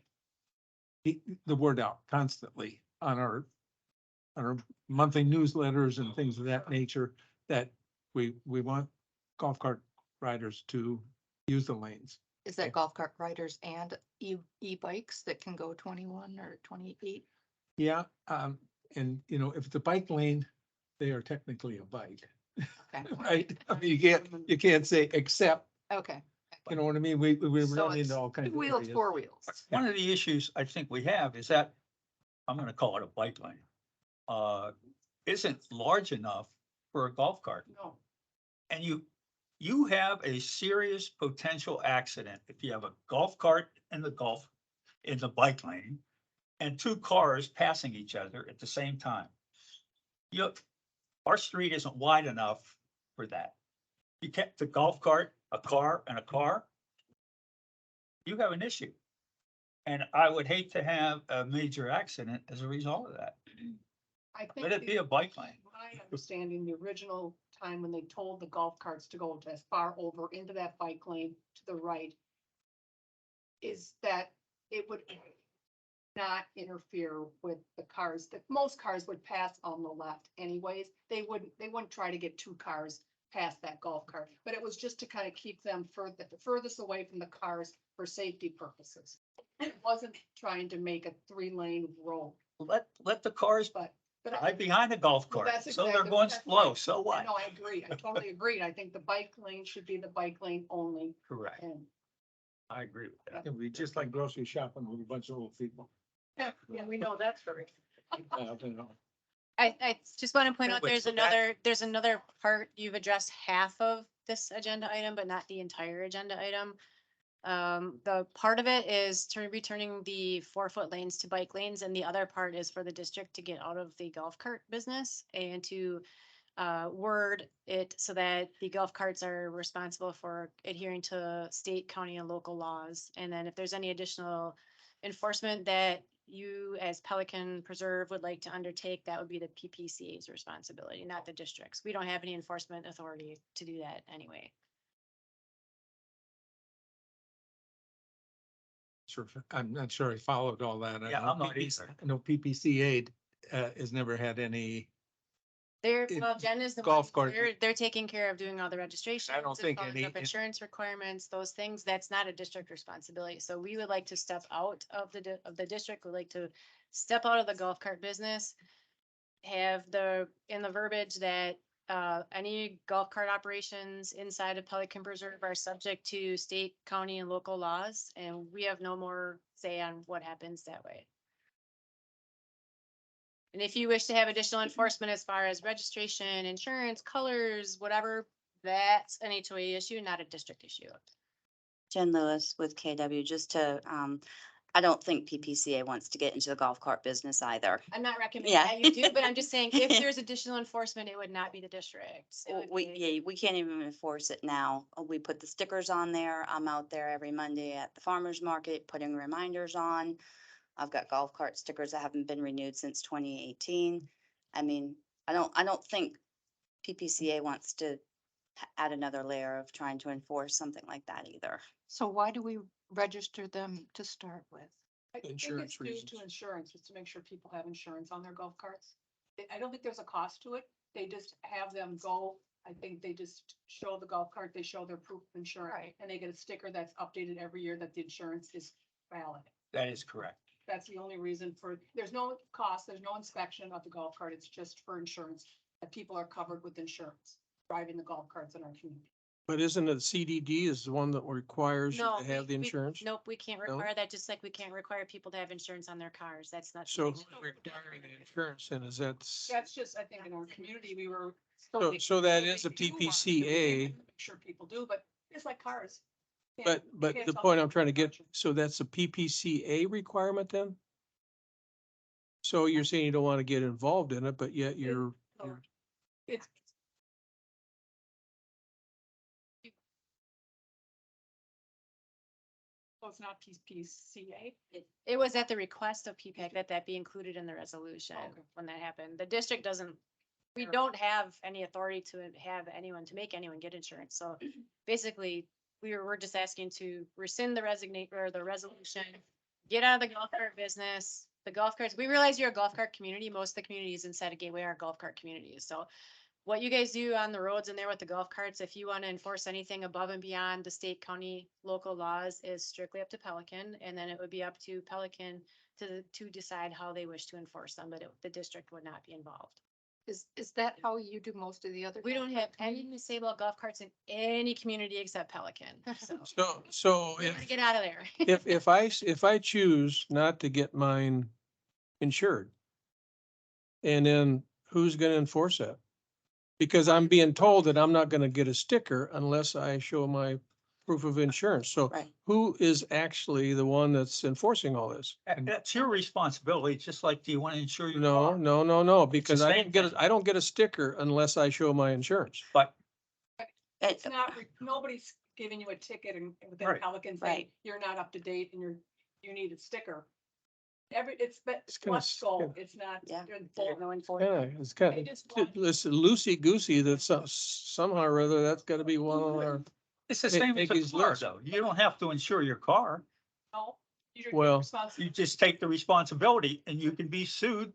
E: the word out constantly on our monthly newsletters and things of that nature, that we want golf cart riders to use the lanes.
F: Is that golf cart riders and e-bikes that can go 21 or 28?
E: Yeah, and if it's a bike lane, they are technically a bike,
F: Okay.
E: right? I mean, you can't say except,
F: Okay.
E: you know what I mean? We
F: So
E: run
F: it's
E: into all kinds
F: two
E: of
F: wheels,
E: areas.
F: four wheels.
D: One of the issues I think we have is that, I'm gonna call it a bike lane, isn't large enough for a golf cart.
F: No.
D: And you have a serious potential accident if you have a golf cart in the bike lane and two cars passing each other at the same time. Our street isn't wide enough for that. You can't, the golf cart, a car and a car, you have an issue. And I would hate to have a major accident as a result of that.
F: I think
D: Let it be a bike lane.
F: my understanding, the original time when they told the golf carts to go as far over into that bike lane to the right is that it would not interfere with the cars, that most cars would pass on the left anyways. They wouldn't try to get two cars past that golf cart, but it was just to kind of keep them furthest away from the cars for safety purposes. It wasn't trying to make a 3-lane road,
D: Let the cars
F: but But
D: right behind the golf
F: Well,
D: cart,
F: that's
D: so they're
F: exactly-
D: going
F: that's
D: slow,
F: right.
D: so what?
F: No, I agree. I totally agree. I think the bike lane should be the bike lane only.
D: Correct,
F: And,
D: I agree with that.
E: It'd be just like grocery shopping with a bunch of old people.
F: yeah, we know that's very.
E: I don't know.
A: I just want to point out,
D: Wait,
A: there's
D: so that-
A: there's another part, you've addressed half of this agenda item, but not the entire agenda item. The part of it is returning the 4-foot lanes to bike lanes, and the other part is for the district to get out of the golf cart business and to word it so that the golf carts are responsible for adhering to state, county, and local laws. And then if there's any additional enforcement that you as Pelican Preserve would like to undertake, that would be the PPCA's responsibility, not the district's. We don't have any enforcement authority to do that anyway.
E: Sure, I'm not sure I followed all that. I
D: Yeah,
E: know
D: I'm not
E: PPC
D: either.
E: I know PPCA has never had any,
A: Well, Jen is the
E: golf
A: one,
E: cart-
A: they're taking care of doing all the registration.
E: think any-
A: Insurance requirements, those things, that's not a district responsibility. So we would like to step out of the district, would like to step out of the golf cart business. Have in the verbiage that, any golf cart operations inside of Pelican Preserve are subject to state, county, and local laws, and we have no more say on what happens that way. And if you wish to have additional enforcement as far as registration, insurance, colors, whatever, that's an HOA issue, not a district issue.
J: Jen Lewis with KW, just to, I don't think PPCA wants to get into the golf cart business either.
A: I'm not recommending
J: Yeah.
A: that you do, but I'm just saying, if there's additional enforcement, it would not be the district. It would be-
J: Yeah, we can't even enforce it now. We put the stickers on there. I'm out there every Monday at the farmer's market, putting reminders on. I've got golf cart stickers that haven't been renewed since 2018. I mean, I don't think PPCA wants to add another layer of trying to enforce something like that either.
F: So why do we register them to start with?
B: I think
G: Insurance
B: it's due
G: reasons.
B: to insurance, just to make sure people have insurance on their golf carts. I don't think there's a cost to it. They just have them go. I think they just show the golf cart, they show their proof of insurance.
F: Right.
B: And they get a sticker that's updated every year that the insurance is valid.
D: That is correct.
B: That's the only reason there's no cost, there's no inspection of the golf cart. It's just for insurance, that people are covered with insurance, driving the golf carts in our community.
G: But isn't it CDD is the one that requires you
A: No,
G: to have the insurance?
A: Nope, we can't
G: No?
A: require that, just like we can't require people to have insurance on their cars. That's not.
G: So who's requiring the insurance and is that,
B: That's just, I think in our community, we were.
G: so that is a PPCA,
B: Make sure people do, but it's like cars.
G: but
B: can't
G: the
B: tell
G: point
B: them
G: I'm trying to get,
B: insurance.
G: so that's a PPCA requirement then? So you're saying you don't want to get involved in it, but yet you're,
B: It's. Well, it's not PPCA.
A: It was at the request of PPAC that that be included in the resolution
B: Okay.
A: when that happened. The district doesn't, we
B: Fair.
A: don't have any authority to have anyone, to make anyone get insurance. So basically, we're just asking to rescind the resignate or the resolution, get out of the golf cart business. The golf carts, we realize you're a golf cart community. Most of the communities inside of Gateway are golf cart communities. So what you guys do on the roads and there with the golf carts, if you want to enforce anything above and beyond the state, county, local laws, is strictly up to Pelican. And then it would be up to Pelican to decide how they wish to enforce them, but the district would not be involved.
F: Is that how you do most of the other?
A: We
F: golf
A: don't
F: cart
A: have any
F: communities?
A: disabled golf carts in any community except Pelican, so.
G: so
A: We gotta get out of there.
G: if I choose not to get mine insured, and then who's gonna enforce that? Because I'm being told that I'm not gonna get a sticker unless I show my proof of insurance. So
J: Right.
G: who is actually the one that's enforcing all this?
D: That's your responsibility, just like, do you want to insure your
G: No,
D: car?
G: no, because I
D: same
G: don't get,
D: thing.
G: I don't get a sticker unless I show my insurance.
D: But
B: It's not, nobody's giving you a ticket and within
D: Right.
B: Pelican saying,
J: Right.
B: you're not up to date and you need a sticker. But
G: It's kinda
B: let's go.
G: scary.
B: It's not.
J: Yeah.
B: you're full-
J: No enforcement.
G: Yeah, it's kind
B: They
G: of,
B: just want-
G: listen, loosey-goosey that somehow or other, that's gotta be one of our,
D: it's the
G: Make-
D: same
G: make
D: as
G: his
D: a car
G: list.
D: though. You don't have to insure your car.
B: No, you're
G: Well,
B: responsible.
D: You just take the responsibility and you can be sued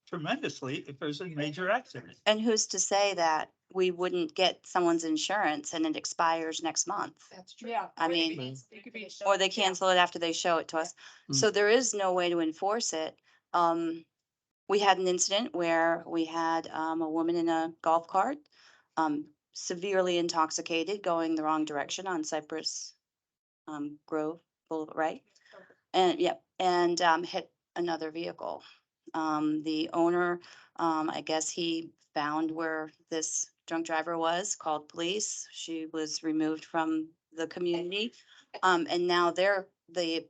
D: tremendously if there's a major accident.
J: And who's to say that we wouldn't get someone's insurance and it expires next month?
F: That's true.
B: Yeah.
J: I
B: or they
J: mean-
B: It could be.
J: Or they cancel it after they show it to us.
G: Mm.
J: So there is no way to enforce it. we had an incident where we had a woman in a golf cart, severely intoxicated, going the wrong direction on Cypress Grove Boulevard, right? And, yep, and hit another vehicle. The owner, I guess he found where this drunk driver was, called police. She was removed from the community. And now the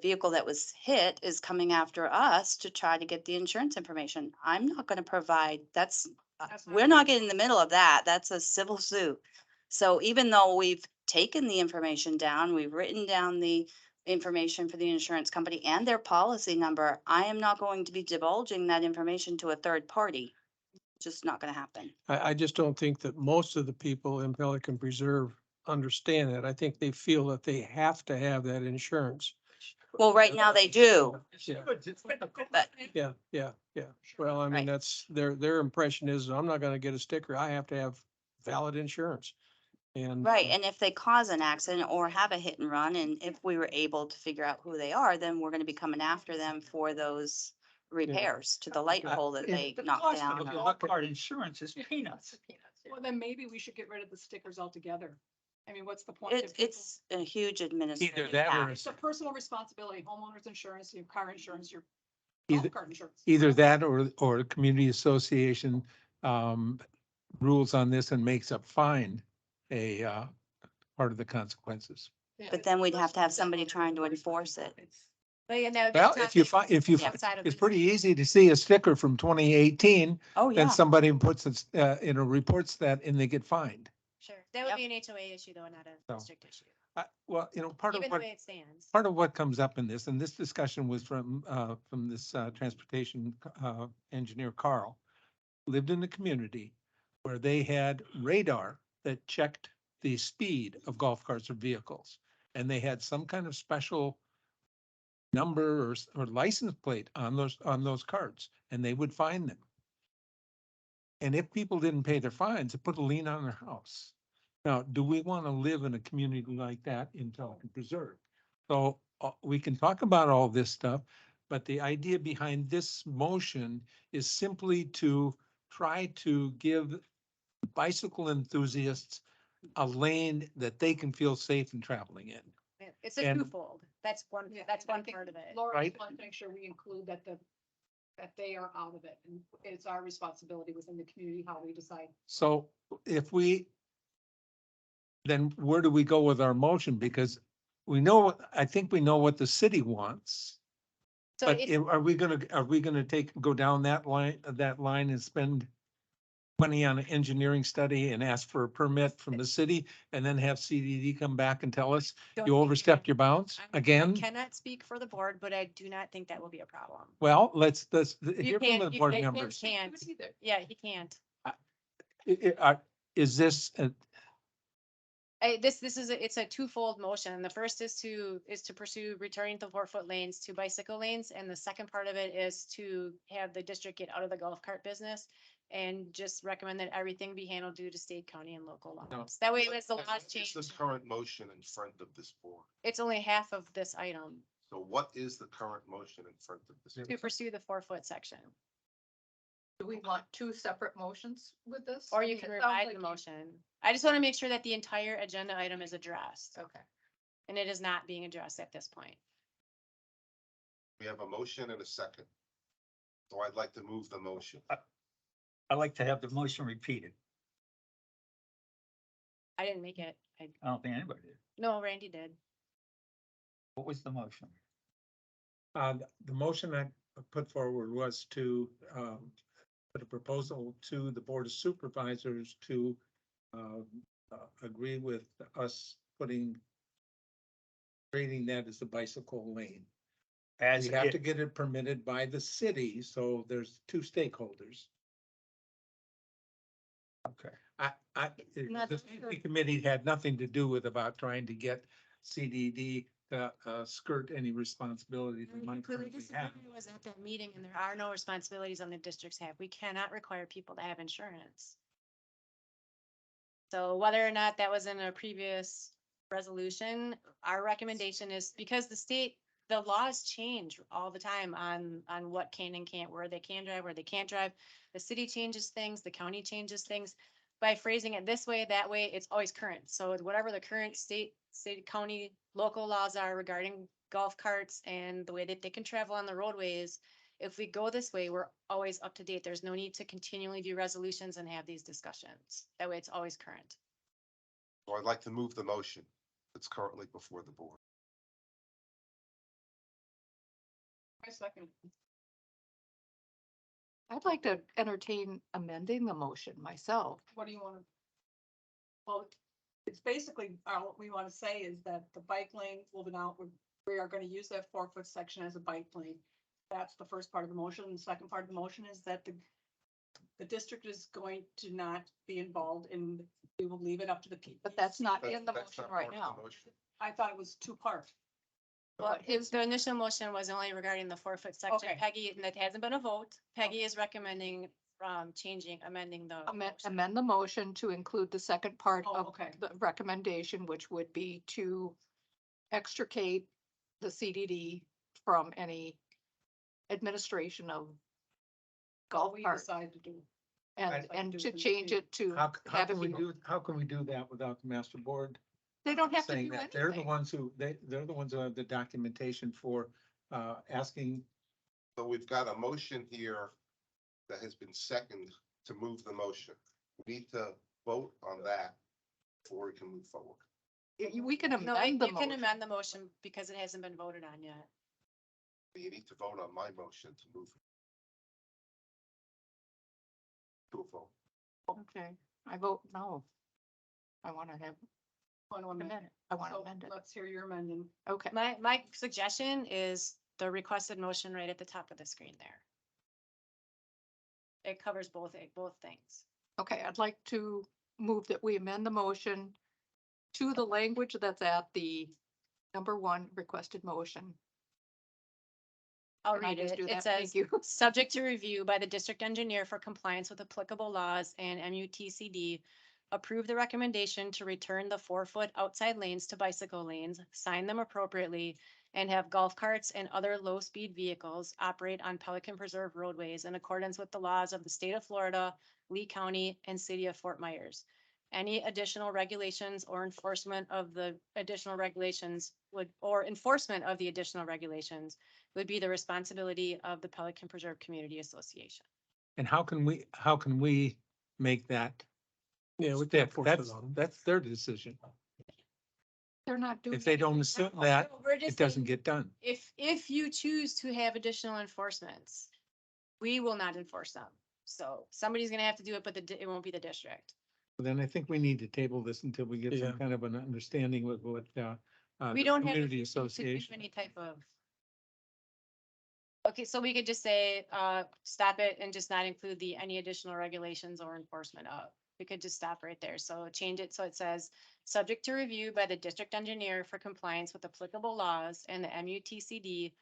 J: vehicle that was hit is coming after us to try to get the insurance information. I'm not gonna provide, we're not getting in the middle of that. That's a civil suit. So even though we've taken the information down, we've written down the information for the insurance company and their policy number, I am not going to be divulging that information to a third party. Just not gonna happen.
G: I just don't think that most of the people in Pelican Preserve understand that. I think they feel that they have to have that insurance.
J: Well, right now they do,
G: Yeah.
J: but
G: Yeah, yeah, yeah. Well, I mean,
J: Right.
G: that's, their impression is, I'm not gonna get a sticker. I have to have valid insurance. And.
J: right, and if they cause an accident or have a hit and run, and if we were able to figure out who they are, then we're gonna be coming after them for those repairs to the light pole that they
D: The
J: knocked
D: cost
J: down.
D: of a golf cart insurance is peanuts.
F: Well, then maybe we should get rid of the stickers altogether. I mean, what's the point?
J: It's a huge administrative
E: that or
J: task.
F: It's a personal responsibility, homeowner's insurance, your car insurance, your
E: Either-
F: golf cart insurance.
E: Either that or the community association, rules on this and makes a fine a, part of the consequences.
J: But then we'd have to have somebody trying to enforce it.
A: But yeah, that would be
E: Well, if you
A: tough
E: find, if you,
A: outside of
E: it's
A: the-
E: pretty easy to see a sticker from 2018,
J: Oh,
E: then
J: yeah.
E: somebody puts it, reports that and they get fined.
A: Sure, that would
J: Yep.
A: be an HOA issue though, not a
E: So,
A: district issue,
E: Well, part of
A: even the
E: what,
A: way it stands.
E: part of what comes up in this, and this discussion was from this, transportation, engineer Carl, lived in a community where they had radar that checked the speed of golf carts or vehicles. And they had some kind of special number or license plate on those carts, and they would fine them. And if people didn't pay their fines, it put a lien on their house. Now, do we want to live in a community like that in Pelican Preserve? So we can talk about all this stuff, but the idea behind this motion is simply to try to give bicycle enthusiasts a lane that they can feel safe in traveling in.
A: Yeah, it's a
E: And-
A: twofold. That's one,
F: Yeah,
A: that's
F: and I
A: one
F: think
A: part of it.
F: Laura
E: Right.
F: just wants to make sure we include that that they are out of it, and it's our responsibility within the community how we decide.
E: So if we, then where do we go with our motion? Because I think we know what the city wants.
A: So
E: But
A: it's,
E: are we gonna go down that line and spend money on an engineering study and ask for a permit from the city and then have CDD come back and tell us
A: don't
E: you
A: think
E: overstepped your bounds
A: I
E: again?
A: cannot speak for the board, but I do not think that will be a problem.
E: Well, let's
A: You
E: hear from
A: can't,
E: the
A: you
E: board
A: can't-
E: members.
A: Can't, yeah, he can't.
E: Is this,
A: This is, it's a twofold motion. The first is to pursue returning the 4-foot lanes to bicycle lanes. And the second part of it is to have the district get out of the golf cart business and just recommend that everything be handled due to state, county and local laws. That way, as the laws
C: What is
A: change,
C: the current motion in front of this board?
A: it's only half of this item
C: So what is the current motion in front of this?
A: to pursue the 4-foot section.
F: Do we want two separate motions with this?
A: Or
F: I
A: you
F: mean,
A: can
F: it sounds
A: revise
F: like
A: the
F: you-
A: motion. I just want to make sure that the entire agenda item is addressed.
F: Okay.
A: And it is not being addressed at this point.
C: We have a motion and a second. So I'd like to move the motion.
D: I like to have the motion repeated.
A: I didn't make it.
D: I don't think anybody did.
A: No, Randy did.
D: What was the motion?
E: the motion I put forward was to, put a proposal to the Board of Supervisors to, agree with us creating that as a bicycle lane.
D: As
E: We have
D: it-
E: to get it permitted by the city, so there's two stakeholders.
D: Okay.
A: Not
E: The
A: the-
E: safety committee had nothing to do with about trying to get CDD to, skirt any responsibilities
A: I
E: that might
A: completely
E: currently
A: disagree.
E: have.
A: I was at that meeting and there are no responsibilities on the districts have. We cannot require people to have insurance. So whether or not that was in a previous resolution, our recommendation is because the state the laws change all the time on what can and can't, where they can drive, where they can't drive. The city changes things, the county changes things. By phrasing it this way, that way, it's always current. So whatever the current state, county, local laws are regarding golf carts and the way that they can travel on the roadways, if we go this way, we're always up to date. There's no need to continually do resolutions and have these discussions. That way, it's always current.
C: So I'd like to move the motion that's currently before the board.
B: I second.
F: I'd like to entertain amending the motion myself.
B: What do you want to? Well, it's basically, what we want to say is that the bike lane will be now, we are going to use that 4-foot section as a bike lane. That's the first part of the motion. And the second part of the motion is that the district is going to not be involved in, we will leave it up to the people.
F: But that's not
C: That's-
F: in the
C: that's
F: motion
C: not
F: right
C: part of
F: now.
C: the motion.
B: I thought it was 2-part.
A: Well, the initial motion was only regarding the 4-foot section.
B: Okay.
A: Peggy, and that hasn't been a vote. Peggy is recommending amending the. motion.
F: Amend the motion to include the second part
B: Oh,
F: of
B: okay.
F: the recommendation, which would be to extricate the CDD from any administration of
B: All
F: golf
B: we
F: carts
B: decide to do.
F: and,
B: like
F: and
B: do
F: to
B: the
F: change it to
E: How
F: have it
E: can we
F: be,
E: how can we do that without the master board?
F: they don't have to
E: Saying
F: do
E: that they're the
F: anything.
E: ones who, they're the ones who have the documentation for, asking.
C: So we've got a motion here that has been seconded to move the motion. We need to vote on that before we can move forward.
F: We can
A: No,
F: amend the
A: you can
F: motion.
A: amend the motion because it hasn't been voted on yet.
C: You need to vote on my motion to move. To a vote.
F: Okay, I vote no. I want to have
B: Want to amend
F: amend it. I want to
B: So
F: amend it.
B: let's hear your amending.
F: Okay,
A: My suggestion is the requested motion right at the top of the screen there. It covers both things.
F: okay, I'd like to move that we amend the motion to the language that's at the number 1 requested motion.
A: I'll
F: Can I
A: read
F: just
A: it.
F: do
A: It
F: that?
A: says,
F: Thank you.
A: subject to review by the district engineer for compliance with applicable laws and MUTCD, approve the recommendation to return the 4-foot outside lanes to bicycle lanes, sign them appropriately, and have golf carts and other low-speed vehicles operate on Pelican Preserve roadways in accordance with the laws of the state of Florida, Lee County, and city of Fort Myers. Any additional regulations or enforcement of the additional regulations would be the responsibility of the Pelican Preserve Community Association.
E: And how can we make that
G: Yeah, we
E: step?
G: can't force
E: That's,
G: it on them.
E: that's their decision.
F: They're not doing.
E: If they don't
F: anything
E: assume
F: now.
E: that,
A: We're just
E: it doesn't
A: saying,
E: get done.
A: if you choose to have additional enforcements, we will not enforce them. So somebody's gonna have to do it, but it won't be the district.
E: Then I think we need to table this until we get
G: Yeah.
E: some kind of an understanding with what,
A: We
E: the
A: don't have
E: community
A: to do
E: association.
A: any type of. Okay, so we could just say, stop it and just not include any additional regulations or enforcement of. We could just stop right there. So change it so it says, subject to review by the district engineer for compliance with applicable laws and the MUTCD,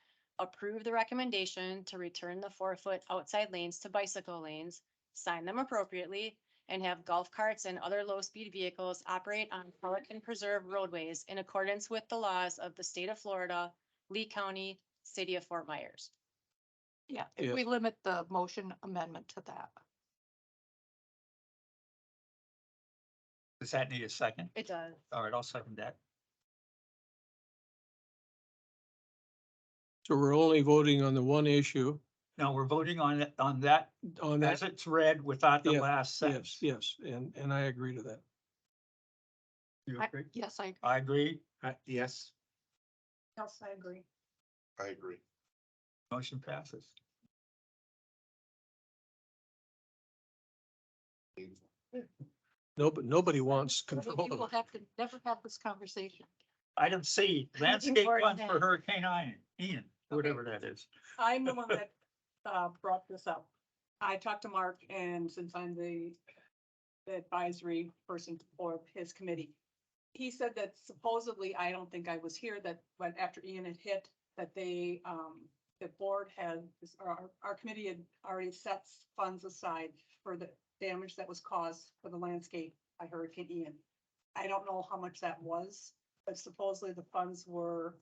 A: approve the recommendation to return the 4-foot outside lanes to bicycle lanes, sign them appropriately, and have golf carts and other low-speed vehicles operate on Pelican Preserve roadways in accordance with the laws of the state of Florida, Lee County, city of Fort Myers.
F: Yeah, if we limit the motion amendment to that.
D: Does that need a second?
A: It does.
D: All right, I'll second that.
G: So we're only voting on the one issue
D: Now, we're voting on that
G: on
D: as
G: that.
D: it's read without the
G: Yeah,
D: last
G: Yes,
D: sentence.
G: yes, and I agree to that.
D: You
F: I-
D: agree?
F: Yes, I,
D: I agree.
E: Yes,
B: Yes, I agree.
C: I agree.
D: Motion passes.
G: Nobody wants
F: maybe
G: control
F: we'll
G: of it.
F: have to never have this conversation.
D: Item C,
A: Looking
D: landscape
A: forward to
D: funds for
A: that.
D: Hurricane Ian, whatever that is.
B: I'm the one that, brought this up. I talked to Mark, and since I'm the advisory person for his committee, he said that supposedly, I don't think I was here, that when after Ian had hit, that they, the board had, or our committee had already set funds aside for the damage that was caused for the landscape by Hurricane Ian. I don't know how much that was, but supposedly the funds were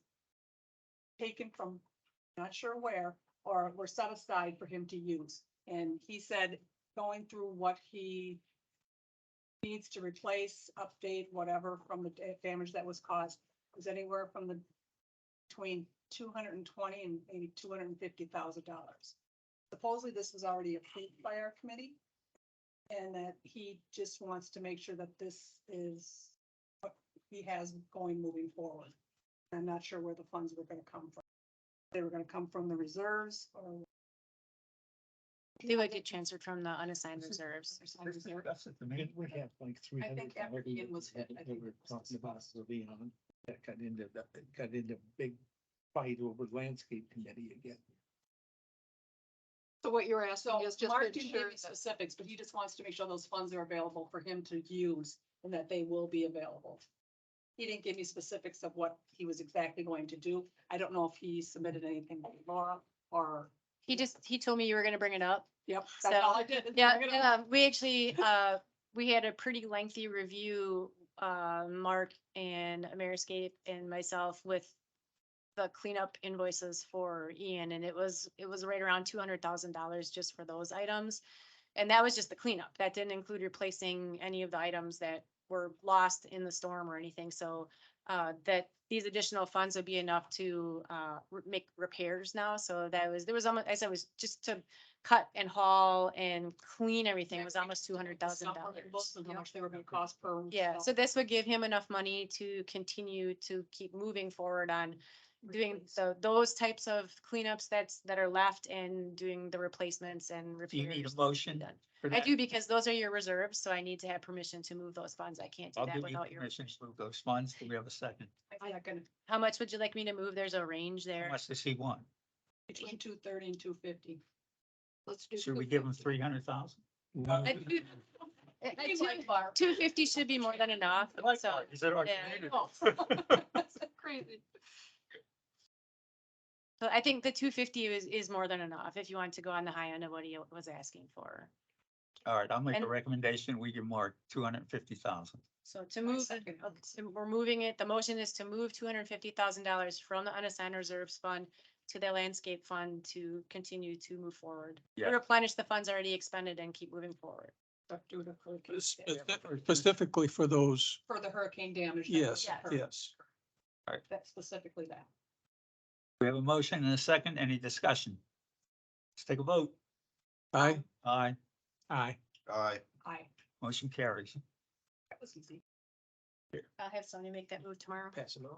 B: taken from, not sure where, or were set aside for him to use. And he said, going through what he needs to replace, update, whatever, from the damage that was caused, was anywhere from between 220 and maybe $250,000. Supposedly this was already approved by our committee. And that he just wants to make sure that this is what he has going moving forward. I'm not sure where the funds were gonna come from. They were gonna come from the reserves or.
A: They would get transferred from the unassigned reserves.
E: That's it, the main, we have like three
B: I
E: hundred.
B: think Pelican was hit. I
E: They
B: think
E: were
B: it was
E: talking about Leon, that got into big fight over landscape committee again.
F: So what you're asking
B: So
F: is just to
B: Mark didn't give
F: ensure
B: me
F: that
B: specifics, but he just wants to make sure those funds are available for him to use and that they will be available. He didn't give me specifics of what he was exactly going to do. I don't know if he submitted anything to Laura or.
A: He told me you were gonna bring it up.
B: Yep, that's all I did. is
A: Yeah,
B: bring it up.
A: we actually, we had a pretty lengthy review, Mark and Ameriscape and myself with the cleanup invoices for Ian, and it was right around $200,000 just for those items. And that was just the cleanup. That didn't include replacing any of the items that were lost in the storm or anything. So, that these additional funds would be enough to, make repairs now. So there was almost, as I was just to cut and haul and clean everything was almost $200,000.
B: And how much they were gonna cost per.
A: Yeah, so this would give him enough money to continue to keep moving forward on doing those types of cleanups that are left and doing the replacements and repairs.
D: Do you need a
A: that need to be
D: motion
A: done.
D: for
A: I
D: that?
A: do, because those are your reserves, so I need to have permission to move those funds. I can't do
D: I'll
A: that
D: give you
A: without your.
D: permission to move those funds. Do we have a second?
B: I'm not gonna,
A: How much would you like me to move? There's a range
D: How
A: there.
D: much does he want?
B: between 230 and 250.
F: let's do.
D: Should we give him 300,000?
A: Two fifty should be more than enough, so.
D: Is it our?
A: Yeah.
B: That's crazy.
A: So I think the 250 is more than enough if you want to go on the high end of what he was asking for.
D: All right, I'll make a
A: And-
D: recommendation. We give Mark 250,000.
A: So to move,
B: second.
A: so we're moving it, the motion is to move $250,000 from the unassigned reserves fund to the landscape fund to continue to move forward.
D: Yeah.
A: Replenish the funds already expended and keep moving forward.
B: Due to hurricane
G: Specifically for those,
B: for the hurricane damage. that
G: yes,
B: occurred.
G: yes.
B: That's specifically that.
D: We have a motion and a second. Any discussion? Let's take a vote.
G: Aye,
D: Aye,
E: Aye.
C: Aye.
B: Aye,
D: motion carries.
B: that was easy.
A: I'll have Sonia make that move tomorrow.
E: Pass it on.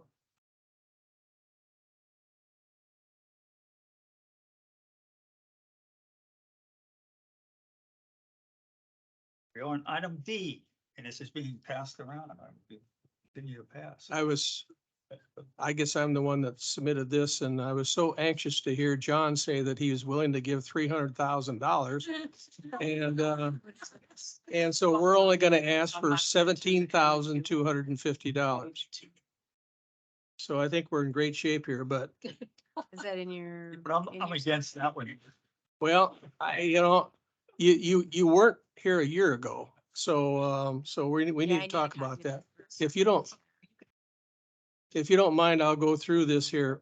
D: We're on item D, and this is being passed around. Continue to pass.
G: I guess I'm the one that submitted this, and I was so anxious to hear John say that he was willing to give $300,000. And so we're only gonna ask for $17,250. So I think we're in great shape here, but,
A: Is that in your?
D: But I'm
A: in your-
D: against that one.
G: well, you weren't here a year ago. So, we
A: Yeah,
G: need
A: I
G: to
A: a
G: talk
A: copy
G: about
A: of
G: that.
A: first.
G: If you don't mind, I'll go through this here.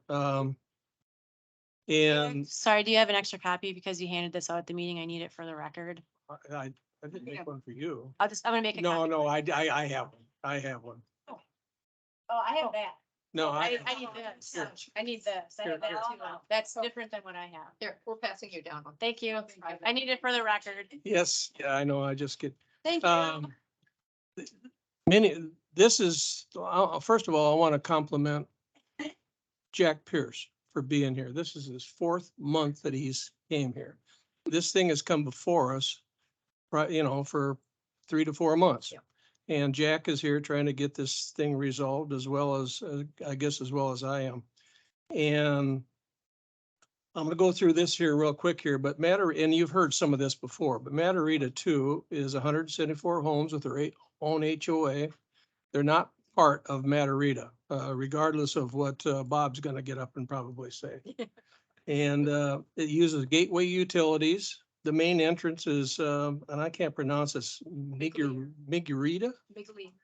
G: And
A: Sorry, do you have an extra copy because you handed this out at the meeting? I need it for the record.
G: I didn't make one for you.
A: I'm gonna make a
G: No,
A: copy.
G: no, I have one. I have one.
A: Oh, I have that.
G: No,
A: I need this.
G: Here.
A: I need this. I have that too. That's different than what I have.
F: Here, we're passing you down one.
A: Thank you. I need it for the record.
G: yes, yeah, I know, I just get,
A: Thank you.
G: this is, first of all, I want to compliment Jack Pierce for being here. This is his 4th month that he's came here. This thing has come before us, right, for 3 to 4 months.
A: Yep.
G: And Jack is here trying to get this thing resolved as well as, I guess, as well as I am. And I'm gonna go through this here real quick here, but and you've heard some of this before, but Matarita 2 is 174 homes with their own HOA. They're not part of Matarita, regardless of what Bob's gonna get up and probably say. And it uses gateway utilities. The main entrance is, and I can't pronounce this, Migurita?
A: Big league.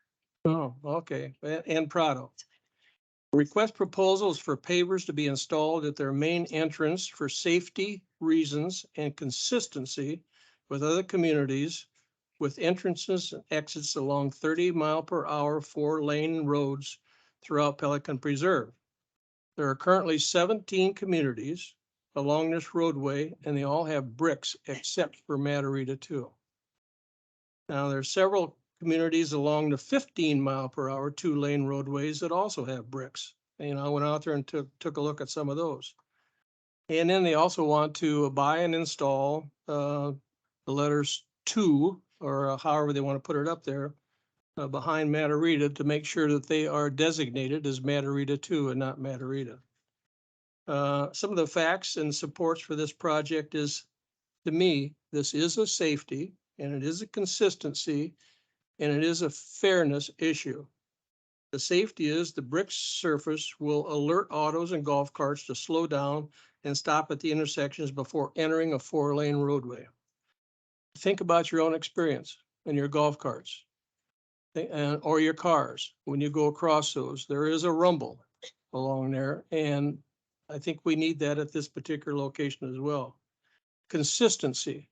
G: Oh, okay, and Prado. Request proposals for pavers to be installed at their main entrance for safety reasons and consistency with other communities with entrances and exits along 30-mile-per-hour 4-lane roads throughout Pelican Preserve. There are currently 17 communities along this roadway, and they all have bricks except for Matarita 2. Now, there are several communities along the 15-mile-per-hour 2-lane roadways that also have bricks. And I went out there and took a look at some of those. And then they also want to buy and install the letters 2, or however they want to put it up there, behind Matarita to make sure that they are designated as Matarita 2 and not Matarita. Some of the facts and supports for this project is, to me, this is a safety and it is a consistency and it is a fairness issue. The safety is the brick surface will alert autos and golf carts to slow down and stop at the intersections before entering a 4-lane roadway. Think about your own experience in your golf carts or your cars. When you go across those, there is a rumble along there, and I think we need that at this particular location as well. Consistency.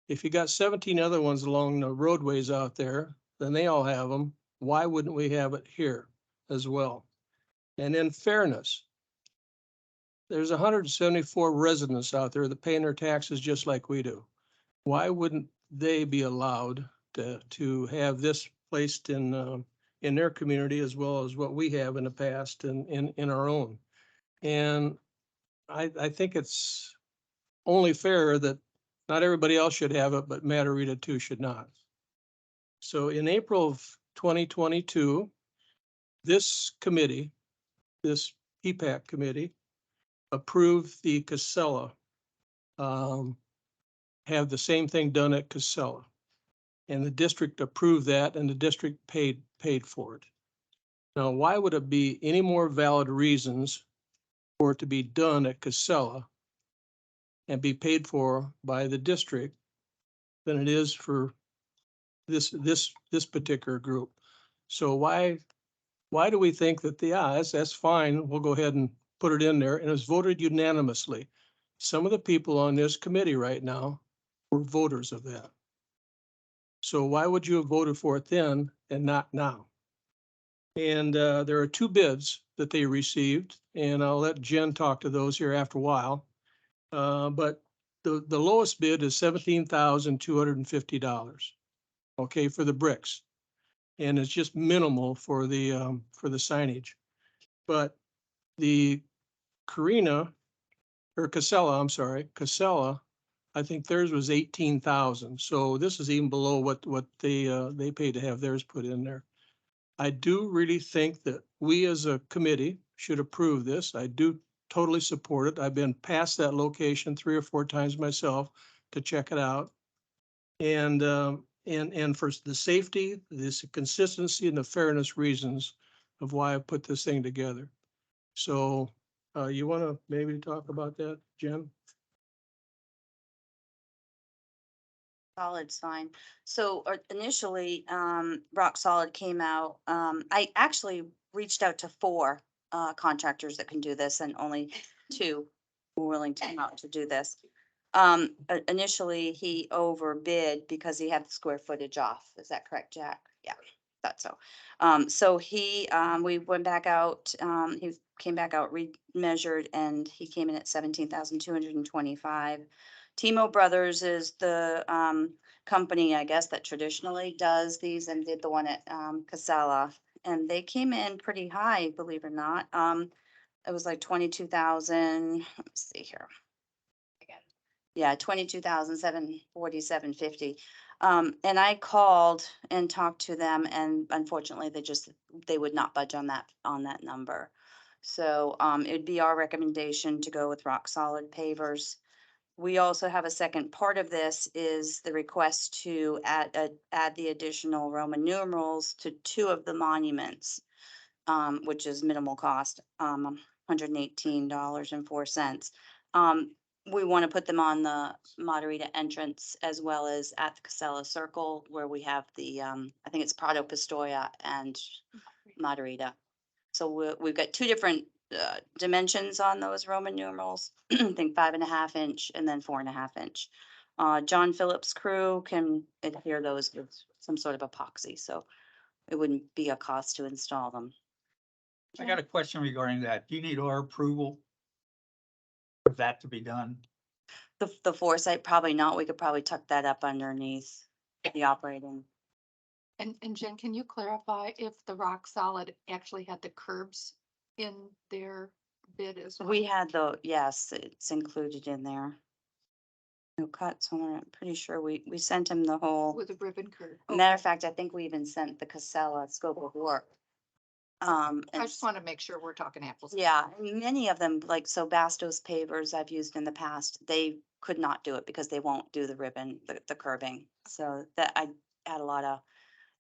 G: If you got 17 other ones along the roadways out there, then they all have them. Why wouldn't we have it here as well? And then fairness. There's 174 residents out there that pay their taxes just like we do. Why wouldn't they be allowed to have this placed in their community as well as what we have in the past and in our own? And I think it's only fair that not everybody else should have it, but Matarita 2 should not. So in April of 2022, this committee, this PPAC committee, approved the Casella, have the same thing done at Casella. And the district approved that and the district paid for it. Now, why would it be any more valid reasons for it to be done at Casella and be paid for by the district than it is for this particular group? So why do we think that that's fine, we'll go ahead and put it in there, and it was voted unanimously. Some of the people on this committee right now were voters of that. So why would you have voted for it then and not now? And there are 2 bids that they received, and I'll let Jen talk to those here after a while. But the lowest bid is $17,250, okay, for the bricks. And it's just minimal for the signage. But the Casella, I think theirs was 18,000. So this is even below what they paid to have theirs put in there. I do really think that we as a committee should approve this. I do totally support it. I've been past that location 3 or 4 times myself to check it out. And for the safety, this consistency and the fairness reasons of why I put this thing together. So you want to maybe talk about that, Jen?
J: Solid's fine. So initially, Rock Solid came out, I actually reached out to 4 contractors that can do this and only 2 were willing to come out to do this. Initially, he overbid because he had the square footage off. Is that correct, Jack? Yeah, thought so. So we went back out, he came back out, remeasured, and he came in at 17,225. Timo Brothers is the company, I guess, that traditionally does these and did the one at Casella. And they came in pretty high, believe it or not. It was like 22,000, let's see here. Yeah, 22,747.50. And I called and talked to them, and unfortunately they would not budge on that number. So it'd be our recommendation to go with Rock Solid pavers. We also have a second part of this is the request to add the additional Roman numerals to 2 of the monuments, which is minimal cost, $118.04. We want to put them on the Matarita entrance as well as at the Casella Circle where we have the, I think it's Prado Pistoia and Matarita. So we've got two different dimensions on those Roman numerals. I think 5.5 inch and then 4.5 inch. John Phillips' crew can adhere those with some sort of epoxy, so it wouldn't be a cost to install them.
D: I got a question regarding that. Do you need our approval for that to be done?
J: The foresight, probably not. We could probably tuck that up underneath the operating.
F: And Jen, can you clarify if the Rock Solid actually had the curbs in their bid as well?
J: We had yes, it's included in there. No cuts, I'm pretty sure we sent him the whole.
F: With a ribbon curb.
J: Matter of
F: Okay.
J: fact, I think we even sent the Casella scope of work.
F: I
J: And
F: just want to make sure we're talking apples. to
J: yeah,
F: apples.
J: many of them, like, so Bastos pavers I've used in the past, they could not do it because they won't do the ribbon, the curbing. So that I had a lot of,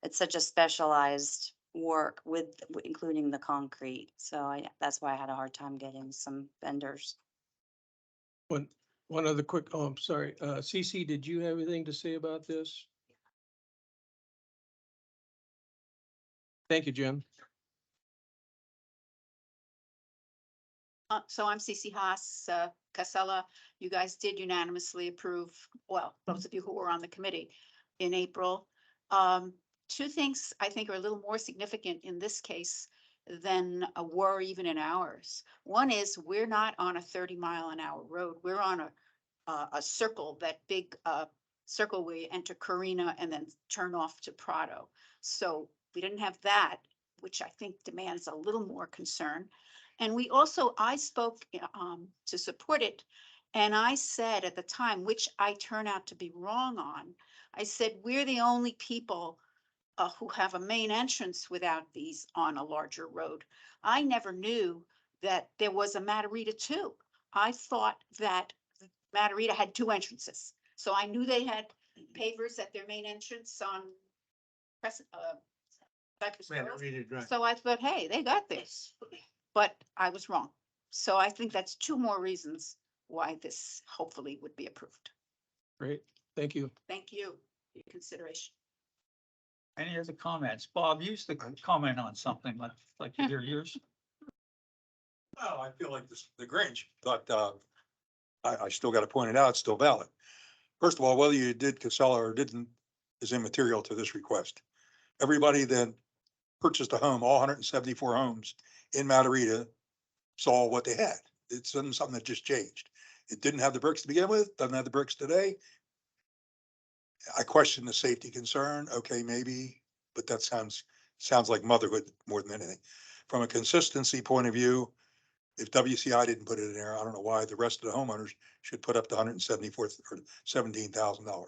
J: it's such a specialized work with, including the concrete. So that's why I had a hard time getting some vendors.
G: One other quick, oh, I'm sorry, Cece, did you have anything to say about this? Thank you, Jim.
M: So I'm Cece Haas, Casella. You guys did unanimously approve, well, those of you who were on the committee in April. Two things I think are a little more significant in this case than were even in ours. One is we're not on a 30-mile-an-hour road. We're on a circle, that big circle where you enter Carina and then turn off to Prado. So we didn't have that, which I think demands a little more concern. And we also, I spoke to support it. And I said at the time, which I turn out to be wrong on, I said, we're the only people who have a main entrance without these on a larger road. I never knew that there was a Matarita too. I thought that Matarita had two entrances. So I knew they had pavers at their main entrance on Cypress Grove. So I thought, hey, they got this, but I was wrong. So I think that's two more reasons why this hopefully would be approved.
G: Great, thank you.
M: Thank you for your consideration.
D: Any other comments? Bob, you used to comment on something like to hear yours.
I: Well, I feel like the Grinch, but I still got to point it out, it's still valid. First of all, whether you did Casella or didn't is immaterial to this request. Everybody that purchased a home, all 174 homes in Matarita, saw what they had. It's something that just changed. It didn't have the bricks to begin with, doesn't have the bricks today. I question the safety concern. Okay, maybe, but that sounds like motherhood more than anything. From a consistency point of view, if WCI didn't put it in there, I don't know why the rest of the homeowners should put up to $174 or $17,000.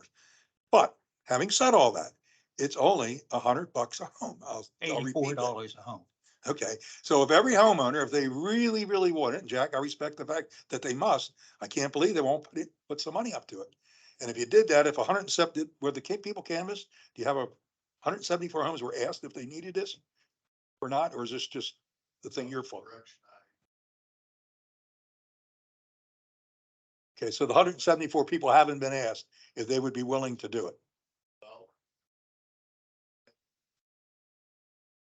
I: But having said all that, it's only $100 a home. I'll repeat that.
D: $84 a home.
I: Okay, so if every homeowner, if they really, really want it, and Jack, I respect the fact that they must, I can't believe they won't put some money up to it. And if you did that, if 170, were the people canvassed, do you have 174 homes were asked if they needed this or not, or is this just the thing you're for? Okay, so the 174 people haven't been asked if they would be willing to do it.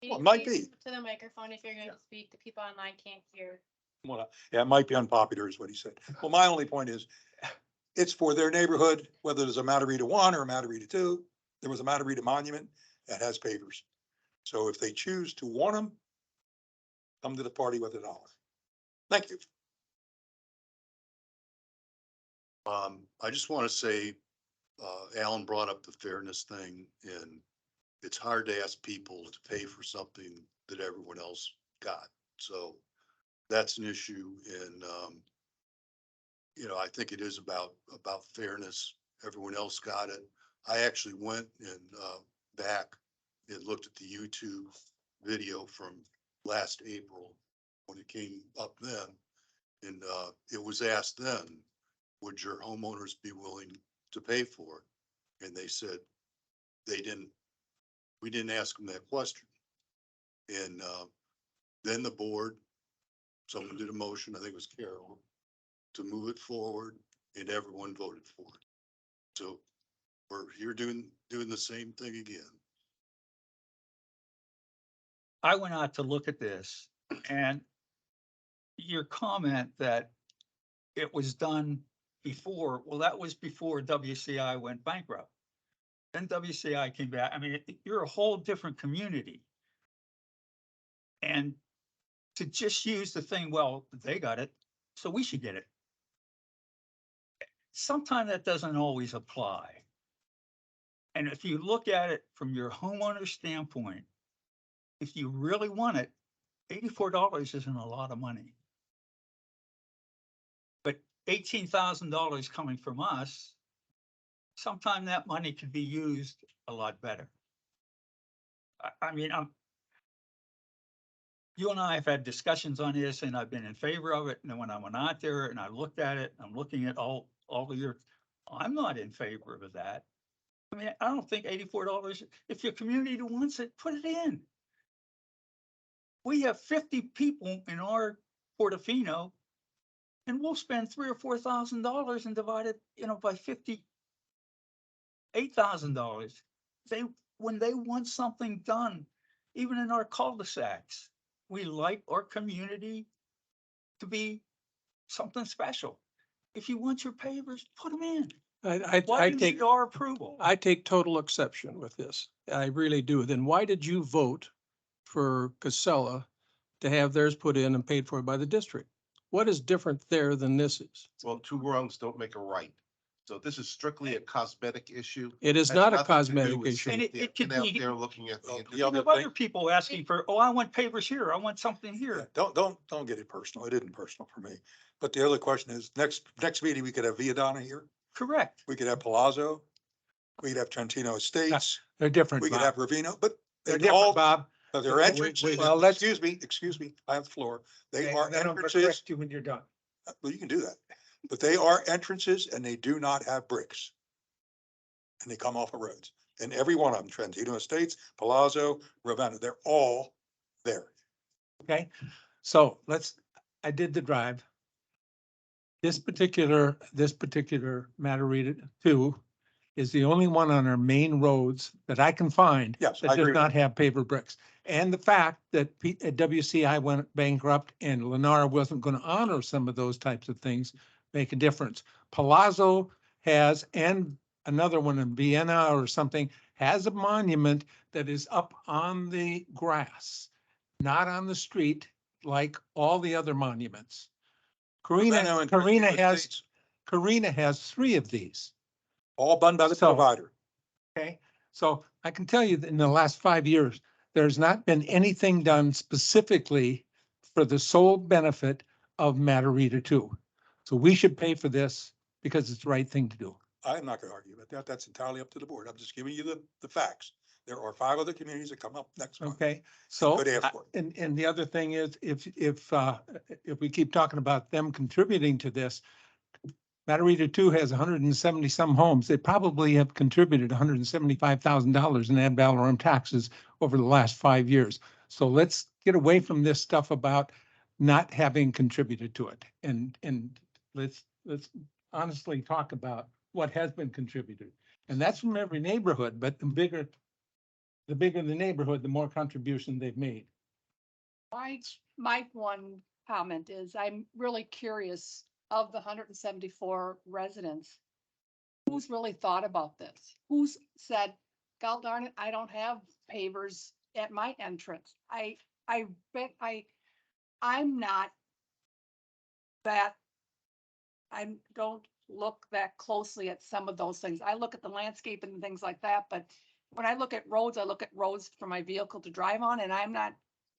I: Well, it might be.
A: To the microphone if you're going to speak. The people online can't hear.
I: Well, yeah, it might be unpopular is what he said. Well, my only point is, it's for their neighborhood, whether there's a Matarita 1 or a Matarita 2. There was a Matarita monument that has pavers. So if they choose to want them, come to the party with $1. Thank you.
N: I just want to say, Alan brought up the fairness thing, and it's hard to ask people to pay for something that everyone else got. So that's an issue. And, I think it is about fairness. Everyone else got it. I actually went and, back and looked at the YouTube video from last April when it came up then. And, it was asked then, would your homeowners be willing to pay for it? And they said they didn't. We didn't ask them that question. And then the board, someone did a motion, I think it was Carol, to move it forward, and everyone voted for it. So we're here doing the same thing again.
D: I went out to look at this And your comment that it was done before, well, that was before WCI went bankrupt. Then WCI came back. I mean, you're a whole different community. And to just use the thing, well, they got it, so we should get it. Sometimes that doesn't always apply. And if you look at it from your homeowner standpoint, if you really want it, $84 isn't a lot of money. But $18,000 coming from us, sometime that money could be used a lot better. I mean, you and I have had discussions on this and I've been in favor of it. And then when I went out there and I looked at it, I'm looking at all of your, I'm not in favor of that. I mean, I don't think $84, if your community wants it, put it in. We have 50 people in our Portofino and we'll spend $3,000 or $4,000 and divide it, by $58,000. When they want something done, even in our cul-de-sacs, we like our community to be something special. If you want your pavers, put them in. Why
G: I
D: do you
G: take,
D: need our approval?
G: I take total exception with this. I really do. Then why did you vote for Casella to have theirs put in and paid for by the district? What is different there than this is?
C: Well, two wrongs don't make a right. So this is strictly a cosmetic issue.
G: It is
C: Has
G: not a
C: nothing to do
G: cosmetic
C: with
G: issue.
D: And
C: safety.
D: it
C: I've
D: could
C: been out
D: be-
C: there looking at the.
I: Well,
C: internet.
I: the other
D: You have other
I: thing-
D: people asking for, oh, I want pavers here, I want something
I: Yeah,
D: here.
I: don't get it personal. It isn't personal for me. But the other question is, next meeting, we could have Viadana here.
D: Correct.
I: We could have Palazzo. We could have Trentino Estates.
E: They're different,
I: We could
E: Bob.
I: have Ravino, but
E: They're
I: they all,
E: different, Bob.
I: their
E: Wait,
I: entrances,
E: well, let's-
I: excuse me, I have the floor. They
E: Okay,
I: are
E: and then I'm gonna
I: entrances,
E: correct you when you're done.
I: well, you can do that, but they are entrances and they do not have bricks. And they come off of roads, and every one of them, Trentino Estates, Palazzo, Ravenna, they're all there.
E: Okay, so I did the drive. This particular Matarita 2 is the only one on our main roads that I can find
I: Yes, I
E: that
I: agree
E: does
I: with
E: not have paver bricks. And the fact that WCI went bankrupt and Lennar wasn't going to honor some of those types of things make a difference. Palazzo has, and another one in Vienna or something, has a monument that is up on the grass, not on the street like all the other monuments.
I: Ravenna and Trentino Estates,
E: Carina has 3 of these.
I: all done by the
E: So-
I: provider.
E: Okay, so I can tell you that in the last 5 years, there's not been anything done specifically for the sole benefit of Matarita 2. So we should pay for this because it's the right thing to do.
I: I'm not gonna argue about that. That's entirely up to the board. I'm just giving you the facts. There are 5 other communities that come up next month.
E: Okay, so,
I: Could ask for it.
E: and the other thing is, if we keep talking about them contributing to this, Matarita 2 has 170 some homes. They probably have contributed $175,000 in ad valorem taxes over the last 5 years. So let's get away from this stuff about not having contributed to it. And let's honestly talk about what has been contributed. And that's from every neighborhood, but the bigger the neighborhood, the more contribution they've made.
F: My one comment is I'm really curious of the 174 residents. Who's really thought about this? Who's said, God darn it, I don't have pavers at my entrance. I bet I'm not that, I don't look that closely at some of those things. I look at the landscape and things like that, but when I look at roads, I look at roads for my vehicle to drive on, and I'm not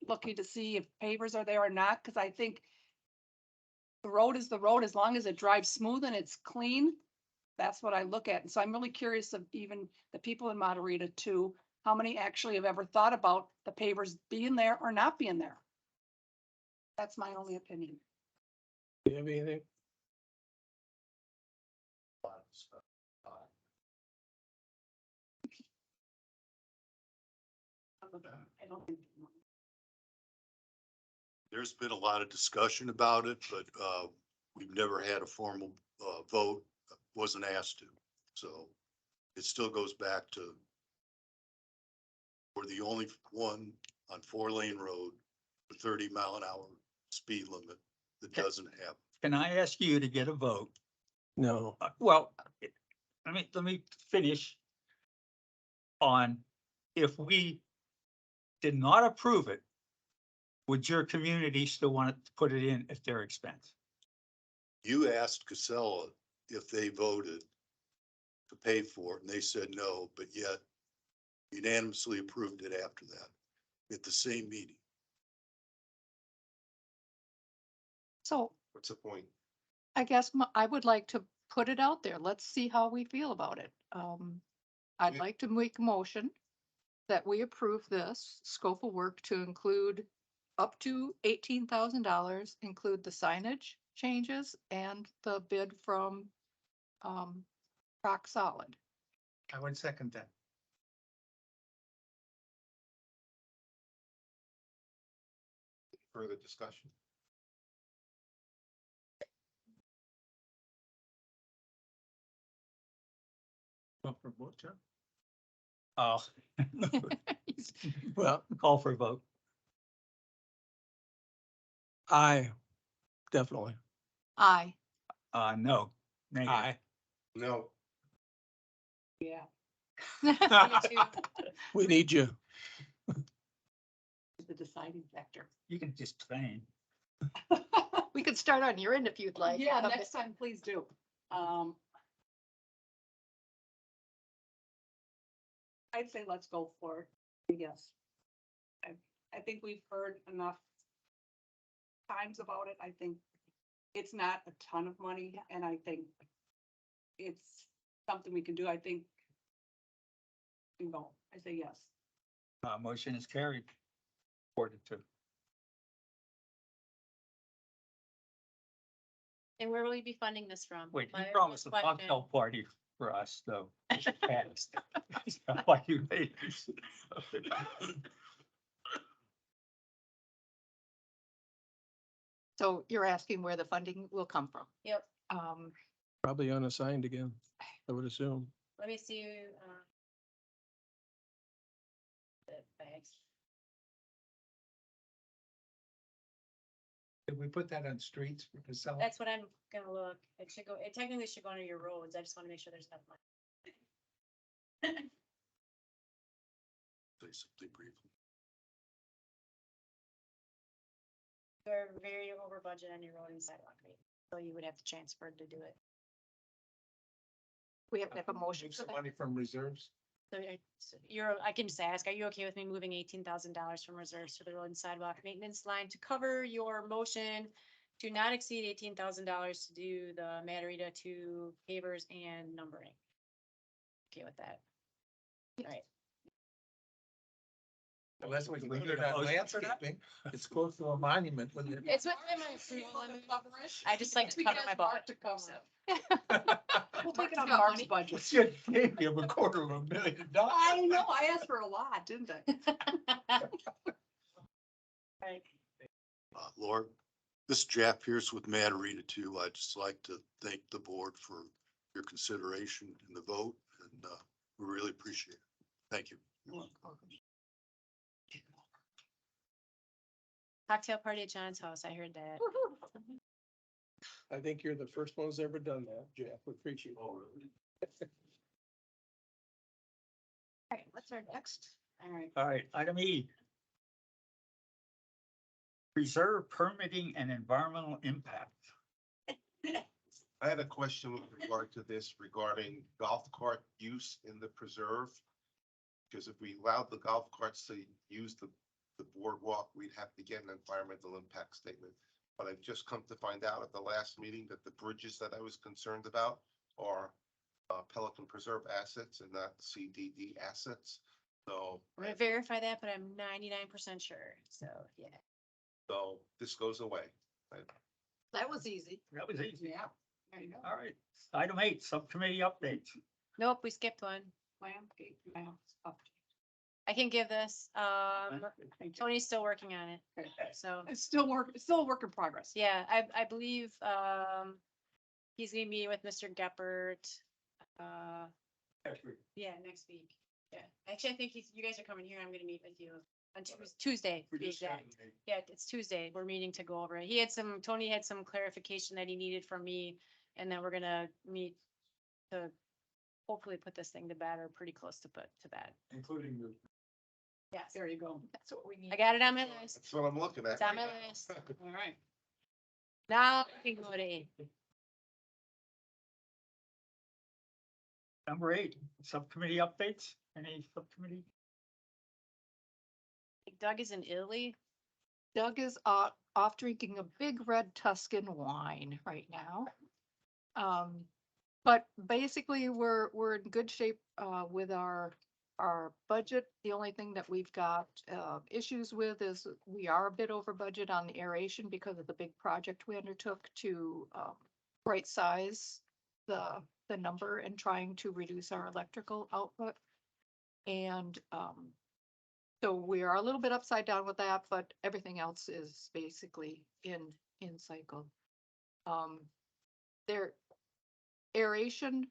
F: looking to see if pavers are there or not, because I think the road is the road, as long as it drives smooth and it's clean. That's what I look at. And so I'm really curious of even the people in Matarita too, how many actually have ever thought about the pavers being there or not being there? That's my only opinion.
G: Do you have anything?
F: I don't think.
N: There's been a lot of discussion about it, but we've never had a formal vote, wasn't asked to. So it still goes back to we're the only one on 4-lane road a 30-mile-an-hour speed limit that
D: Okay.
N: doesn't have.
D: Can I ask you to get a vote?
G: No,
D: Well, let me finish on, if we did not approve it, would your community still want to put it in at their expense?
N: You asked Casella if they voted to pay for it, and they said no, but yet unanimously approved it after that at the same meeting.
F: So
C: What's the point?
F: I guess I would like to put it out there. Let's see how we feel about it. I'd
C: Yeah.
F: like to make a motion that we approve this scope of work to include up to $18,000, include the signage changes and the bid from Rock Solid.
E: I would second that.
C: Further discussion?
E: Well, for both, Chuck?
D: Oh,
G: well,
D: call for a vote.
G: I definitely.
F: Aye.
D: No. Negative.
E: Aye.
C: No.
M: Yeah.
A: Me too.
G: We need you.
M: The deciding factor.
D: You can just claim.
F: We could start on your end if you'd like.
M: Yeah, next time, please do. I'd say let's go for it. Yes. I think we've heard enough times about it. I think it's not a ton of money, and I think it's something we can do. I think we can go. I say yes.
D: Motion is carried. 4-2.
A: And where will you be funding this from?
D: Wait, you
A: My
D: promised a
A: question.
D: cocktail party for us, though. Fast. It's not like you ladies.
F: So you're asking where the funding will come from?
A: Yep,
G: Probably unassigned again, I would assume.
A: let me see. The bags.
E: Did we put that on streets for Casella?
A: That's what I'm gonna look. It should go, it technically should go under your roads. I just wanna make sure there's enough money.
N: Say something briefly.
A: You're very over budget on your road and sidewalk rate, so you would have to transfer to do it.
F: we have to have a motion
E: Move
F: for
E: some
F: that.
E: money from reserves.
A: So you're, I can just ask, are you okay with me moving $18,000 from reserves to the road and sidewalk maintenance line to cover your motion to not exceed $18,000 to do the Matarita to pavers and numbering? Okay with that? All right.
E: Unless we
D: We
E: put
D: need
E: it
D: a
E: on
D: motion for that?
E: landscaping, it's close to a monument, wouldn't it?
A: It's within my approval limit. I just like to cover my butt. So.
M: We'll take it on
F: got
M: Mark's
F: money.
M: budget.
E: Just gave him $250,000.
M: I know, I asked for a lot, didn't I?
A: Right.
N: Laura, this is Jack Pierce with Matarita too. I'd just like to thank the board for your consideration in the vote, and we really appreciate it. Thank you.
A: Cocktail party at John's house. I heard that.
G: I think you're the first one who's ever done that, Jeff. We appreciate it.
A: All right, what's our next?
M: All right.
D: All right, item E. Preserve permitting and environmental impact.
C: I had a question with regard to this regarding golf cart use in the preserve. Because if we allowed the golf carts to use the boardwalk, we'd have to get an environmental impact statement. But I've just come to find out at the last meeting that the bridges that I was concerned about are Pelican Preserve assets and not CDD assets. So,
A: I'm gonna verify that, but I'm 99% sure. So, yeah.
C: so this goes away.
F: That was easy.
D: That was easy.
M: Yeah. There you go.
D: All right, item 8, subcommittee updates.
A: Nope, we skipped one.
M: Landscape maps update.
A: I can give this.
M: Thank you.
A: Tony's still working on it.
M: Okay.
A: So,
M: It's still a work in progress.
A: yeah, I believe, he's gonna meet with Mr. Geppert. Yeah, next week. Yeah, actually, I think you guys are coming here. I'm gonna meet with you On Tuesday, to be exact. Yeah, it's Tuesday. We're meeting to go over it. Tony had some clarification that he needed from me, and then we're gonna meet to hopefully put this thing to bed or pretty close to put to bed.
I: Including the.
A: Yes,
F: There you go. That's what we need.
A: I got it on my list.
C: That's what I'm looking at.
A: It's on my list.
F: All right.
A: Now we can go to 8.
D: Number 8, subcommittee updates. Any subcommittee?
A: Doug is in Italy.
F: Doug is off drinking a big red Tuscan wine right now. But basically, we're in good shape with our budget. The only thing that we've got issues with is we are a bit over budget on the aeration because of the big project we undertook to right size the number and trying to reduce our electrical output. And so we are a little bit upside down with that, but everything else is basically in cycle. Their aeration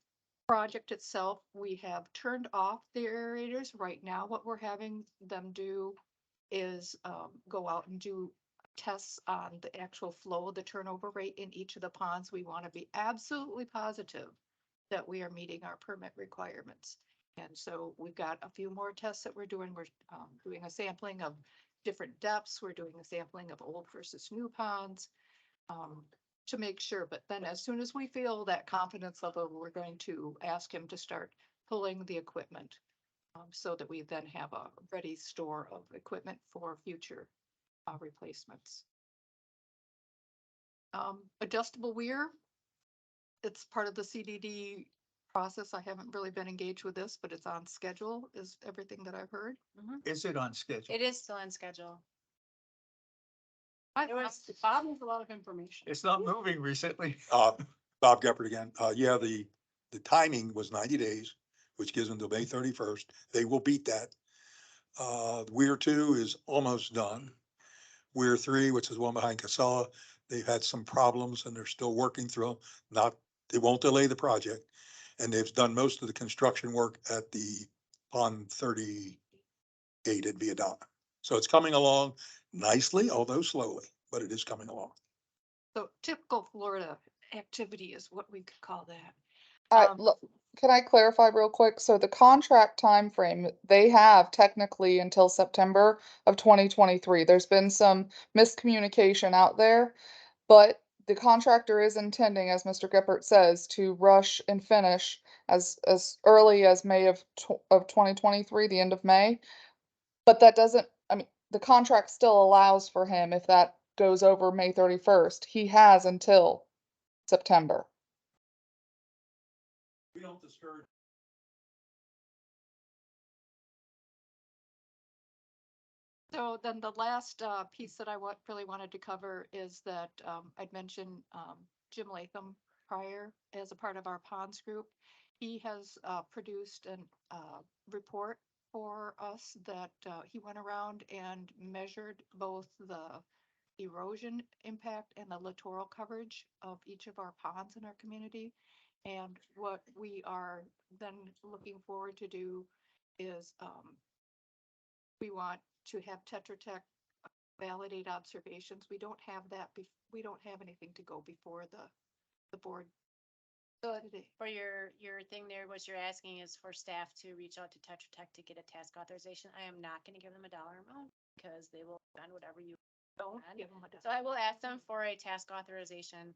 F: project itself, we have turned off the aerators. Right now, what we're having them do is go out and do tests on the actual flow, the turnover rate in each of the ponds. We want to be absolutely positive that we are meeting our permit requirements. And so we've got a few more tests that we're doing. We're doing a sampling of different depths. We're doing a sampling of old versus new ponds to make sure. But then as soon as we feel that confidence level, we're going to ask him to start pulling the equipment so that we then have a ready store of equipment for future replacements. Adjustable weir. It's part of the CDD process. I haven't really been engaged with this, but it's on schedule is everything that I've heard.
D: Is it on schedule?
A: It is still on schedule.
F: Bob has a lot of information.
D: It's not moving recently.
I: Bob Geppert again. Yeah, the timing was 90 days, which gives them till May 31st. They will beat that. Weir 2 is almost done. Weir 3, which is one behind Casella, they've had some problems and they're still working through them. They won't delay the project. And they've done most of the construction work at the pond 38 at Viadana. So it's coming along nicely, although slowly, but it is coming along.
F: So typical Florida activity is what we could call that.
K: Look, can I clarify real quick? So the contract time frame they have technically until September of 2023. There's been some miscommunication out there, but the contractor is intending, as Mr. Geppert says, to rush and finish as early as May of 2023, the end of May. But that doesn't, I mean, the contract still allows for him, if that goes over May 31st, he has until September.
I: We don't discourage.
F: So then the last piece that I really wanted to cover is that I'd mentioned Jim Latham prior as a part of our ponds group. He has produced a report for us that he went around and measured both the erosion impact and the littoral coverage of each of our ponds in our community. And what we are then looking forward to do is we want to have Tetra Tech validate observations. We don't have that. We don't have anything to go before the board.
A: So for your thing there, what you're asking is for staff to reach out to Tetra Tech to get a task authorization. I am not going to give them a dollar amount because they will spend whatever you
F: Don't give them a
A: So I will ask them for a task authorization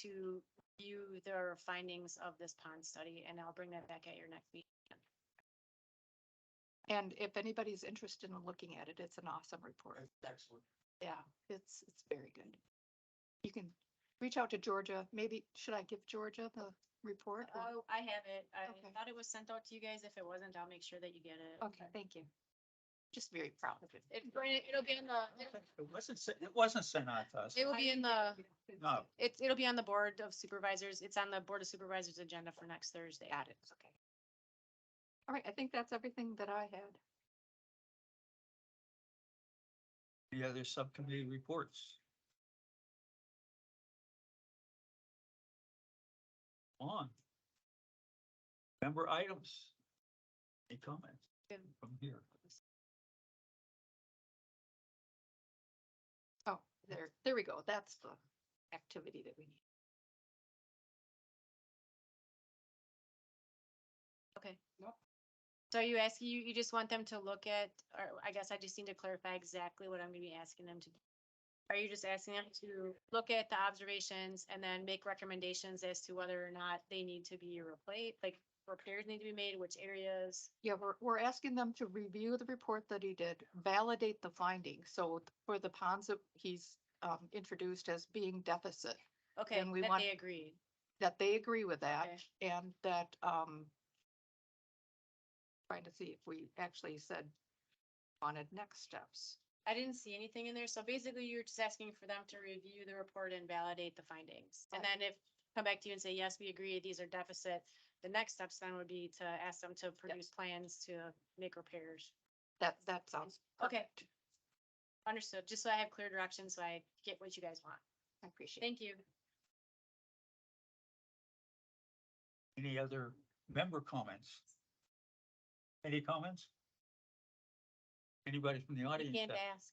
A: to view their findings of this pond study, and I'll bring that back at your next meeting.
F: And if anybody's interested in looking at it, it's an awesome report.
I: Excellent.
F: Yeah, it's very good. You can reach out to Georgia. Maybe, should I give Georgia the report? or-
A: Oh, I have it. I
F: Okay.
A: thought it was sent out to you guys. If it wasn't, I'll make sure that you get it.
F: Okay, thank you. Just very proud of it.
A: It'll be in the,
D: It wasn't sent out to us.
A: it will be in the,
D: No.
A: it'll be on the Board of Supervisors. It's on the Board of Supervisors agenda for next Thursday.
F: Got it. Okay. All right, I think that's everything that I had.
D: Any other subcommittee reports? On. Member items. Any comments from here?
F: There we go. That's the activity that we need.
A: Okay.
B: Nope.
A: So are you asking, you just want them to look at, or I guess I just need to clarify exactly what I'm gonna be asking them to do. Are you just asking them to look at the observations and then make recommendations as to whether or not they need to be replaced, like repairs need to be made, which areas?
F: Yeah, we're asking them to review the report that he did, validate the findings. So for the ponds that he's introduced as being deficit,
A: Okay,
F: And we
A: that
F: want-
A: they agree.
F: that they agree with that
A: Okay.
F: and that, trying to see if we actually said wanted next steps.
A: I didn't see anything in there, so basically you're just asking for them to review the report and validate the findings. And then if, come back to you and say, yes, we agree, these are deficit, the next steps then would be to ask them to produce plans to make repairs.
F: That sounds
A: Okay.
F: perfect.
A: Understood, just so I have clear direction, so I get what you guys want.
F: I appreciate it.
A: Thank you.
D: Any other member comments? Any comments? Anybody from the
A: You
D: audience?
A: can't
D: that-
A: ask.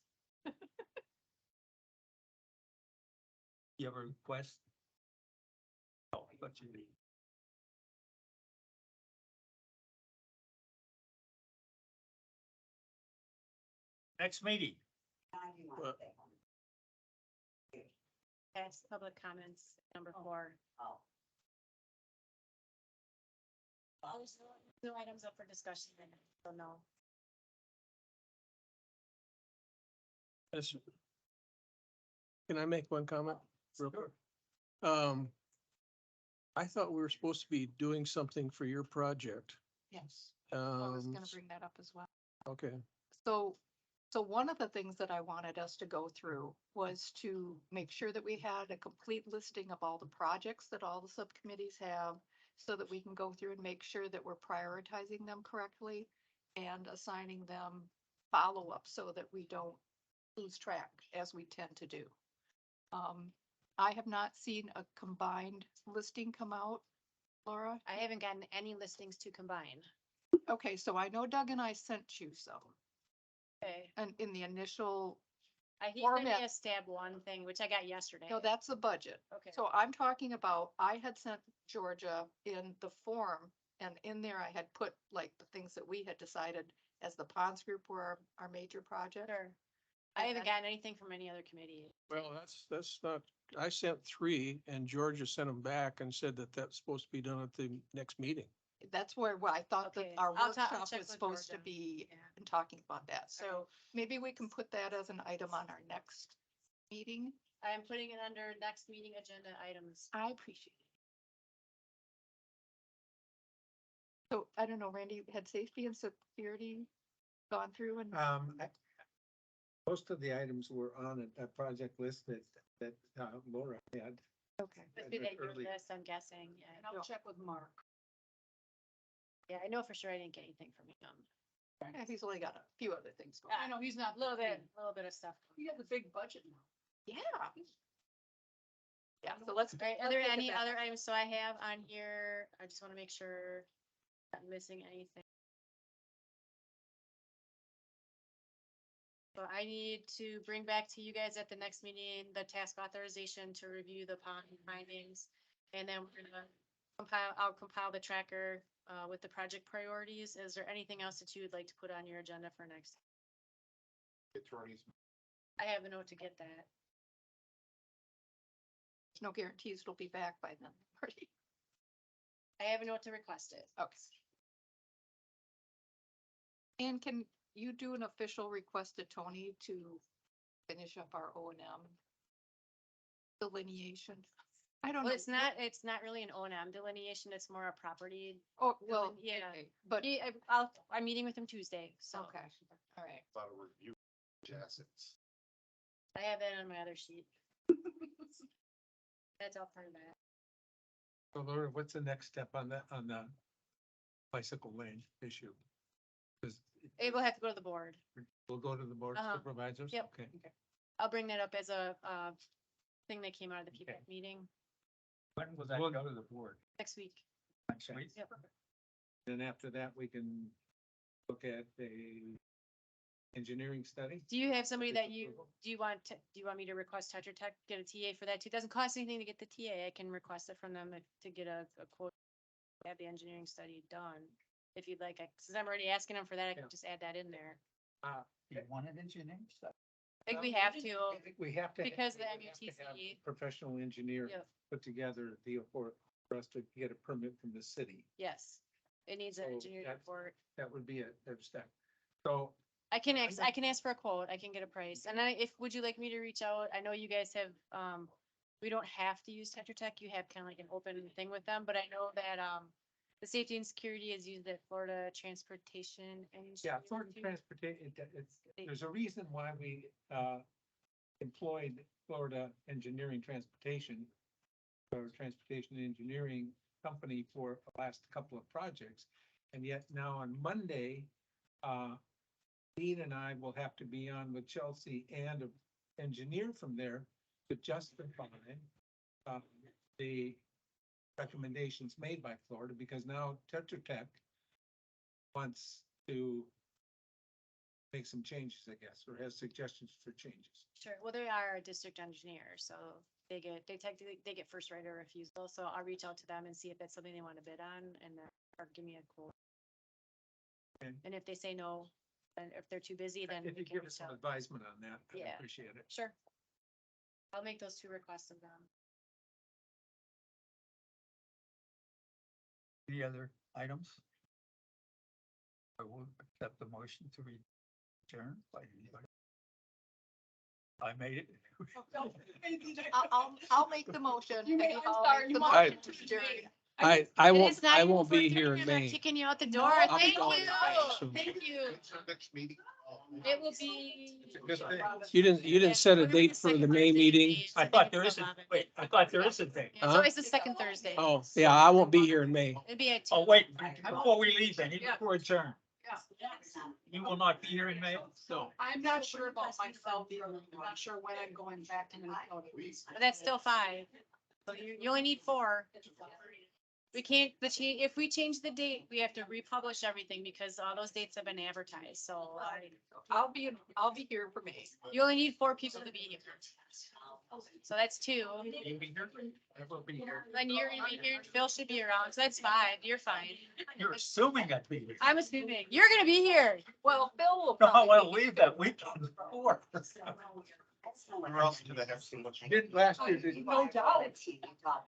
D: You have a request? Oh, but you. Next meeting,
A: Ask public comments, number 4.
L: Oh.
A: There's no items up for discussion, so no.
G: Yes. Can I make one comment? real quick? I thought we were supposed to be doing something for your project.
F: Yes. I was gonna
G: Um,
F: bring that up as well.
G: okay,
F: So one of the things that I wanted us to go through was to make sure that we had a complete listing of all the projects that all the subcommittees have, so that we can go through and make sure that we're prioritizing them correctly and assigning them follow-up so that we don't lose track as we tend to do. I have not seen a combined listing come out, Laura.
A: I haven't gotten any listings to combine.
F: Okay, so I know Doug and I sent you some,
A: Okay.
F: and in the initial,
A: He sent me
F: Format.
A: a stab 1 thing, which I got yesterday.
F: no, that's the budget.
A: Okay.
F: So I'm talking about, I had sent Georgia in the form, and in there I had put like the things that we had decided as the ponds group were our major project.
A: Sure. I
F: And
A: haven't
F: then-
A: gotten anything from any other committee.
G: well, that's not, I sent 3 and Georgia sent them back and said that that's supposed to be done at the next meeting.
F: That's where I thought that
A: Okay,
F: our
A: I'll
F: workshop
A: check
F: was
A: with
F: supposed to
A: Georgia.
F: be
A: Yeah.
F: and talking about that. So maybe we can put that as an item on our next meeting.
A: I am putting it under next meeting agenda items.
F: I appreciate it. So I don't know, Randy, had safety and security gone through and?
E: Most of the items were on a project list that Laura had.
F: Okay.
A: But did they do
E: early.
A: this, I'm guessing, yeah.
B: And I'll check with Mark.
A: Yeah, I know for sure I didn't get anything from him.
F: Yeah, he's only got a few other things going.
B: I know he's not.
A: A little bit of stuff.
B: You have a big budget now.
F: Yeah. Yeah, so let's.
A: Right, are
F: let's
A: there
F: look at
A: any
F: that.
A: other items? So I have on here, I just want to make sure I'm missing anything. So I need to bring back to you guys at the next meeting, the task authorization to review the pond findings. And then we're gonna I'll compile the tracker, with the project priorities. Is there anything else that you would like to put on your agenda for next?
C: Attorneys,
A: I have a note to get that.
F: There's no guarantees it'll be back by then, Marty.
A: I have a note to request it.
F: Okay. And can you do an official request to Tony to finish up our O and M delineation? I don't know.
A: Well, it's not really an O and M delineation, it's more a property.
F: Oh, well,
A: yeah.
F: okay, but,
A: I'm meeting with him Tuesday, so.
F: okay, all right.
C: about a review of assets.
A: I have that on my other sheet. That's all part of that.
E: So Laura, what's the next step on the bicycle lane issue? Because
A: It will have to go to the board.
E: we'll go to the board of
A: Uh-huh.
E: supervisors?
A: Yep.
E: Okay.
A: I'll bring that up as a, thing that came out of the
E: Okay.
A: PPAC meeting
D: when will that
E: Well-
D: go to the board?
A: next week.
D: Next week?
A: Yep.
E: Then after that, we can look at a engineering study.
A: Do you have somebody that you,
E: Approval.
A: do you want me to request Tetra Tech, get a TA for that too? Doesn't cost anything to get the TA. I can request it from them to get a quote. Have the engineering study done, if you'd like, since I'm already asking them for that, I can
E: Yeah.
A: just add that in there.
D: You want an engineering stuff?
A: I think we have
E: I
A: to,
E: think we have to.
A: because the
E: we have to have a
A: MUTC.
E: Professional engineer
A: Yep.
E: put together a deal for us to get a permit from the city.
A: Yes, it needs an
E: So
A: engineering
E: that's-
A: report.
E: That would be a step. So
A: I can ask for a quote. I can get a price. And would you like me to reach out? I know you guys have, we don't have to use Tetra Tech. You have kind of like an open thing with them, but I know that, the safety and security is used at Florida Transportation and.
E: yeah, Florida Transportation, there's a reason why we, employed Florida Engineering Transportation or Transportation Engineering Company for the last couple of projects. And yet now on Monday, Dean and I will have to be on with Chelsea and an engineer from there to justify the recommendations made by Florida, because now Tetra Tech wants to make some changes, I guess, or has suggestions for changes.
A: Sure. Well, they are a district engineer, so they get first right of refusal. So I'll reach out to them and see if that's something they want to bid on and then, or give me a quote.
E: Okay.
A: And if they say no, and if they're too busy, then
E: If
A: we
E: you
A: can
E: give
A: reach
E: us some
A: out.
E: advisement on that, I
A: Yeah.
E: appreciate it.
A: Sure. I'll make those 2 requests of them.
D: Any other items? I will accept the motion to adjourn by anybody. I made it.
F: I'll make the motion.
B: You made-
F: Eddie
B: I'm
F: Hall
B: sorry,
F: makes
B: you
F: the
B: motioned
F: motion
B: to
F: to adjourn.
B: adjourn.
G: I
A: It
G: won't,
A: is not
G: I
A: even
G: won't be
A: 4:30
G: here in
A: and I'm
G: May.
A: Kicking you out the door.
G: I'll be
A: Thank
G: gone in
A: you.
G: May, so-
A: Thank you.
C: When's our next meeting?
A: It will be.
E: Good thing.
G: You didn't set a date for the May meeting?
D: I thought there is a, wait, I thought there is a thing.
A: It's always the second Thursday.
G: Oh, yeah, I won't be here in May.
A: It'd be at 2.
D: Oh, wait, before we leave then, even
B: Yeah.
D: before adjourn,
B: Yeah.
D: you will not be here in May? No.
B: I'm not sure about myself, I'm not sure when I'm going back to Minnesota.
A: But that's still 5. So you only need 4. We can't, if we change the date, we have to republish everything because all those dates have been advertised, so
F: I'll be here for May.
A: you only need 4 people to be here. So that's 2.
D: You'll be here? I will be here.
A: Then you're gonna be here, Phil should be around, so that's 5, you're fine.
D: You're assuming I'd be here.
A: I'm assuming, you're gonna be here.
F: Well, Bill will
D: No,
F: probably.
D: I'll leave that weekend before.
C: Where else do they have so much?
E: Did last year, did
B: No doubt.